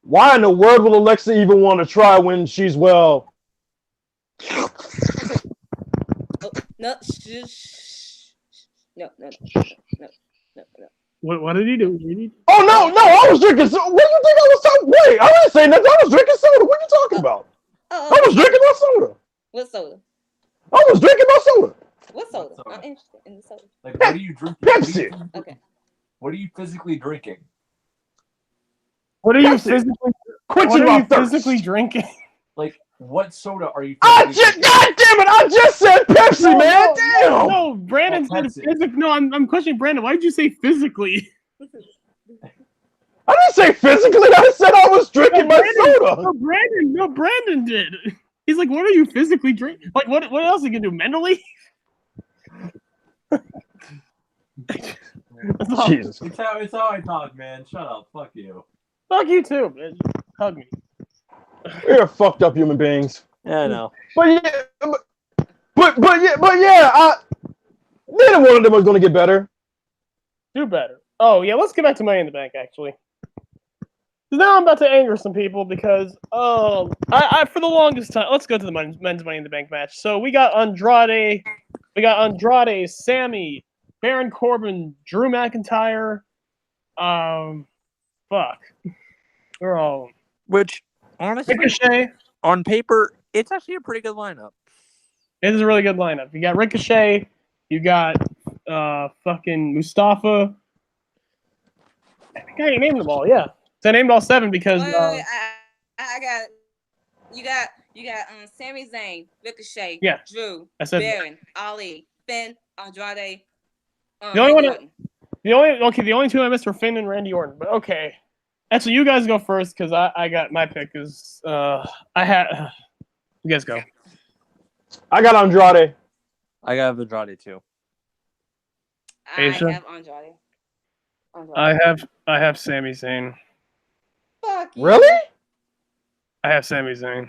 why in the world will Alexa even want to try when she's well? No. What did he do? Oh no! I was drinking soda. What do you think I was talking? Wait, I didn't say nothing. I was drinking soda. What are you talking about? I was drinking my soda. What soda? I was drinking my soda. What soda? I'm interested in the soda. Like, what are you drinking? Pepsi. Okay. What are you physically drinking? What are you physically drinking? Like, what soda are you? God damn it! I just said Pepsi, man. Damn. No, Brandon said physically. No, I'm questioning Brandon. Why did you say physically? I didn't say physically. I said I was drinking my soda. No, Brandon did. He's like, what are you physically drinking? Like, what else are you gonna do mentally? Jesus. It's how I talk, man. Shut up. Fuck you. Fuck you too, man. Hug me. We're fucked up human beings. Yeah, I know. But yeah, neither one of them was gonna get better. Do better. Oh yeah, let's get back to Money in the Bank actually. So now I'm about to anger some people because I for the longest time. Let's go to the men's Money in the Bank match. So we got Andrade, Sammy, Baron Corbin, Drew McIntyre. Fuck. We're all. Which honestly, Ricochet. on paper, it's actually a pretty good lineup. It is a really good lineup. You got Ricochet. You got fucking Mustafa. I think I named them all. Yeah, so I named all 7 because. Wait, I got it. You got Sami Zayn, Ricochet, yeah, Drew, Baron, Ali, Finn, Andrade. The only 2 I missed were Finn and Randy Orton. But okay, actually, you guys go first because I got my pick. You guys go. I got Andrade. I got Andrade too. I Aisha? have Andrade. I have Sami Zayn. Fuck you. Really? I have Sami Zayn.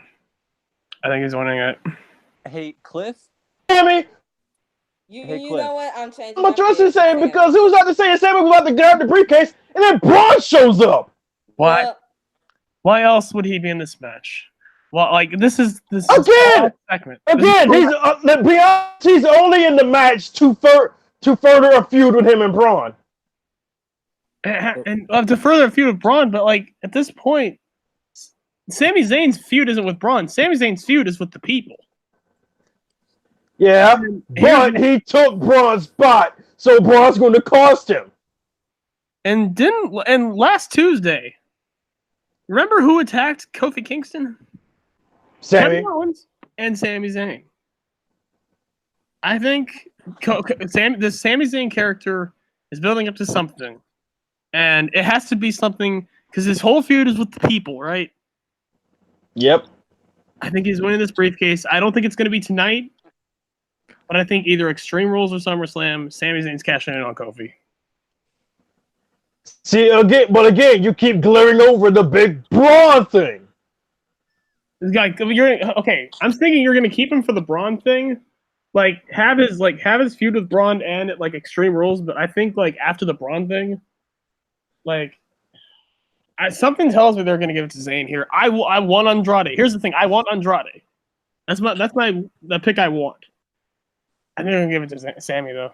I think he's winning it. Hey, Cliff. Sammy, Hey, You Cliff. know what? I'm changing my choice is Sammy because who was out to say Sammy was about to grab the briefcase, and then Braun shows up. Why? Well, Why else would he be in this match? Well, like this is Again! segment. Again, let's be honest, he's only in the match to further a feud with him and Braun. And to further a feud with Braun, but like at this point, Sami Zayn's feud isn't with Braun. Sami Zayn's feud is with the people. Yeah, but he took Braun's spot, so Braun's going to cost him. And last Tuesday, remember who attacked Kofi Kingston? Sammy. Kevin Owens and Sami Zayn. I think the Sami Zayn character is building up to something, and it has to be something because his whole feud is with the people, right? Yep. I think he's winning this briefcase. I don't think it's going to be tonight, but I think either Extreme Rules or SummerSlam, Sami Zayn's cashing in on Kofi. See, again, you keep glaring over the big Braun thing. This guy, okay. I'm thinking you're going to keep him for the Braun thing, have his feud with Braun and at Extreme Rules. But I think after the Braun thing, something tells me they're going to give it to Zayn here. I want Andrade. Here's the thing: I want Andrade. That's the pick I want. I think they're going to give it to Sammy though.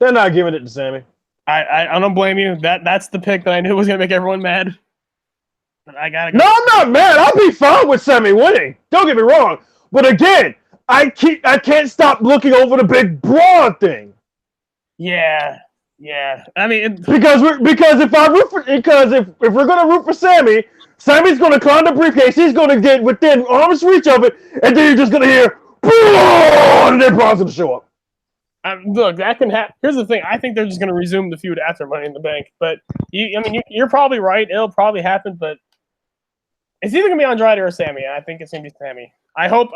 They're not giving it to Sammy. I don't blame you. That's the pick that I knew was going to make everyone mad. But I gotta go. No, I'm not mad. I'll be fine with Sammy winning. Don't get me wrong. But again, I can't stop looking over the big Braun thing. Yeah. I mean, because if we're gonna root for Sammy, Sammy's gonna climb the briefcase. He's gonna get within arm's reach of it, and then you're just gonna hear Braun, and then Braun's gonna show up. Look, that can happen. Here's the thing: I think they're just gonna resume the feud after Money in the Bank. But you're probably right. It'll probably happen, but it's either gonna be Andrade or Sammy. I think it's gonna be Sammy. I hope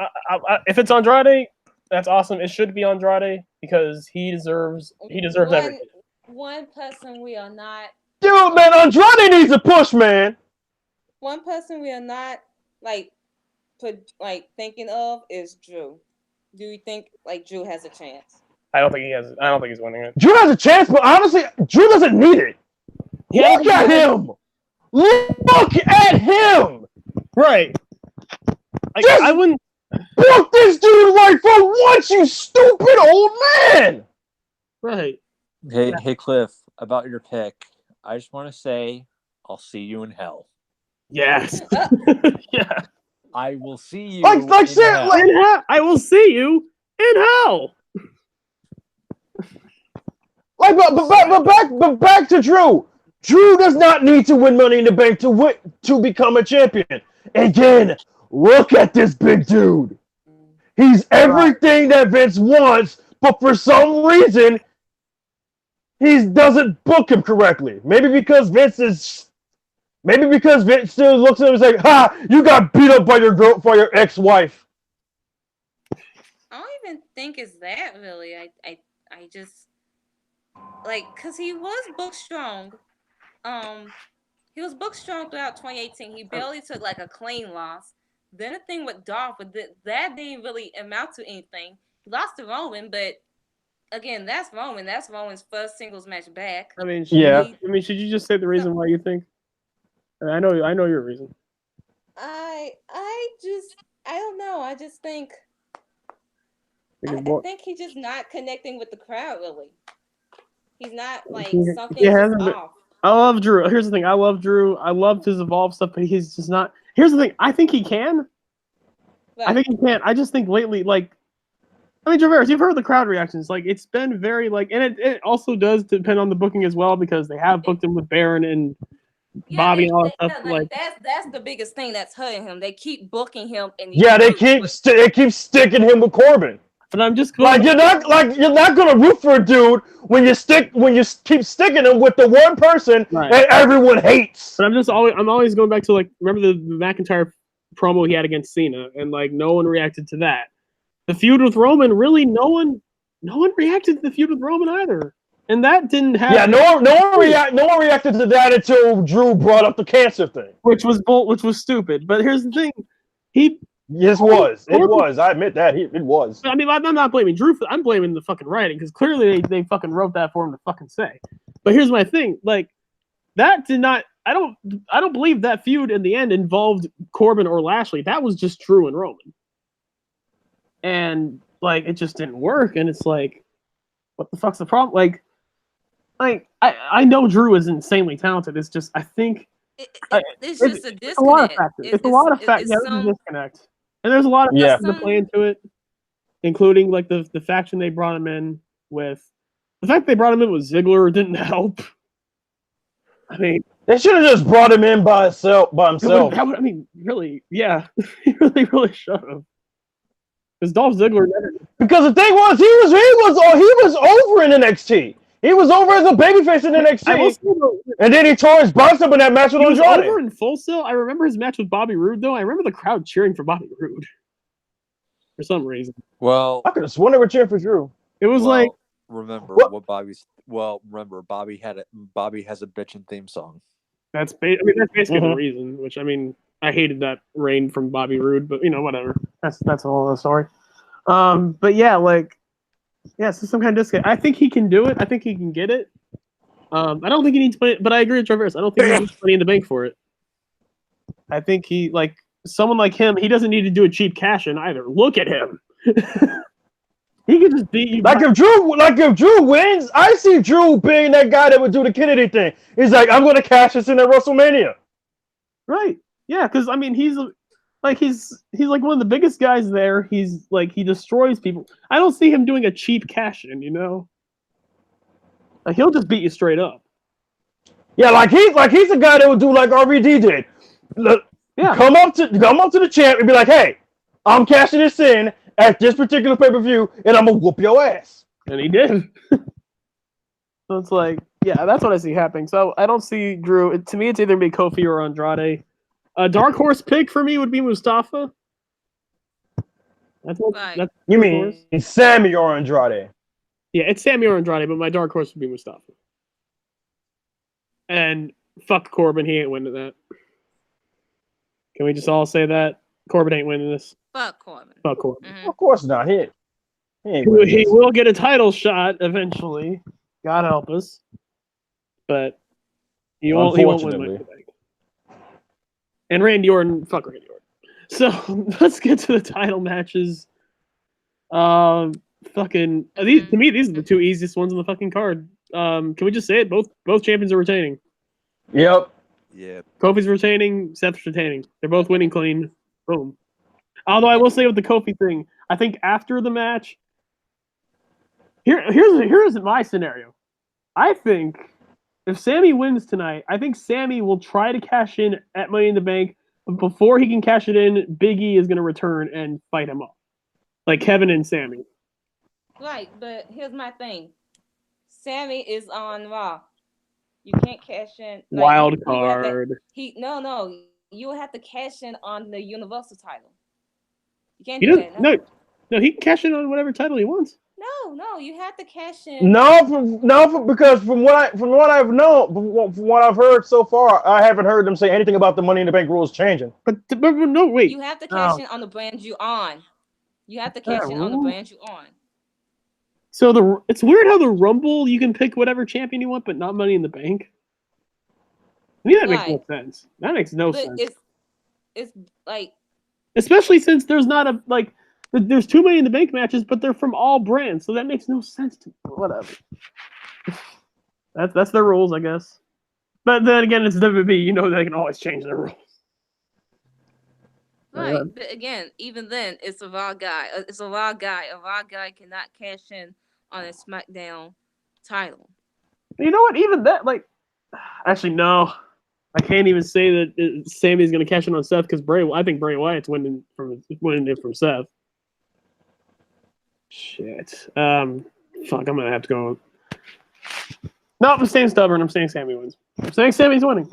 if it's Andrade, that's awesome. It should be Andrade because he deserves everything. One person we are not. Dude, man, Andrade needs a push, man. One person we are not thinking of is Drew. Do you think Drew has a chance? I don't think he has. I don't think he's winning it. Drew has a chance, but honestly, Drew doesn't need it. Look at him. Look at him. Right. I wouldn't book this dude right for once, you stupid old man. Right. Hey, Cliff, about your pick, I just want to say I'll see you in hell. Yes. Yeah. I will see you in hell. I will see you in hell. But back to Drew. Drew does not need to win Money in the Bank to become a champion. Again, look at this big dude. He's everything that Vince wants, but for some reason, he doesn't book him correctly. Maybe because Vince still looks at him and is like, "Ha! You got beat up by your ex-wife." I don't even think it's that really. I just because he was booked strong. He was booked strong throughout 2018. He barely took a clean loss. Then the thing with Dolph, that didn't really amount to anything. He lost to Roman, but again, that's Roman. That's Roman's first singles match back. I mean, should you just say the reason why you think? I know your reason. I don't know. I just think I think he's just not connecting with the crowd really. He's not something's off. I love Drew. Here's the thing. I love Drew. I loved his Evolve stuff, but he's just not. Here's the thing. I think he can. Right. I think he can. I just think lately, Traverse, you've heard the crowd reactions. It's been very and it also does depend on the booking as well because they have booked him with Baron and Bobby and all that stuff. That's the biggest thing that's hurting him. They keep booking him, and they keep sticking him with Corbin. But I'm just you're not gonna root for a dude when you keep sticking him with the one person that everyone hates. But I'm always going back to remember the McIntyre promo he had against Cena and no one reacted to that. the feud with Roman, really, no one reacted to the feud with Roman either, and that didn't happen. Yeah, no one reacted to that until Drew brought up the cancer thing, which was stupid. But here's the thing, It was. I admit that it was. I mean, I'm not blaming Drew. I'm blaming the fucking writing because clearly they fucking wrote that for him to fucking say. But here's my thing, like that did not. I don't believe that feud in the end involved Corbin or Lashley. That was just Drew and Roman, and like it just didn't work. And it's like, what the fuck's the problem? Like I know Drew is insanely talented. It's just I think it's just a disconnect. It's a lot of factors. It's a lot of factors. Yeah, there's a disconnect, and there's a lot of factors to play into it, including like the faction they brought him in with. The fact they brought him in with Ziggler didn't help. I mean, they should have just brought him in by himself. I mean, really, yeah, he really should have. Because Dolph Ziggler never. Because the thing was, he was over in NXT. He was over as a babyface in NXT, and then he tore his bicep in that match with Andrade. Over in Full Sail. I remember his match with Bobby Roode, though. I remember the crowd cheering for Bobby Roode for some reason. Well, I could have sworn they were cheering for Drew. It was like remember what Bobby's. Well, remember Bobby has a bitchin' theme song. That's basically the reason. Which I mean, I hated that reign from Bobby Roode, but whatever. That's a whole other story. But yeah, like. Yeah, so some kind of disconnect. I think he can do it. I think he can get it. I don't think he needs money, but I agree with Traverse. I don't think he needs money in the bank for it. I think someone like him, he doesn't need to do a cheap cash in either. Look at him. He can just beat you. If Drew wins, I see Drew being that guy that would do the Kennedy thing. He's like, I'm going to cash this in at WrestleMania. Right. Yeah, because I mean, he's like one of the biggest guys there. He's like he destroys people. I don't see him doing a cheap cash in, Like he'll just beat you straight up. Yeah, he's a guy that would do like RVD did. Look, come up to the champ and be like, hey, I'm cashing this in at this particular pay-per-view, and I'm gonna whoop your ass. And he did. So it's like, yeah, that's what I see happening. So I don't see Drew. To me, it's either gonna be Kofi or Andrade. A dark horse pick for me would be Mustafa. You mean Sammy or Andrade? Yeah, it's Sammy or Andrade, but my dark horse would be Mustafa. And fuck Corbin, he ain't winning that. Can we just all say that? Corbin ain't winning this. Fuck Corbin. Fuck Corbin. Mm-hmm. Of course not. He will get a title shot eventually. God help us. But he won't win Money in the Bank. And Randy Orton, fuck Randy Orton. So let's get to the title matches. To me, these are the two easiest ones on the fucking card. Can we just say it? Both champions are retaining. Yep. Yeah. Kofi's retaining. Seth's retaining. They're both winning clean. Boom. Although I will say with the Kofi thing, I think after the match, here's my scenario. I think if Sammy wins tonight, I think Sammy will try to cash in at Money in the Bank. But before he can cash it in, Big E is going to return and fight him off. Like Kevin and Sammy. Right, but here's my thing. Sammy is on Raw. You can't cash in. Wild card. No. You will have to cash in on the Universal title. You can't do that. No, he can cash in on whatever title he wants. No, you have to cash in. Because from what I've heard so far, I haven't heard them say anything about the Money in the Bank rules changing. But no, wait. You have to cash in on the brand you on. You have to cash in on the brand you on. So it's weird how the Rumble you can pick whatever champion you want, but not Money in the Bank. I mean, that makes no sense. That makes no sense. It's like, especially since there's not there's too many in the Bank matches, but they're from all brands, so that makes no sense to me. Whatever. That's their rules, I guess. But then again, it's WWE. They can always change their rules. Right, but again, even then, it's a Raw guy. It's a Raw guy. A Raw guy cannot cash in on a SmackDown title. You know what? Even that, actually, no. I can't even say that Sammy's going to cash in on Seth because I think Bray Wyatt's winning it from Seth. Shit. Fuck, I'm going to have to go. No, I'm staying stubborn. I'm saying Sammy wins. I'm saying Sammy's winning.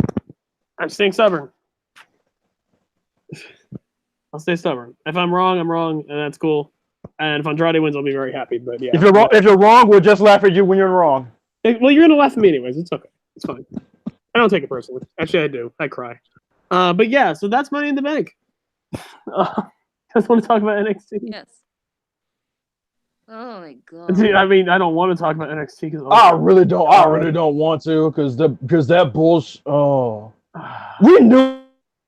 I'm staying stubborn. I'll stay stubborn. If I'm wrong, I'm wrong, and that's cool. And if Andrade wins, I'll be very happy. But yeah, If you're wrong, we'll just laugh at you when you're wrong. well, you're gonna laugh at me anyways. It's okay. It's fine. I don't take it personally. Actually, I do. I cry. But yeah, so that's Money in the Bank. Just want to talk about NXT. Yes. Oh my god. Dude, I mean, I don't want to talk about NXT because I really don't want to because that bullshit. Oh, we knew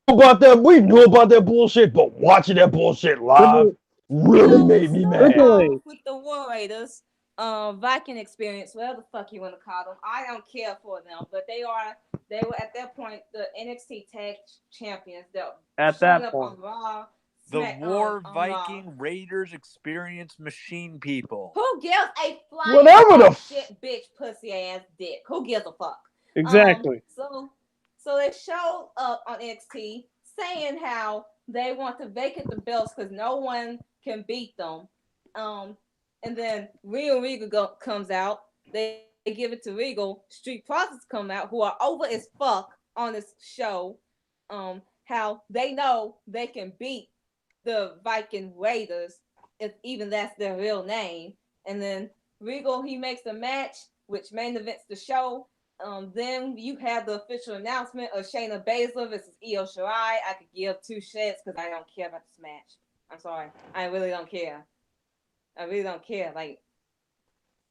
about that. We knew about that bullshit, but watching that bullshit live really made me mad. With the War Raiders, Viking experience, whatever the fuck you want to call them, I don't care for them, but they were at that point the NXT Tag Champions. At that point, on Raw. The War Viking Raiders experience machine people. Who gives a flying Whatever the shit bitch pussy ass dick? Who gives a fuck? Exactly. So they showed up on NXT saying how they want to vacate the belts because no one can beat them. And then Regal comes out. They give it to Regal. Street Profits come out, who are over as fuck on this show. How they know they can beat the Viking Raiders, if even that's their real name. And then Regal, he makes a match, which main events the show. Then you have the official announcement of Shayna Baszler versus Io Shirai. I could give two shits because I don't care about this match. I'm sorry. I really don't care. I really don't care. Like,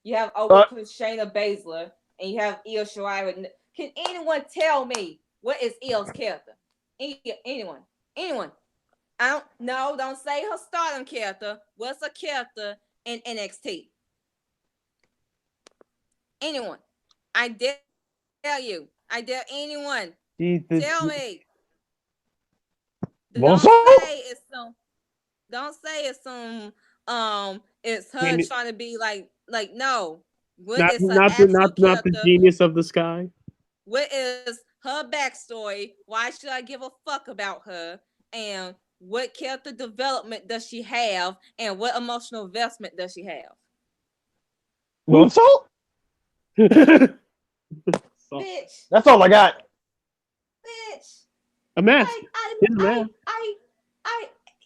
you have Shayna Baszler and you have Io Shirai. Can anyone tell me what is Io's character? Anyone? Don't say her stardom character. What's her character in NXT? Anyone? I dare you. I dare anyone. Tell me. Don't say it's some it's her trying to be like no. Not the genius of the sky. What is her backstory? Why should I give a fuck about her? And what character development does she have? And what emotional investment does she have? So? Bitch. That's all I got. Bitch. A mess.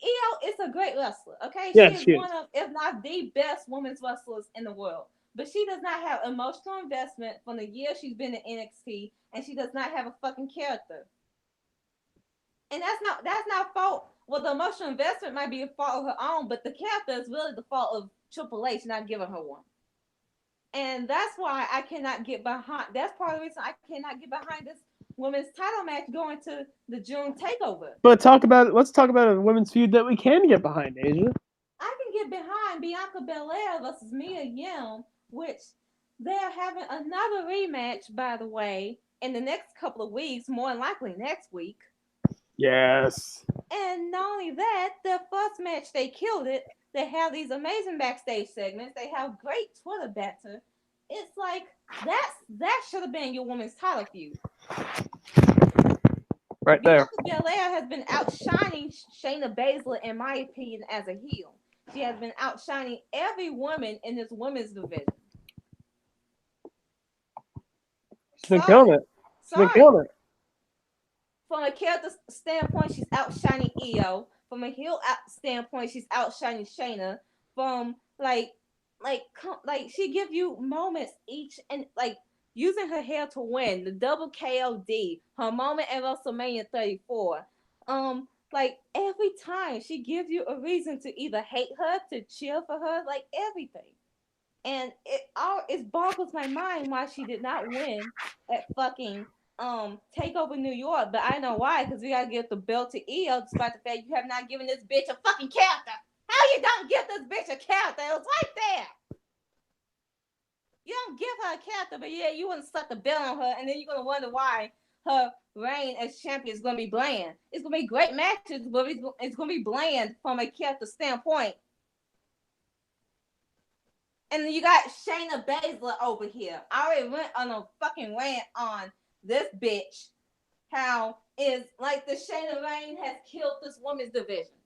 Io is a great wrestler. Okay, she is one of, if not the best women's wrestlers in the world. But she does not have emotional investment from the year she's been in NXT, and she does not have a fucking character. And that's not fault. Well, the emotional investment might be a fault of her own, but the character is really the fault of Triple H not giving her one. And that's why I cannot get behind. That's part of the reason I cannot get behind this women's title match going to the June takeover. But let's talk about a women's feud that we can get behind, Asia. I can get behind Bianca Belair versus Mia Yim, which they're having another rematch, by the way, in the next couple of weeks, more than likely next week. Yes. And not only that, their first match, they killed it. They have these amazing backstage segments. They have great Twitter banter. It's like that should have been your women's title feud. Right there. Bianca Belair has been outshining Shayna Baszler, in my opinion, as a heel. She has been outshining every woman in this women's division. She's been killing it. From a character standpoint, she's outshining Io. From a heel standpoint, she's outshining Shayna. From like she give you moments each, and like using her hair to win the double KOD, her moment at WrestleMania 34. Like every time she gives you a reason to either hate her, to cheer for her, like everything. And it boggles my mind why she did not win at fucking Takeover New York. But I know why, because we gotta give the belt to Io, despite the fact you have not given this bitch a fucking character. How you don't give this bitch a character? It was right there. You don't give her a character, but yeah, you want to slap the belt on her, and then you're gonna wonder why her reign as champion is gonna be bland. It's gonna be great matches, but it's gonna be bland from a character standpoint. And then you got Shayna Baszler over here. I already went on a fucking rant on this bitch. How is like the Shayna reign has killed this women's division.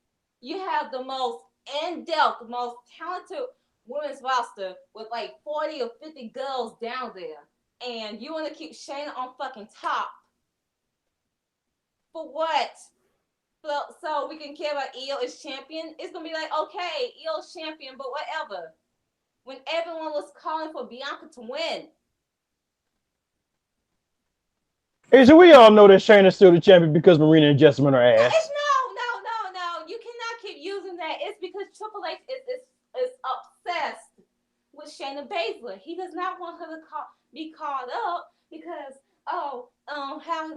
You have the most in-depth, most talented women's roster with like 40 or 50 girls down there. And you want to keep Shayna on fucking top. For what? So we can care about Io is champion. It's gonna be like, okay, Io's champion, but whatever. When everyone was calling for Bianca to win. Asia, we all know that Shayna's still the champion because Marina and Jessamine are ass. No. You cannot keep using that. It's because Triple H is obsessed with Shayna Baszler. He does not want her to be called up because how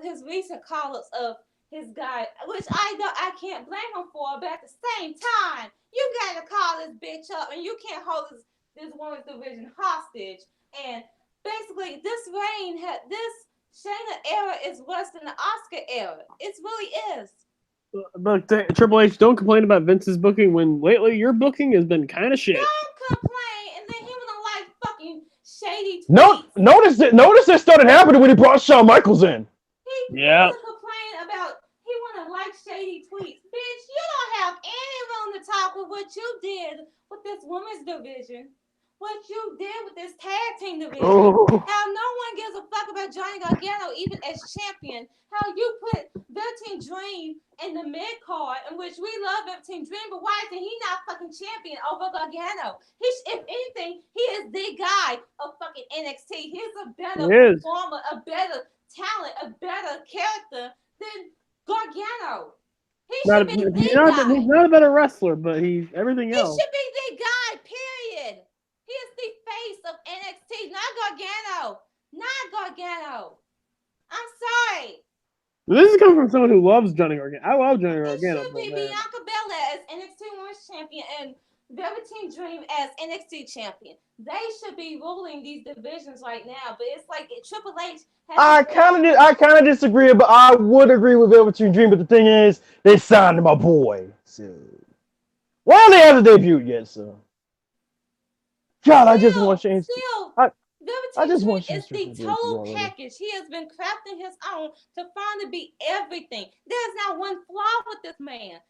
his recent call-ups of his guy, which I can't blame him for, but at the same time, you gotta call this bitch up and you can't hold this women's division hostage. And basically, this Shayna era is worse than the Oscar era. It really is. But Triple H, don't complain about Vince's booking when lately your booking has been kind of shit. Don't complain, and then he was like fucking shady tweets. Notice it started happening when he brought Shawn Michaels in. He wanna complain about he wanna like shady tweets. Bitch, you don't have any room to talk with what you did with this women's division. What you did with this tag team division. Oh. How no one gives a fuck about Johnny Gargano even as champion. How you put Velveteen Dream in the mid card, in which we love Velveteen Dream, but why is he not fucking champion over Gargano? If anything, he is the guy of fucking NXT. He's a better performer, a better talent, a better character than Gargano. He should be the guy. He's not a better wrestler, but he's everything else. He should be the guy, period. He is the face of NXT, not Gargano. I'm sorry. This is coming from someone who loves Johnny Gargano. I love Johnny Gargano. It should be Bianca Belair as NXT Women's Champion and Velveteen Dream as NXT Champion. They should be ruling these divisions right now, but it's like Triple H has I kind of disagree, but I would agree with Velveteen Dream. But the thing is, they signed my boy. So, well, they haven't debuted yet, so. God, I just want Shane. Velveteen Dream is the total package. He has been crafting his own to finally be everything. There's not one flaw with this man.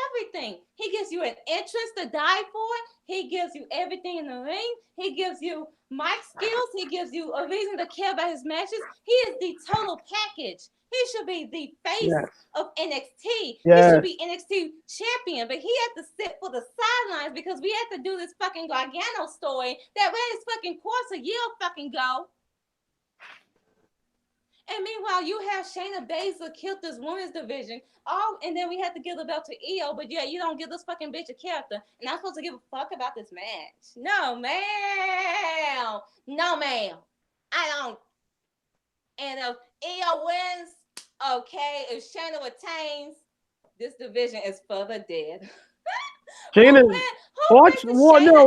Everything. He gives you an entrance to die for. He gives you everything in the ring. He gives you mic skills. He gives you a reason to care about his matches. He is the total package. He should be the face of NXT. He should be NXT champion, but he had to sit for the sidelines because we had to do this fucking Gargano story that ran his fucking course a year fucking ago. And meanwhile, you have Shayna Baszler killed this women's division. And then we had to give the belt to Io, but yeah, you don't give this fucking bitch a character. And I'm supposed to give a fuck about this match. No, ma'am. I don't. And if Io wins, okay. If Shayna retains, this division is further dead. Shayna, watch. Shayna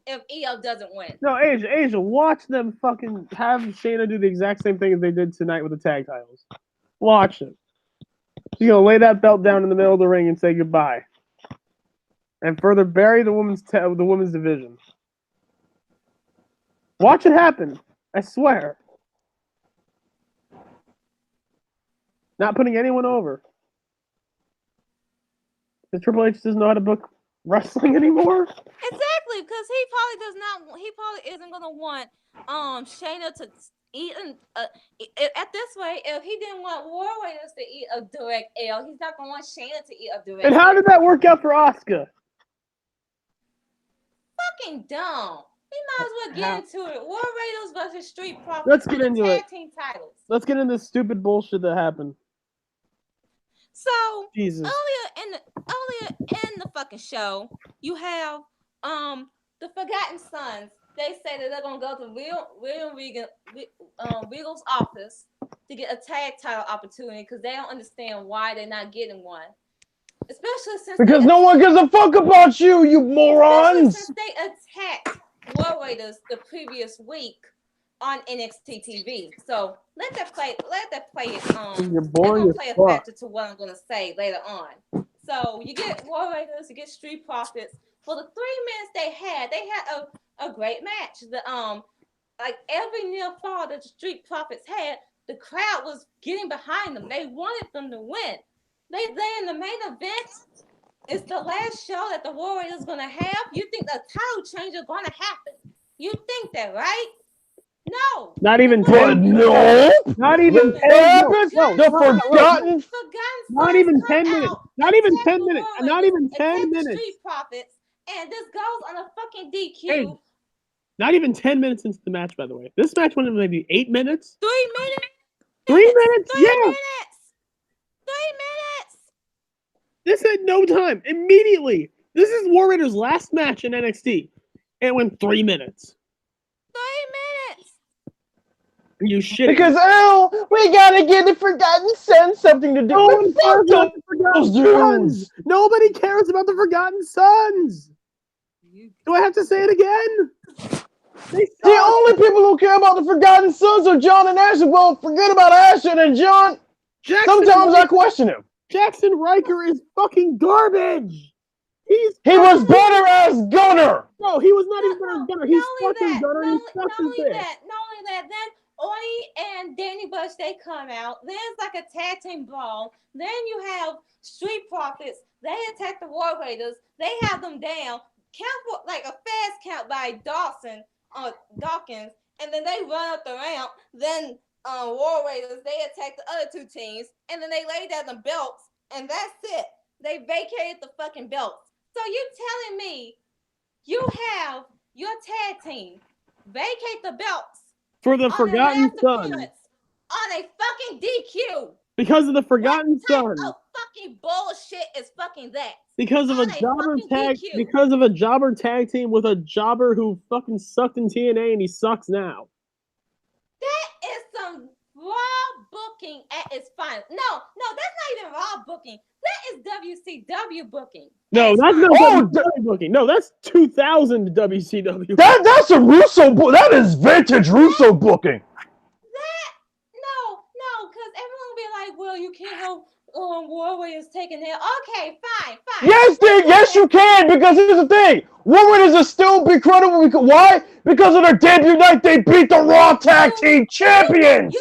if Io doesn't win. No, Asia, watch them fucking have Shayna do the exact same thing as they did tonight with the tag titles. Watch it. She's gonna lay that belt down in the middle of the ring and say goodbye, and further bury the women's division. Watch it happen. I swear. Not putting anyone over. The Triple H doesn't know how to book wrestling anymore. Exactly, because he probably isn't gonna want Shayna to eat at this way. If he didn't want War Raiders to eat a direct L, he's not gonna want Shayna to eat a direct. And how did that work out for Asuka? Fucking dumb. We might as well get into it. War Raiders versus Street Profits. Let's get into it. Tag team titles. Let's get into this stupid bullshit that happened. So Jesus. earlier in the fucking show, you have the Forgotten Sons. They say that they're gonna go to William Regal's office to get a tag title opportunity because they don't understand why they're not getting one. Especially because no one gives a fuck about you, you morons. Since they attacked War Raiders the previous week on NXT TV. So let that play. You're boring as play a factor to what I'm gonna say later on. So you get War Raiders, you get Street Profits. For the 3 minutes they had a great match. The like every near fall that the Street Profits had, the crowd was getting behind them. They wanted them to win. They in the main event. It's the last show that the War Raiders gonna have. You think the title change is gonna happen? You think that, right? No. Not even But 10. no. Not even What 10. No, happens? no, The no, Forgotten. not even 10 minutes. Not even 10 minutes. Not even 10 minutes. Street Profits, and this goes on a fucking DQ. Hey. Not even 10 minutes into the match, by the way. This match went in maybe 8 minutes. 3 minutes. 3 minutes? 3 Yeah. minutes. 3 minutes. This had no time. Immediately. This is War Raiders' last match in NXT. It went 3 minutes. 3 minutes. You shit. Because we gotta give the Forgotten Sons something to do. No one Fuck cares about the Forgotten those dudes. Sons. Nobody cares about the Forgotten Sons. Do I have to say it again? The only people who care about the Forgotten Sons are John and Asher. Well, forget about Asher and John. Sometimes I question him. Jackson Riker is fucking garbage. He was better as Gunner. No, he was not even better as Gunner. He's Not fucking Gunner. He sucks only as this. not only that, then Oni and Danny Bush, they come out. Then it's like a tag team brawl. Then you have Street Profits. They attack the War Raiders. They have them down. Count for like a fast count by Dawkins, and then they run up the ramp. Then War Raiders, they attack the other two teams, and then they lay down the belts, and that's it. They vacated the fucking belts. So you telling me you have your tag team vacate the belts For the Forgotten Sons. on a fucking DQ? Because of the Forgotten What type Sons. of fucking bullshit is fucking that? Because of a On jobber fucking tag. DQ. Because of a jobber tag team with a jobber who fucking sucked in TNA and he sucks now. That is some raw booking at its finest. No, that's not even raw booking. That is WCW booking. No, that's not Oh, WCW booking. No, that's 2000 WCW. That's a Russo book. That is vintage Russo booking. No, because everyone will be like, well, you can't have War Raiders taking it. Okay, fine. Yes, you can, because here's the thing. War Raiders are still be credible. Why? Because of their debut night, they beat the Raw Tag Team Champions.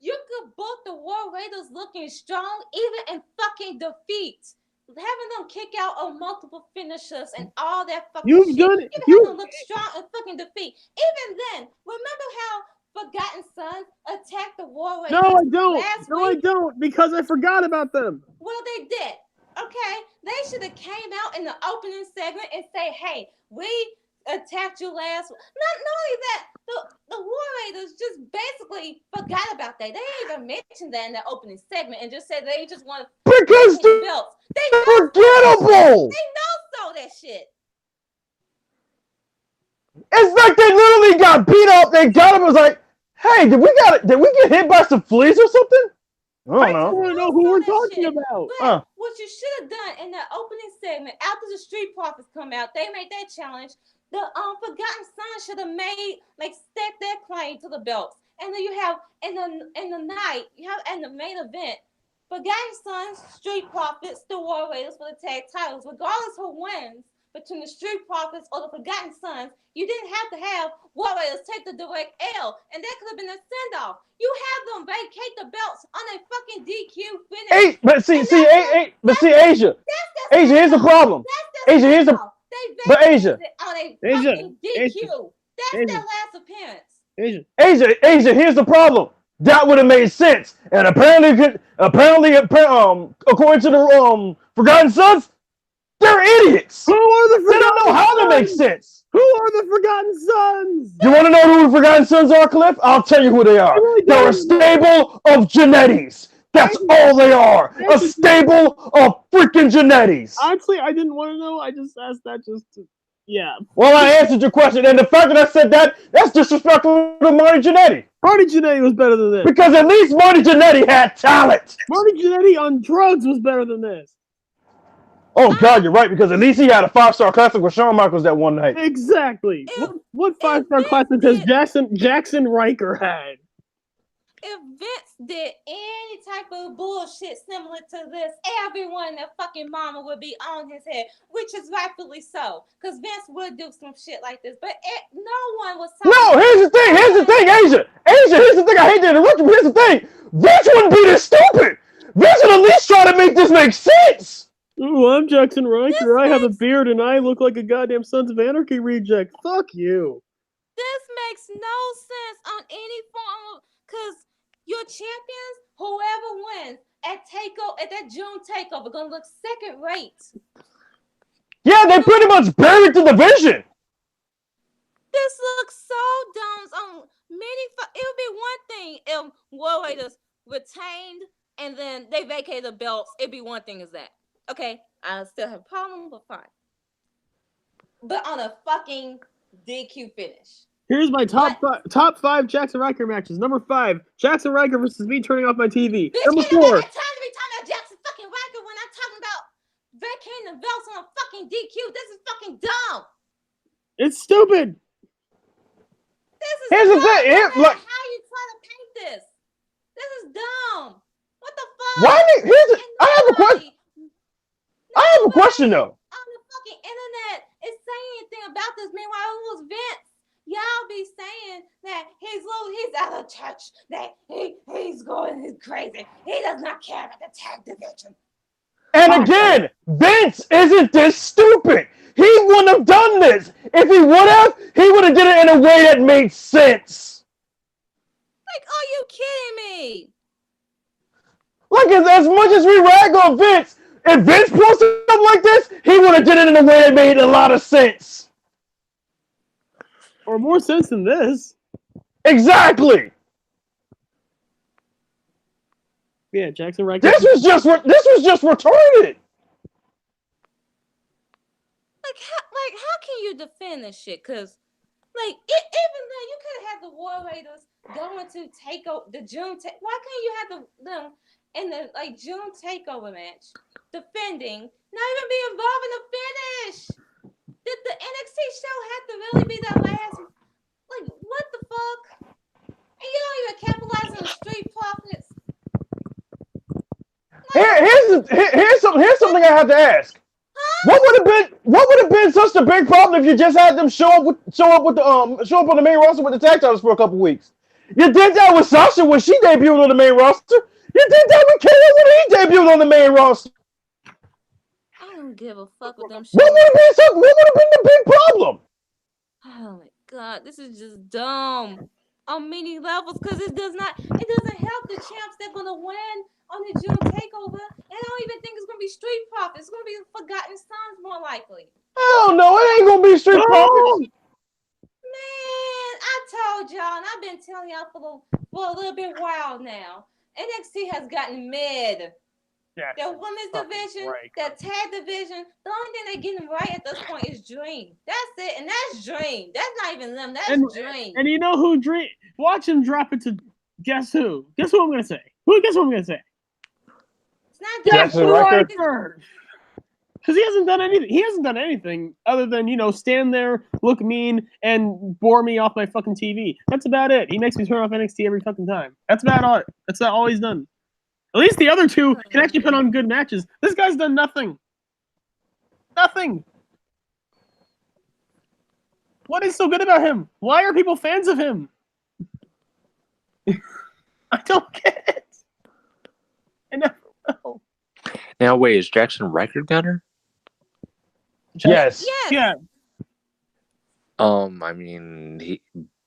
You could book the War Raiders looking strong, even in fucking defeat. Having them kick out on multiple finishers and all that fucking You've shit. done it. You can have them look strong in fucking defeat. Even then, remember how Forgotten Sons attacked the War Raiders No, I don't. last No, I week? don't, because I forgot about them. Well, they did. Okay, they should have came out in the opening segment and say, "Hey, we attacked you last." Not only that, the War Raiders just basically forgot about that. They didn't even mention that in the opening segment and just said they just want to Because the belts. They know forgettable. They know that shit. It's like they literally got beat up. They got him. It was like, hey, did we get hit by some fleas or something? I don't I know. want to know who we're talking about. But what you should have done in the opening segment, after the Street Profits come out, they made that challenge. The Forgotten Sons should have made stake their claim to the belts, and then you have in the night you have in the main event, Forgotten Sons, Street Profits, the War Raiders for the tag titles. Regardless who wins between the Street Profits or the Forgotten Sons, you didn't have to have War Raiders take the direct L, and that could have been a send-off. You have them vacate the belts on a fucking DQ finish. Hey, but Asia, here's the problem. Asia, here's the. But Asia, on a fucking DQ. That's their last appearance. Asia, here's the problem. That would have made sense, and apparently, according to the Forgotten Sons, they're idiots. Who are the They don't know how to Sons? make sense. Who are the Forgotten Sons? You want to know who the Forgotten Sons are, Cliff? I'll tell you who they are. They're a stable of Genettis. That's all they are. A stable of freaking Genettis. Honestly, I didn't want to know. I just asked that just to, yeah. Well, I answered your question, and the fact that I said that, that's disrespectful to Marty Jannetty. Marty Jannetty was better than this. Because at least Marty Jannetty had talent. Marty Jannetty on drugs was better than this. Oh, God, you're right, because at least he had a 5-star classic with Shawn Michaels that one night. Exactly. What 5-star classic has Jackson Riker had? If Vince did any type of bullshit similar to this, everyone in their fucking mama would be on his head, which is rightfully so, because Vince would do some shit like this, but no one was talking. No, here's the thing, Asia, here's the thing, I hate to interrupt you, but here's the thing, Vince wouldn't be this stupid. Vince would at least try to make this make sense. Ooh, I'm Jackson Riker. I have a beard and I look like a goddamn Sons of Anarchy reject. Fuck you. This makes no sense on any form of, because your champions, whoever wins at that June takeover, gonna look second rate. Yeah, they pretty much buried the division. This looks so dumb on many. It would be one thing if War Raiders retained and then they vacated the belts. It'd be one thing as that. Okay, I still have a problem, but fine. But on a fucking DQ finish. Here's my top five Jackson Riker matches. Number 5, Jackson Riker versus me turning off my TV. Bitch, Number ain't nobody 4. got time to be talking about Jackson fucking Riker when I'm talking about vacating the belts on a fucking DQ. This is fucking dumb. It's stupid. This is Here's dumb. the thing. No matter how you try to paint this. This is dumb. What the fuck? I have a question. I have a question though. On the fucking internet is saying anything about this. Meanwhile, it was Vince. Y'all be saying that he's out of touch, that he's crazy. He does not care about the tag division. And again, Vince isn't this stupid. He wouldn't have done this. If he would have, he would have did it in a way that made sense. Like, are you kidding me? Like, as much as we rag on Vince, if Vince pulled something like this, he would have did it in a way that made a lot of sense. Or more sense than this. Exactly. Yeah, Jackson Riker. This was just retarded. How can you defend this shit? Cause even though you could have had the War Raiders going to take over the June, why can't you have them in the June takeover match defending, not even be involved in the finish? Did the NXT show have to really be that last? Like, what the fuck? And you don't even capitalize on the Street Profits. Here's something I have to ask. What would have been such a big problem if you just had them show up on the main roster with the tag titles for a couple weeks? You did that with Sasha when she debuted on the main roster. You did that with KO when he debuted on the main roster. I don't give a fuck with them shows. What would have been the big problem? Oh my god, this is just dumb on many levels because it doesn't help the champs that are gonna win on the June takeover. And I don't even think it's gonna be Street Profits. It's gonna be the Forgotten Sons more likely. Hell no, it ain't gonna be Street Profits. Man, I told y'all, and I've been telling y'all for a little bit while now. NXT has gotten mid. The women's division, the tag division, the only thing they're getting right at this point is Dream. That's it, and that's Dream. That's not even them. That's Dream. And you know who Dream? Watch him drop it to guess who? Guess what I'm gonna say? Guess what I'm gonna say? It's not Jackson Riker. Because he hasn't done anything. He hasn't done anything other than stand there, look mean, and bore me off my fucking TV. That's about it. He makes me turn off NXT every fucking time. That's about all. That's all he's done. At least the other two can actually put on good matches. This guy's done nothing. Nothing. What is so good about him? Why are people fans of him? I don't get it. I never will. Now, wait, is Jackson Riker Gunner? Yes. Yeah. I mean,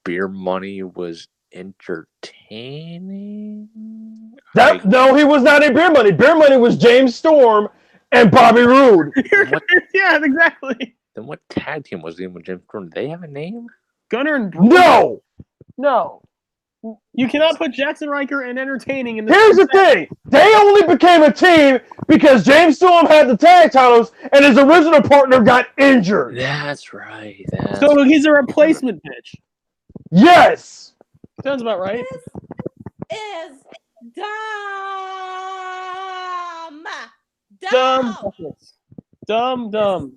Beer Money was entertaining. No, he was not in Beer Money. Beer Money was James Storm and Bobby Roode. Yeah, exactly. Then what tag team was he in with James Storm? Do they have a name? Gunner and No. You cannot put Jackson Riker and entertaining in the. Here's the thing. They only became a team because James Storm had the tag titles and his original partner got injured. That's right. So he's a replacement bitch. Yes. Sounds about right. This is dumb. Dumb. Dumb.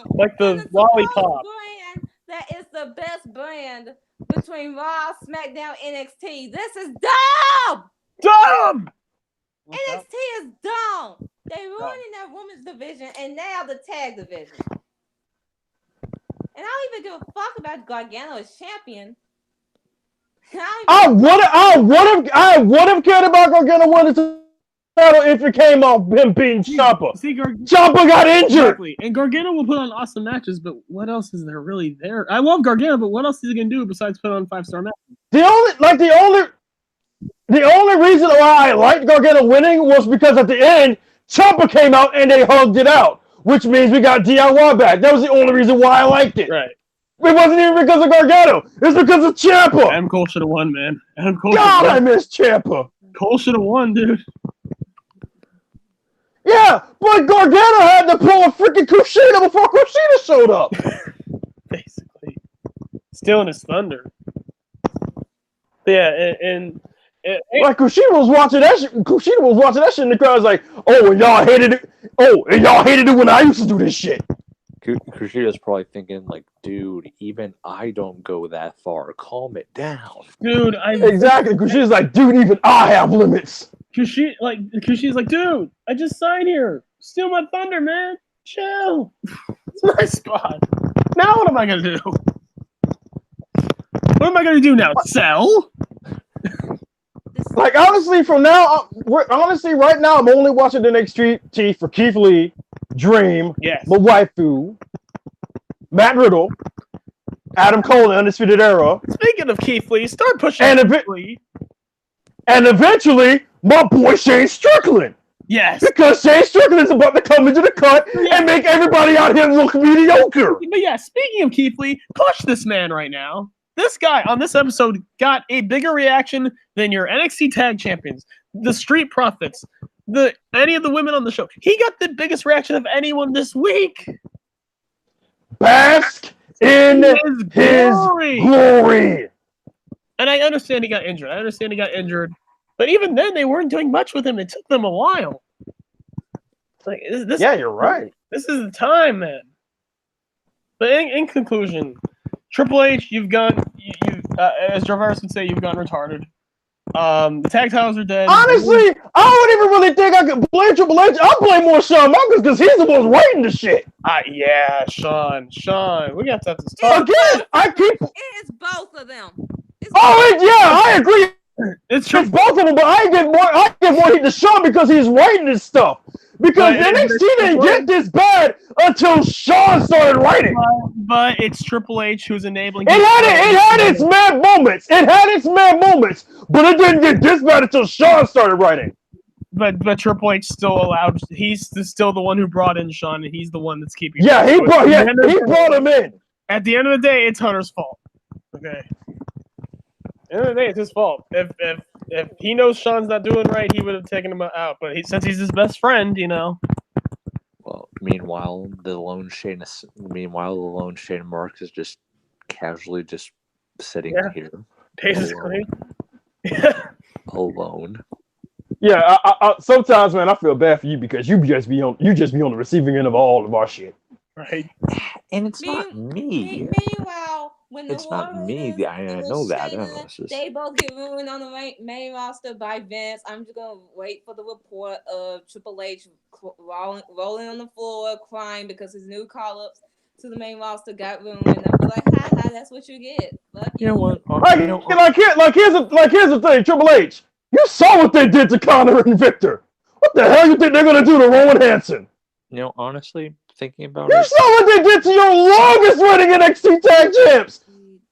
Like the lollipop. Brand that is the best brand between Raw, SmackDown, NXT. This is dumb. NXT is dumb. They ruining their women's division and now the tag division. And I don't even give a fuck about Gargano as champion. I would have cared about Gargano winning the if it came off him beating Ciampa. See, Ciampa got injured. exactly. And Gargano will put on awesome matches, but what else is there really there? I love Gargano, but what else is he gonna do besides put on 5-star matches? The only reason why I liked Gargano winning was because at the end, Ciampa came out and they hugged it out, which means we got DIY back. That was the only reason why I liked it. Right. It wasn't even because of Gargano. It's because of Ciampa. Adam Cole should have won, man. Adam Cole. God, I miss Ciampa. Cole should have won, dude. Yeah, but Gargano had to pull a freaking Kushida before Kushida showed up. Basically, stealing his thunder. Yeah, and like Kushida was watching that shit. Kushida was watching that shit in the crowd. Was like, oh, and y'all hated it. Oh, and y'all hated it when I used to do this shit. Kushida's probably thinking, like, dude, even I don't go that far. Calm it down. Dude, exactly. Kushida's like, dude, even I have limits. Kushida's like, dude, I just signed here. Steal my thunder, man. Chill. It's my spot. Now what am I gonna do? What am I gonna do now? Sell? Like, honestly, from now, right now, I'm only watching the NXT for Keith Lee, Dream, yes, my waifu, Matt Riddle, Adam Cole, the Undisputed Era. Speaking of Keith Lee, start pushing Keith Lee. And eventually, my boy Shane Strickland. Yes. Because Shane Strickland is about to come into the cut and make everybody out here look mediocre. But yeah, speaking of Keith Lee, push this man right now. This guy on this episode got a bigger reaction than your NXT Tag Champions, the Street Profits, any of the women on the show. He got the biggest reaction of anyone this week. Bask in his glory. And I understand he got injured. But even then, they weren't doing much with him. It took them a while. Like this. Yeah, you're right. This is the time, man. But in conclusion, Triple H, you've gone. As Jarvis would say, you've gone retarded. The tag titles are dead. Honestly, I don't even really think I could blame Triple H. I'll blame more Shawn Michaels because he's the one writing the shit. Yeah, Shawn. We got to have this talk. Again, It's both of them. I agree. It's both of them, but I get more heat to Shawn because he's writing this stuff. Because NXT didn't get this bad until Shawn started writing. But it's Triple H who's enabling. It had its mad moments. But it didn't get this bad until Shawn started writing. But Triple H still allowed. He's still the one who brought in Shawn, and he's the one that's keeping. Yeah, he brought him in. At the end of the day, it's Hunter's fault. Okay. At the end of the day, it's his fault. If he knows Shawn's not doing right, he would have taken him out. But since he's his best friend, Well, meanwhile, the lone Shane Marks is just casually just sitting here, basically, alone. Yeah, I sometimes, man, I feel bad for you because you just be on the receiving end of all of our shit. Right. And it's not me. Meanwhile, when it's not me. I know that. They both get ruined on the main roster by Vince. I'm just gonna wait for the report of Triple H rolling on the floor, crying because his new call-ups to the main roster got ruined. I'm like, ha, that's what you get. You know what? Here's the thing, Triple H. You saw what they did to Connor and Victor. What the hell you think they're gonna do to Rowan Hansen? Honestly, thinking about you saw what they did to your longest running NXT Tag Champs.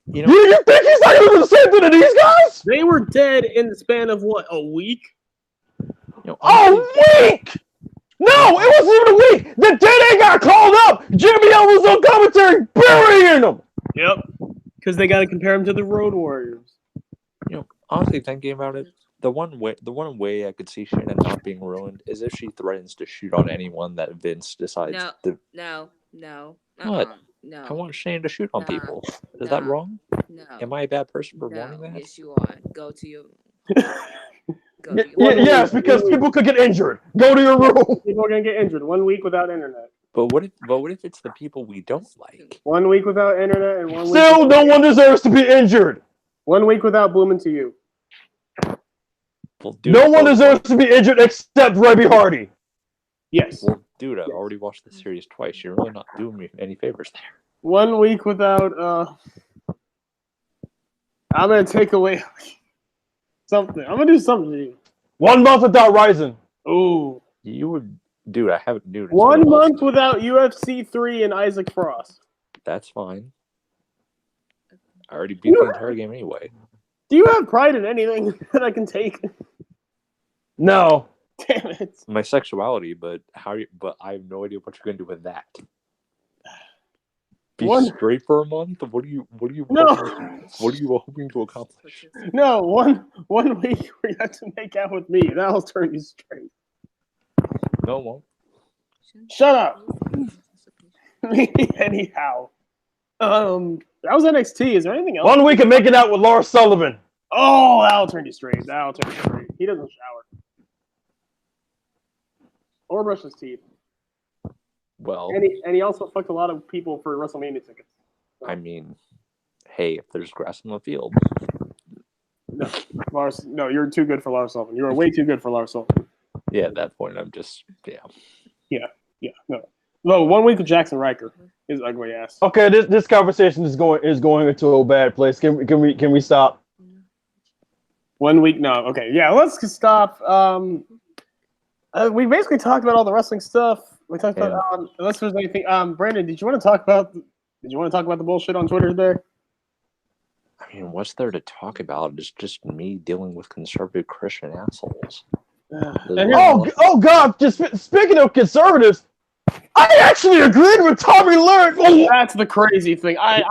You think he's not gonna do the same thing to these guys? They were dead in the span of what, a week? A week? No, it wasn't even a week. The day they got called up, Jimmy O was on commentary burying them. Yep, because they got to compare them to the Road Warriors. Honestly, thinking about it, the one way I could see Shannon not being ruined is if she threatens to shoot on anyone that Vince decides to. No. What? No. I want Shane to shoot on people. Is that wrong? No. Am I a bad person for wanting that? Yes, you are. Go to your room. Yes, because people could get injured. Go to your room. People are gonna get injured. 1 week without internet. But what if it's the people we don't like? 1 week without internet and 1 week. Still, no one deserves to be injured. 1 week without blooming to you. Well, dude, no one deserves to be injured except Rebby Hardy. Yes. Well, dude, I've already watched the series twice. You're really not doing me any favors there. 1 week without. I'm gonna take away something. I'm gonna do something to you. 1 month without Ryzen. Ooh. You would, dude. I haven't, dude. It's 1 been a while month without UFC 3 and Isaac Frost. That's fine. I already beat the entire game anyway. Do you have pride in anything that I can take? No. Damn it. My sexuality, but but I have no idea what you're gonna do with that. Be straight for a month? What are you hoping to accomplish? No, one week where you have to make out with me. That'll turn you straight. No, it won't. Shut up. Anyhow. That was NXT. Is there anything else? 1 week of making out with Lars Sullivan. Oh, that'll turn you straight. He doesn't shower. Or brush his teeth. Well, And he also fucked a lot of people for WrestleMania tickets. I mean, hey, if there's grass in the field. No, you're too good for Lars Sullivan. You are way too good for Lars Sullivan. Yeah, at that point, I'm just, Yeah, no. 1 week of Jackson Riker is ugly ass. Okay, this conversation is going into a bad place. Can we stop? 1 week, no. Okay, yeah, let's stop. We basically talked about all the wrestling stuff. We talked about unless there's anything. Brandon, did you want to talk about the bullshit on Twitter there? I mean, what's there to talk about? It's just me dealing with conservative Christian assholes. Oh God! Just speaking of conservatives, I actually agreed with Tommy Lahren. That's the crazy thing. My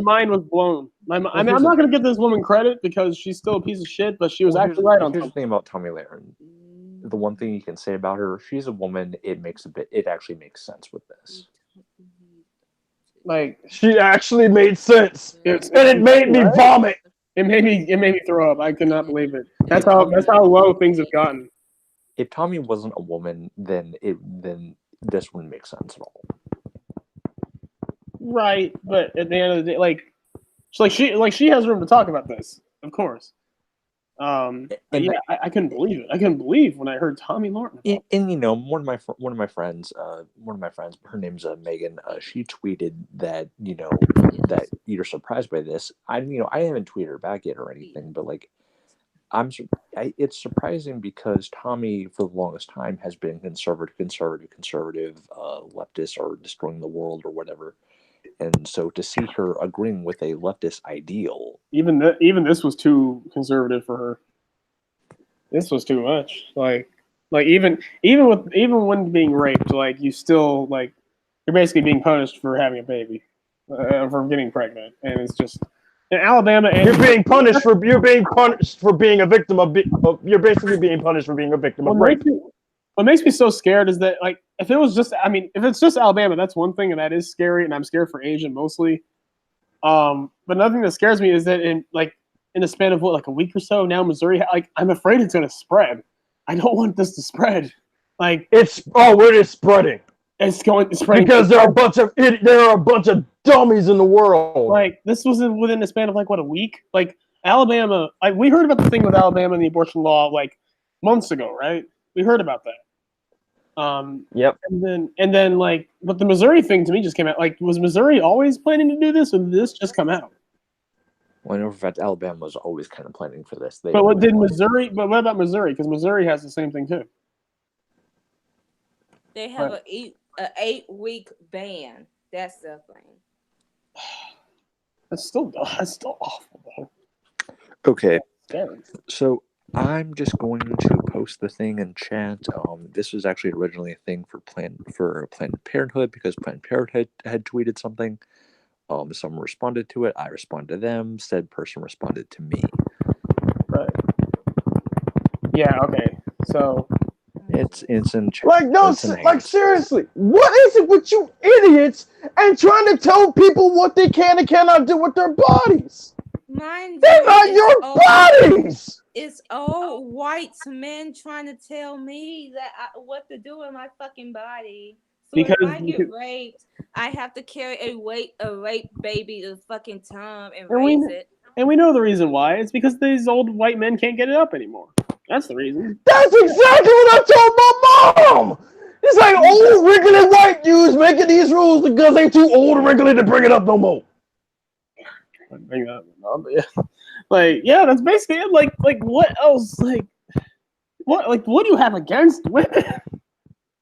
mind was blown. I'm not going to give this woman credit because she's still a piece of shit, but she was actually right on Here's something. the thing about Tommy Lahren. The one thing you can say about her, she's a woman. It actually makes sense with this. Like, she actually made sense, and it made me vomit. It made me throw up. I could not believe it. That's how low things have gotten. If Tommy wasn't a woman, then this wouldn't make sense at all. Right, but at the end of the day, she has room to talk about this, of course. I couldn't believe it. I couldn't believe when I heard Tommy Lahren. And one of my friends, her name's Megan. She tweeted that that you're surprised by this. I haven't tweeted her back yet or anything, but like, it's surprising because Tommy for the longest time has been conservative, leftist or destroying the world or whatever. And so to see her agreeing with a leftist ideal, even this was too conservative for her. This was too much. Like even when being raped, like you still like you're basically being punished for having a baby, for getting pregnant, and it's just in Alabama. And you're being punished for being a victim of. You're basically being punished for being a victim of rape. What makes me so scared is that, like, if it's just Alabama, that's one thing, and that is scary, and I'm scared for Asian mostly. But another thing that scares me is that in the span of a week or so, now Missouri, I'm afraid it's going to spread. I don't want this to spread. Like it is spreading. It's spreading because there are a bunch of dummies in the world. Like this was within the span of a week. Like Alabama, we heard about the thing with Alabama and the abortion law months ago, right? We heard about that. Yep. And then but the Missouri thing to me just came out. Like, was Missouri always planning to do this, or did this just come out? Well, I know for fact Alabama was always kind of planning for this. But what about Missouri? Because Missouri has the same thing too. They have an 8-week ban. That's the thing. That's still awful though. Okay. So I'm just going to post the thing in chat. This was actually originally a thing for Planned Parenthood because Planned Parenthood had tweeted something. Someone responded to it. I responded to them. Said person responded to me. Right. Yeah. Okay. So it's in chat. Seriously, what is it with you idiots and trying to tell people what they can and cannot do with their bodies? They're not your bodies. It's old white men trying to tell me what to do with my fucking body. So if I get raped, I have to carry a rape baby to fucking term and raise it. And we know the reason why. It's because these old white men can't get it up anymore. That's the reason. That's exactly what I told my mom. It's like old wrinkly white dudes making these rules because they too old and wrinkly to bring it up no more. That's basically it. Like what else? What do you have against women?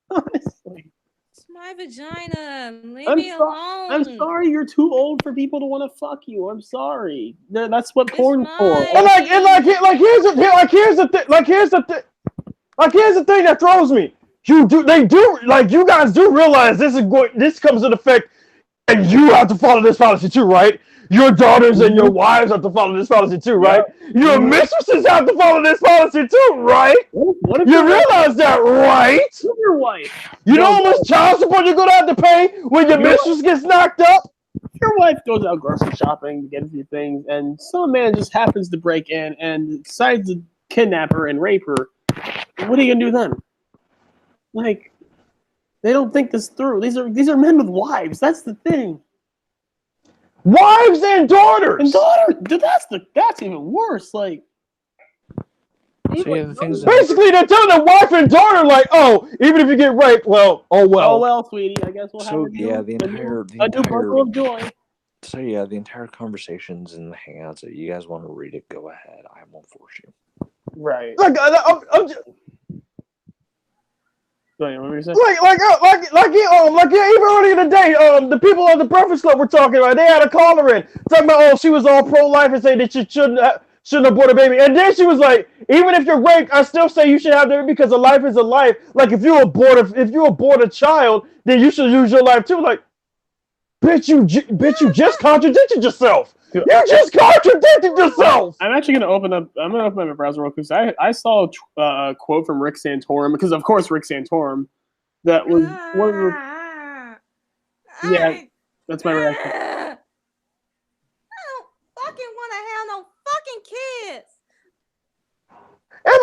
Honestly, It's my vagina. Leave me alone. I'm sorry, you're too old for people to want to fuck you. I'm sorry. That's what It's porn's for. mine. Here's the thing that throws me. You guys do realize this comes into effect, and you have to follow this policy too, right? Your daughters and your wives have to follow this policy too, right? Your mistresses have to follow this policy too, right? What if You realize that, right? your wife? You know how much child support you're gonna have to pay when your mistress gets knocked up? Your wife goes out grocery shopping to get a few things, and some man just happens to break in and decides to kidnap her and rape her. What are you gonna do then? Like, they don't think this through. These are men with wives. That's the thing. Wives and daughters. And daughters. Dude, that's even worse. Like, basically, they're telling their wife and daughter, like, oh, even if you get raped, well, oh well. Oh well, sweetie. I guess we'll have a new bundle of joy. So yeah, the entire conversations and the hangouts. If you guys want to read it, go ahead. I won't force you. Right. Like, I'm just. What were you saying? Even earlier today, the people on the Breakfast Club were talking about. They had a caller in talking about, oh, she was all pro-life and saying that she shouldn't have aborted a baby, and then she was like, even if you're raped, I still say you should have the baby because a life is a life. Like if you abort a child, then you should use your life too. Like, bitch, you just contradicted yourself. You just contradicted yourself. I'm actually gonna open up my browser real quick. I saw a quote from Rick Santorum, because of course Rick Santorum, that was one of the, yeah, that's my reaction. I don't fucking want to have no fucking kids. And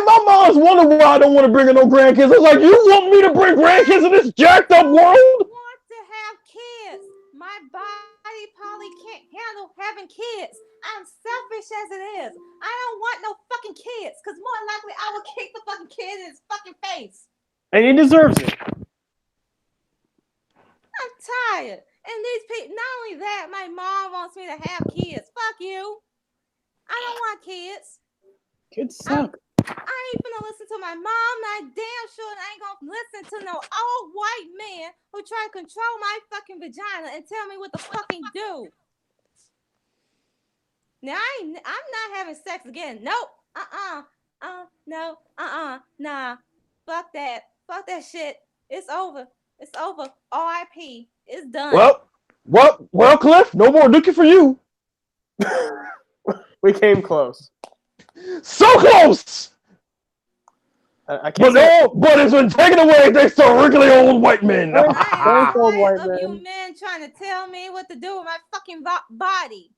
my mom's wondering why I don't want to bring in no grandkids. It's like, you want me to bring grandkids in this jacked up world? I want to have kids. My body probably can't handle having kids. I'm selfish as it is. I don't want no fucking kids, because more likely I will kick the fucking kid in his fucking face. And he deserves it. I'm tired. And these people, not only that, my mom wants me to have kids. Fuck you. I don't want kids. Kids suck. I ain't gonna listen to my mom. I damn sure I ain't gonna listen to no old white man who try to control my fucking vagina and tell me what to fucking do. Now I'm not having sex again. Nope. No. Nah. Fuck that. Fuck that shit. It's over. It's over. R.I.P. It's done. Well, Cliff, no more looking for you. We came close. So close. I can't but it's been taken away thanks to wrinkly old white men. I ain't of you men trying to tell me what to do with my fucking body.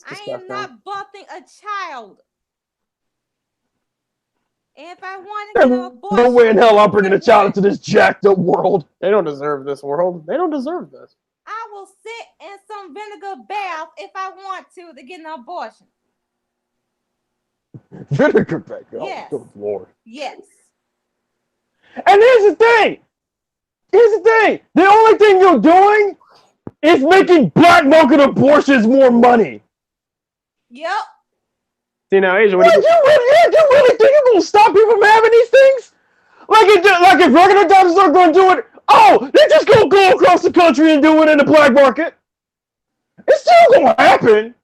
I am not birthing a child. And if I want to get an abortion, no way in hell I'm bringing a child into this jacked up world. They don't deserve this world. They don't deserve this. I will sit in some vinegar bath if I want to get an abortion. Vinegar bath? Oh, yes. Good Lord. Yes. And here's the thing. The only thing you're doing is making black market abortions more money. Yep. See now, Asia, you really think you're gonna stop people from having these things? Like if regular doctors aren't gonna do it, oh, they just gonna go across the country and do it in the black market. It's still gonna happen.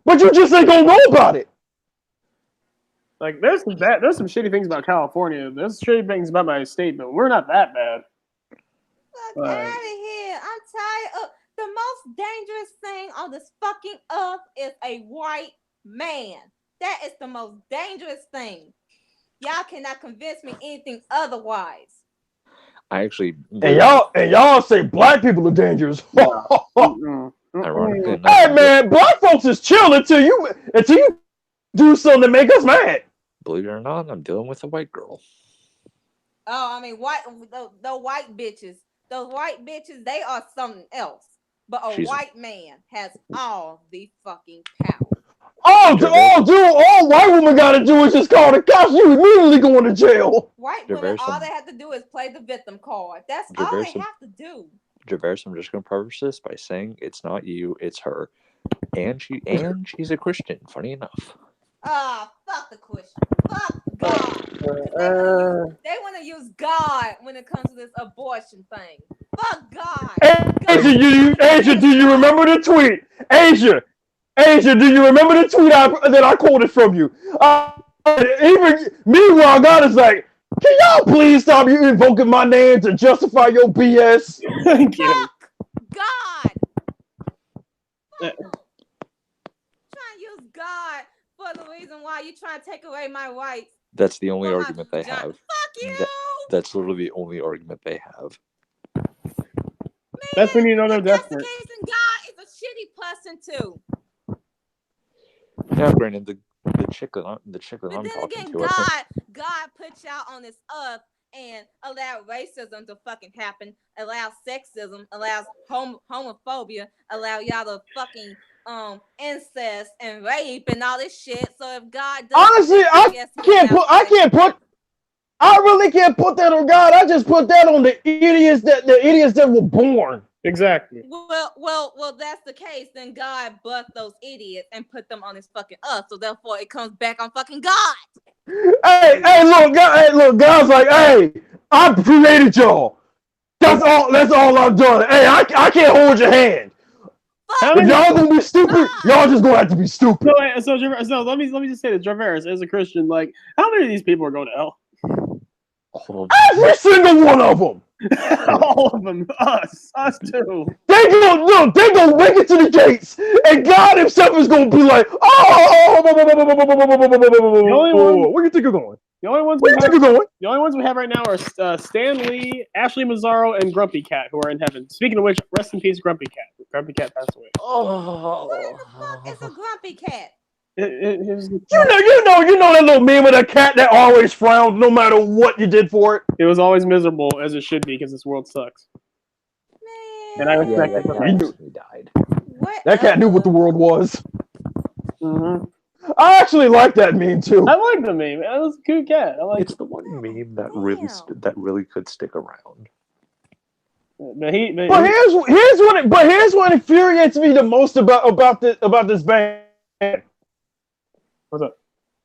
But you just ain't gonna know about it. Like there's some shitty things about California. There's shitty things about my state, but we're not that bad. Fuck out of here! I'm tired of. The most dangerous thing on this fucking earth is a white man. That is the most dangerous thing. Y'all cannot convince me anything otherwise. I actually and y'all say black people are dangerous. Ironically, hey man, black folks is chill until you do something to make us mad. Believe it or not, I'm dealing with a white girl. Oh, I mean, the white bitches. Those white bitches, they are something else. But white man has all the fucking power. All white woman gotta do is just call the cops. You immediately going to jail. White women, all they have to do is play the victim card. That's all they have to do. Javers, I'm just going to preface this by saying it's not you, it's her, and she's a Christian. Funny enough. Ah, fuck the Christian. Fuck God. They want to use God when it comes to this abortion thing. Fuck God. Asia, do you remember the tweet? Asia, do you remember the tweet that I quoted from you? Even meanwhile, God is like, can y'all please stop you invoking my name to justify your BS? Thank you. Fuck God. Yeah. Trying to use God for the reason why you trying to take away my rights. That's the only for my argument they vagina. have. Fuck you. That's literally the only argument they have. That's when you know they're If that's the desperate. case, then God is a shitty person too. Now, granted, the chick that I'm But talking then again, to, I think, God put y'all on this earth and allowed racism to fucking happen, allow sexism, allows homophobia, allow y'all to fucking incest and rape and all this shit. So if God does Honestly, I really can't put that on God. I just put that on the idiots that were born. Exactly. Well, that's the case. Then God birthed those idiots and put them on this fucking earth. So therefore, it comes back on fucking God. Hey, look, God's like, hey, I created y'all. That's all I've done. Hey, I can't hold your hand. How If many? y'all gonna be stupid, y'all just gonna have to be stupid. So let me just say that Javers, as a Christian, like, how many of these people are going to hell? Every single one of them. All of them. Us too. They gonna make it to the gates, and God Himself is gonna be like, oh, where you think you're going? The only ones Where you think you're going? The only ones we have right now are Stan Lee, Ashley Mazzaro, and Grumpy Cat, who are in heaven. Speaking of which, rest in peace, Grumpy Cat. Grumpy Cat passed away. What in the fuck is a grumpy cat? You know that little meme of that cat that always frowns no matter what you did for it. It was always miserable, as it should be, because this world sucks. Man. And I respect that it. cat died. That cat knew what the world was. Mm-hmm. I actually like that meme too. I like the meme. It was a cute cat. It's the one meme that really could stick around. But here's what infuriates me the most about this band. What's up?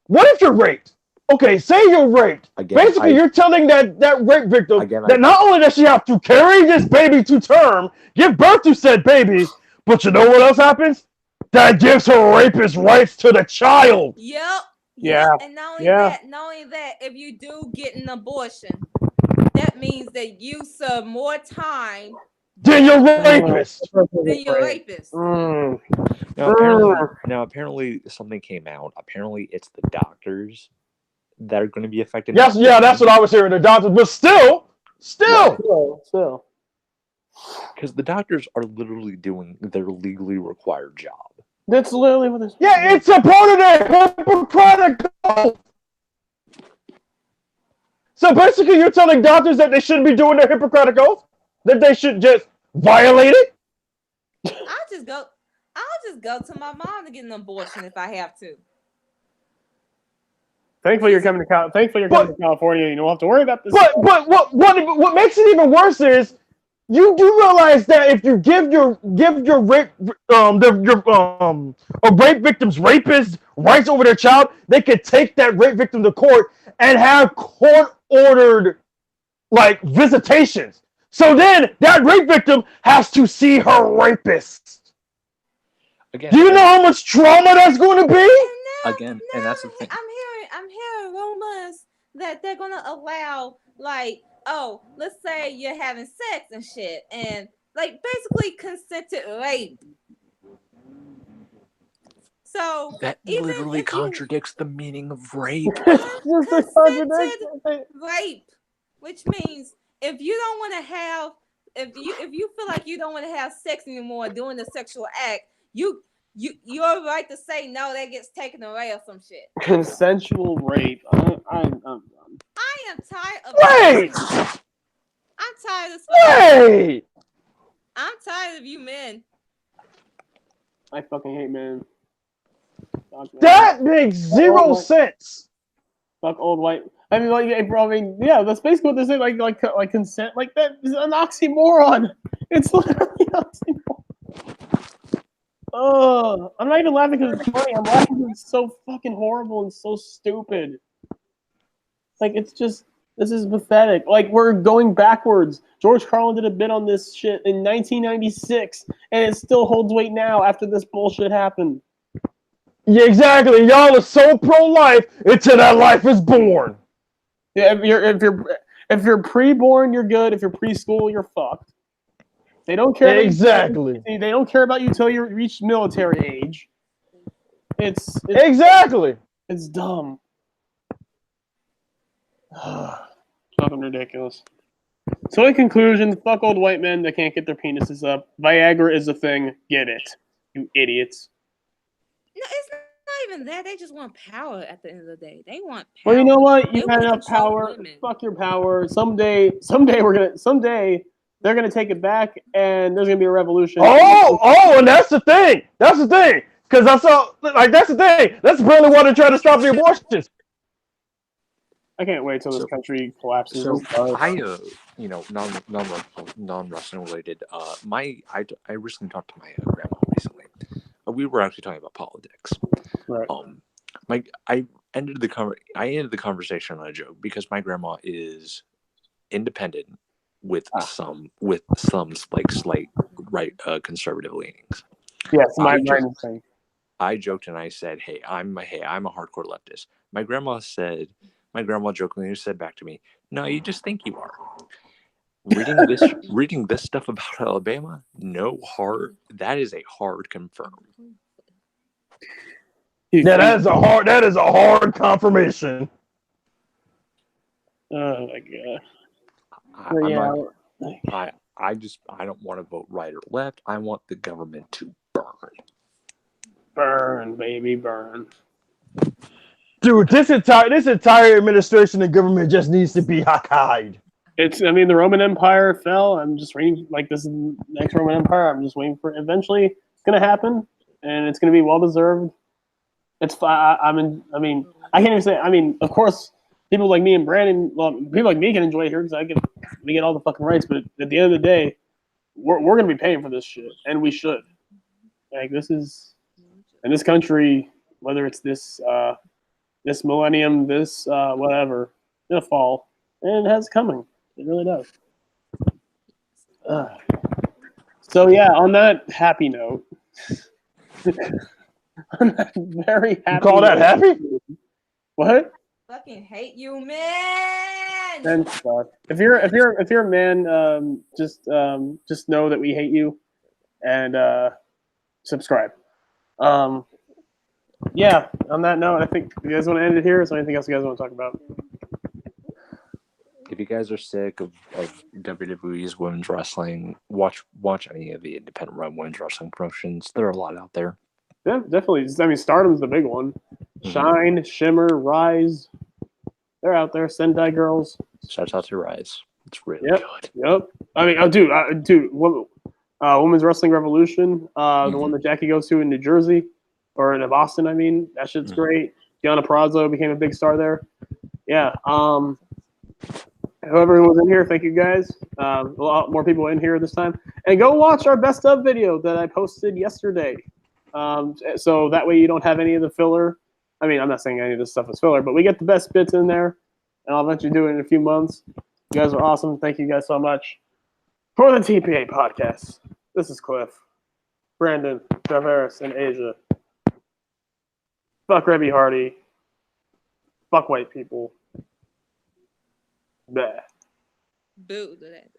What if you're raped? Okay, say you're raped. Basically, you're telling that rape victim that not only does she have to carry this baby to term, give birth to said baby, but you know what else happens? That gives her rapist rights to the child. Yep. Yeah. And not only that, if you do get an abortion, that means that you serve more time than your rapist. Now, apparently, something came out. Apparently, it's the doctors that are going to be affected. Yes, yeah, that's what I was hearing. The doctors, but still. Because the doctors are literally doing their legally required job. That's literally what this. Yeah, it's a part of their Hippocratic oath. So basically, you're telling doctors that they shouldn't be doing their Hippocratic oath? That they should just violate it? I'll just go to my mom to get an abortion if I have to. Thankfully, you're coming to California. You don't have to worry about this. But what makes it even worse is you do realize that if you give your a rape victim's rapist rights over their child, they could take that rape victim to court and have court-ordered visitations. So then that rape victim has to see her rapist. Again, do you know how much trauma that's going to be? And that's the thing. I'm hearing rumors that they're gonna allow, let's say you're having sex and shit, and basically consented rape. So that literally contradicts the meaning of rape. Consented rape, which means if you don't want to have, if you feel like you don't want to have sex anymore doing the sexual act, you're right to say no. That gets taken away or some shit. Consensual rape. I am tired of. Wait. I'm tired of. Wait. I'm tired of you men. I fucking hate men. That makes zero sense. Fuck old white. I mean, yeah, that's basically what they're saying. Like consent. Like that is an oxymoron. It's literally unbelievable. Oh, I'm not even laughing because it's funny. I'm laughing because it's so fucking horrible and so stupid. Like, it's just, this is pathetic. Like, we're going backwards. George Carlin did a bit on this shit in 1996, and it still holds weight now after this bullshit happened. Yeah, exactly. Y'all are so pro-life until that life is born. Yeah, if you're pre-born, you're good. If you're preschool, you're fucked. They don't care. Exactly. They don't care about you till you reach military age. It's Exactly. It's dumb. Fucking ridiculous. So in conclusion, fuck old white men that can't get their penises up. Viagra is a thing. Get it, you idiots. No, it's not even that. They just want power at the end of the day. They want power. Well, you know what? You They got wanna enough control power. women. Fuck your power. Someday they're gonna take it back, and there's gonna be a revolution. And that's the thing. That's the thing. Because I saw, like, that's the thing. That's really why they're trying to stop the abortions. I can't wait till this country collapses. So I, you know, non wrestling related. I recently talked to my grandma recently. We were actually talking about politics. Right. I ended the conversation on a joke because my grandma is independent with some like slight right conservative leanings. Yes, my thing. I joked and I said, "Hey, I'm a hardcore leftist." My grandma jokingly said back to me, "No, you just think you are." Reading this stuff about Alabama, that is a hard confirm. Yeah, that is a hard confirmation. Oh my god. I don't want to vote right or left. I want the government to burn. Burn, baby, burn. Dude, this entire administration and government just needs to be hide. The Roman Empire fell. I'm just waiting. Like, this is the next Roman Empire. I'm just waiting for it. Eventually, it's gonna happen, and it's gonna be well deserved. It's I can't even say. Of course, people like me and Brandon, people like me can enjoy it here because we get all the fucking rights. But at the end of the day, we're gonna be paying for this shit, and we should. Like, this is in this country, whether it's this millennium, this whatever, it's gonna fall, and it has coming. It really does. So yeah, on that happy note, on that very happy. You call that happy? What? Fucking hate you, man. And stuff. If you're a man, just know that we hate you, and subscribe. Yeah. On that note, I think you guys want to end it here. Is there anything else you guys want to talk about? If you guys are sick of WWE's women's wrestling, watch any of the independent women's wrestling promotions. There are a lot out there. Yeah, definitely. Stardom's the big one. Shine, Shimmer, Rise. They're out there. Sendai Girls. Shout out to Rise. It's really good. Yep. Women's Wrestling Revolution. The one that Jackie goes to in New Jersey or in Boston. That shit's great. Gianna Prazzo became a big star there. Yeah. Whoever was in here, thank you guys. A lot more people in here this time. And go watch our best of video that I posted yesterday. So that way you don't have any of the filler. I'm not saying any of this stuff is filler, but we get the best bits in there. And I'll eventually do it in a few months. You guys are awesome. Thank you guys so much. For the TPA podcast, this is Cliff, Brandon, Traveris, and Asia. Fuck Rebby Hardy. Fuck white people. Bah. Boo to that.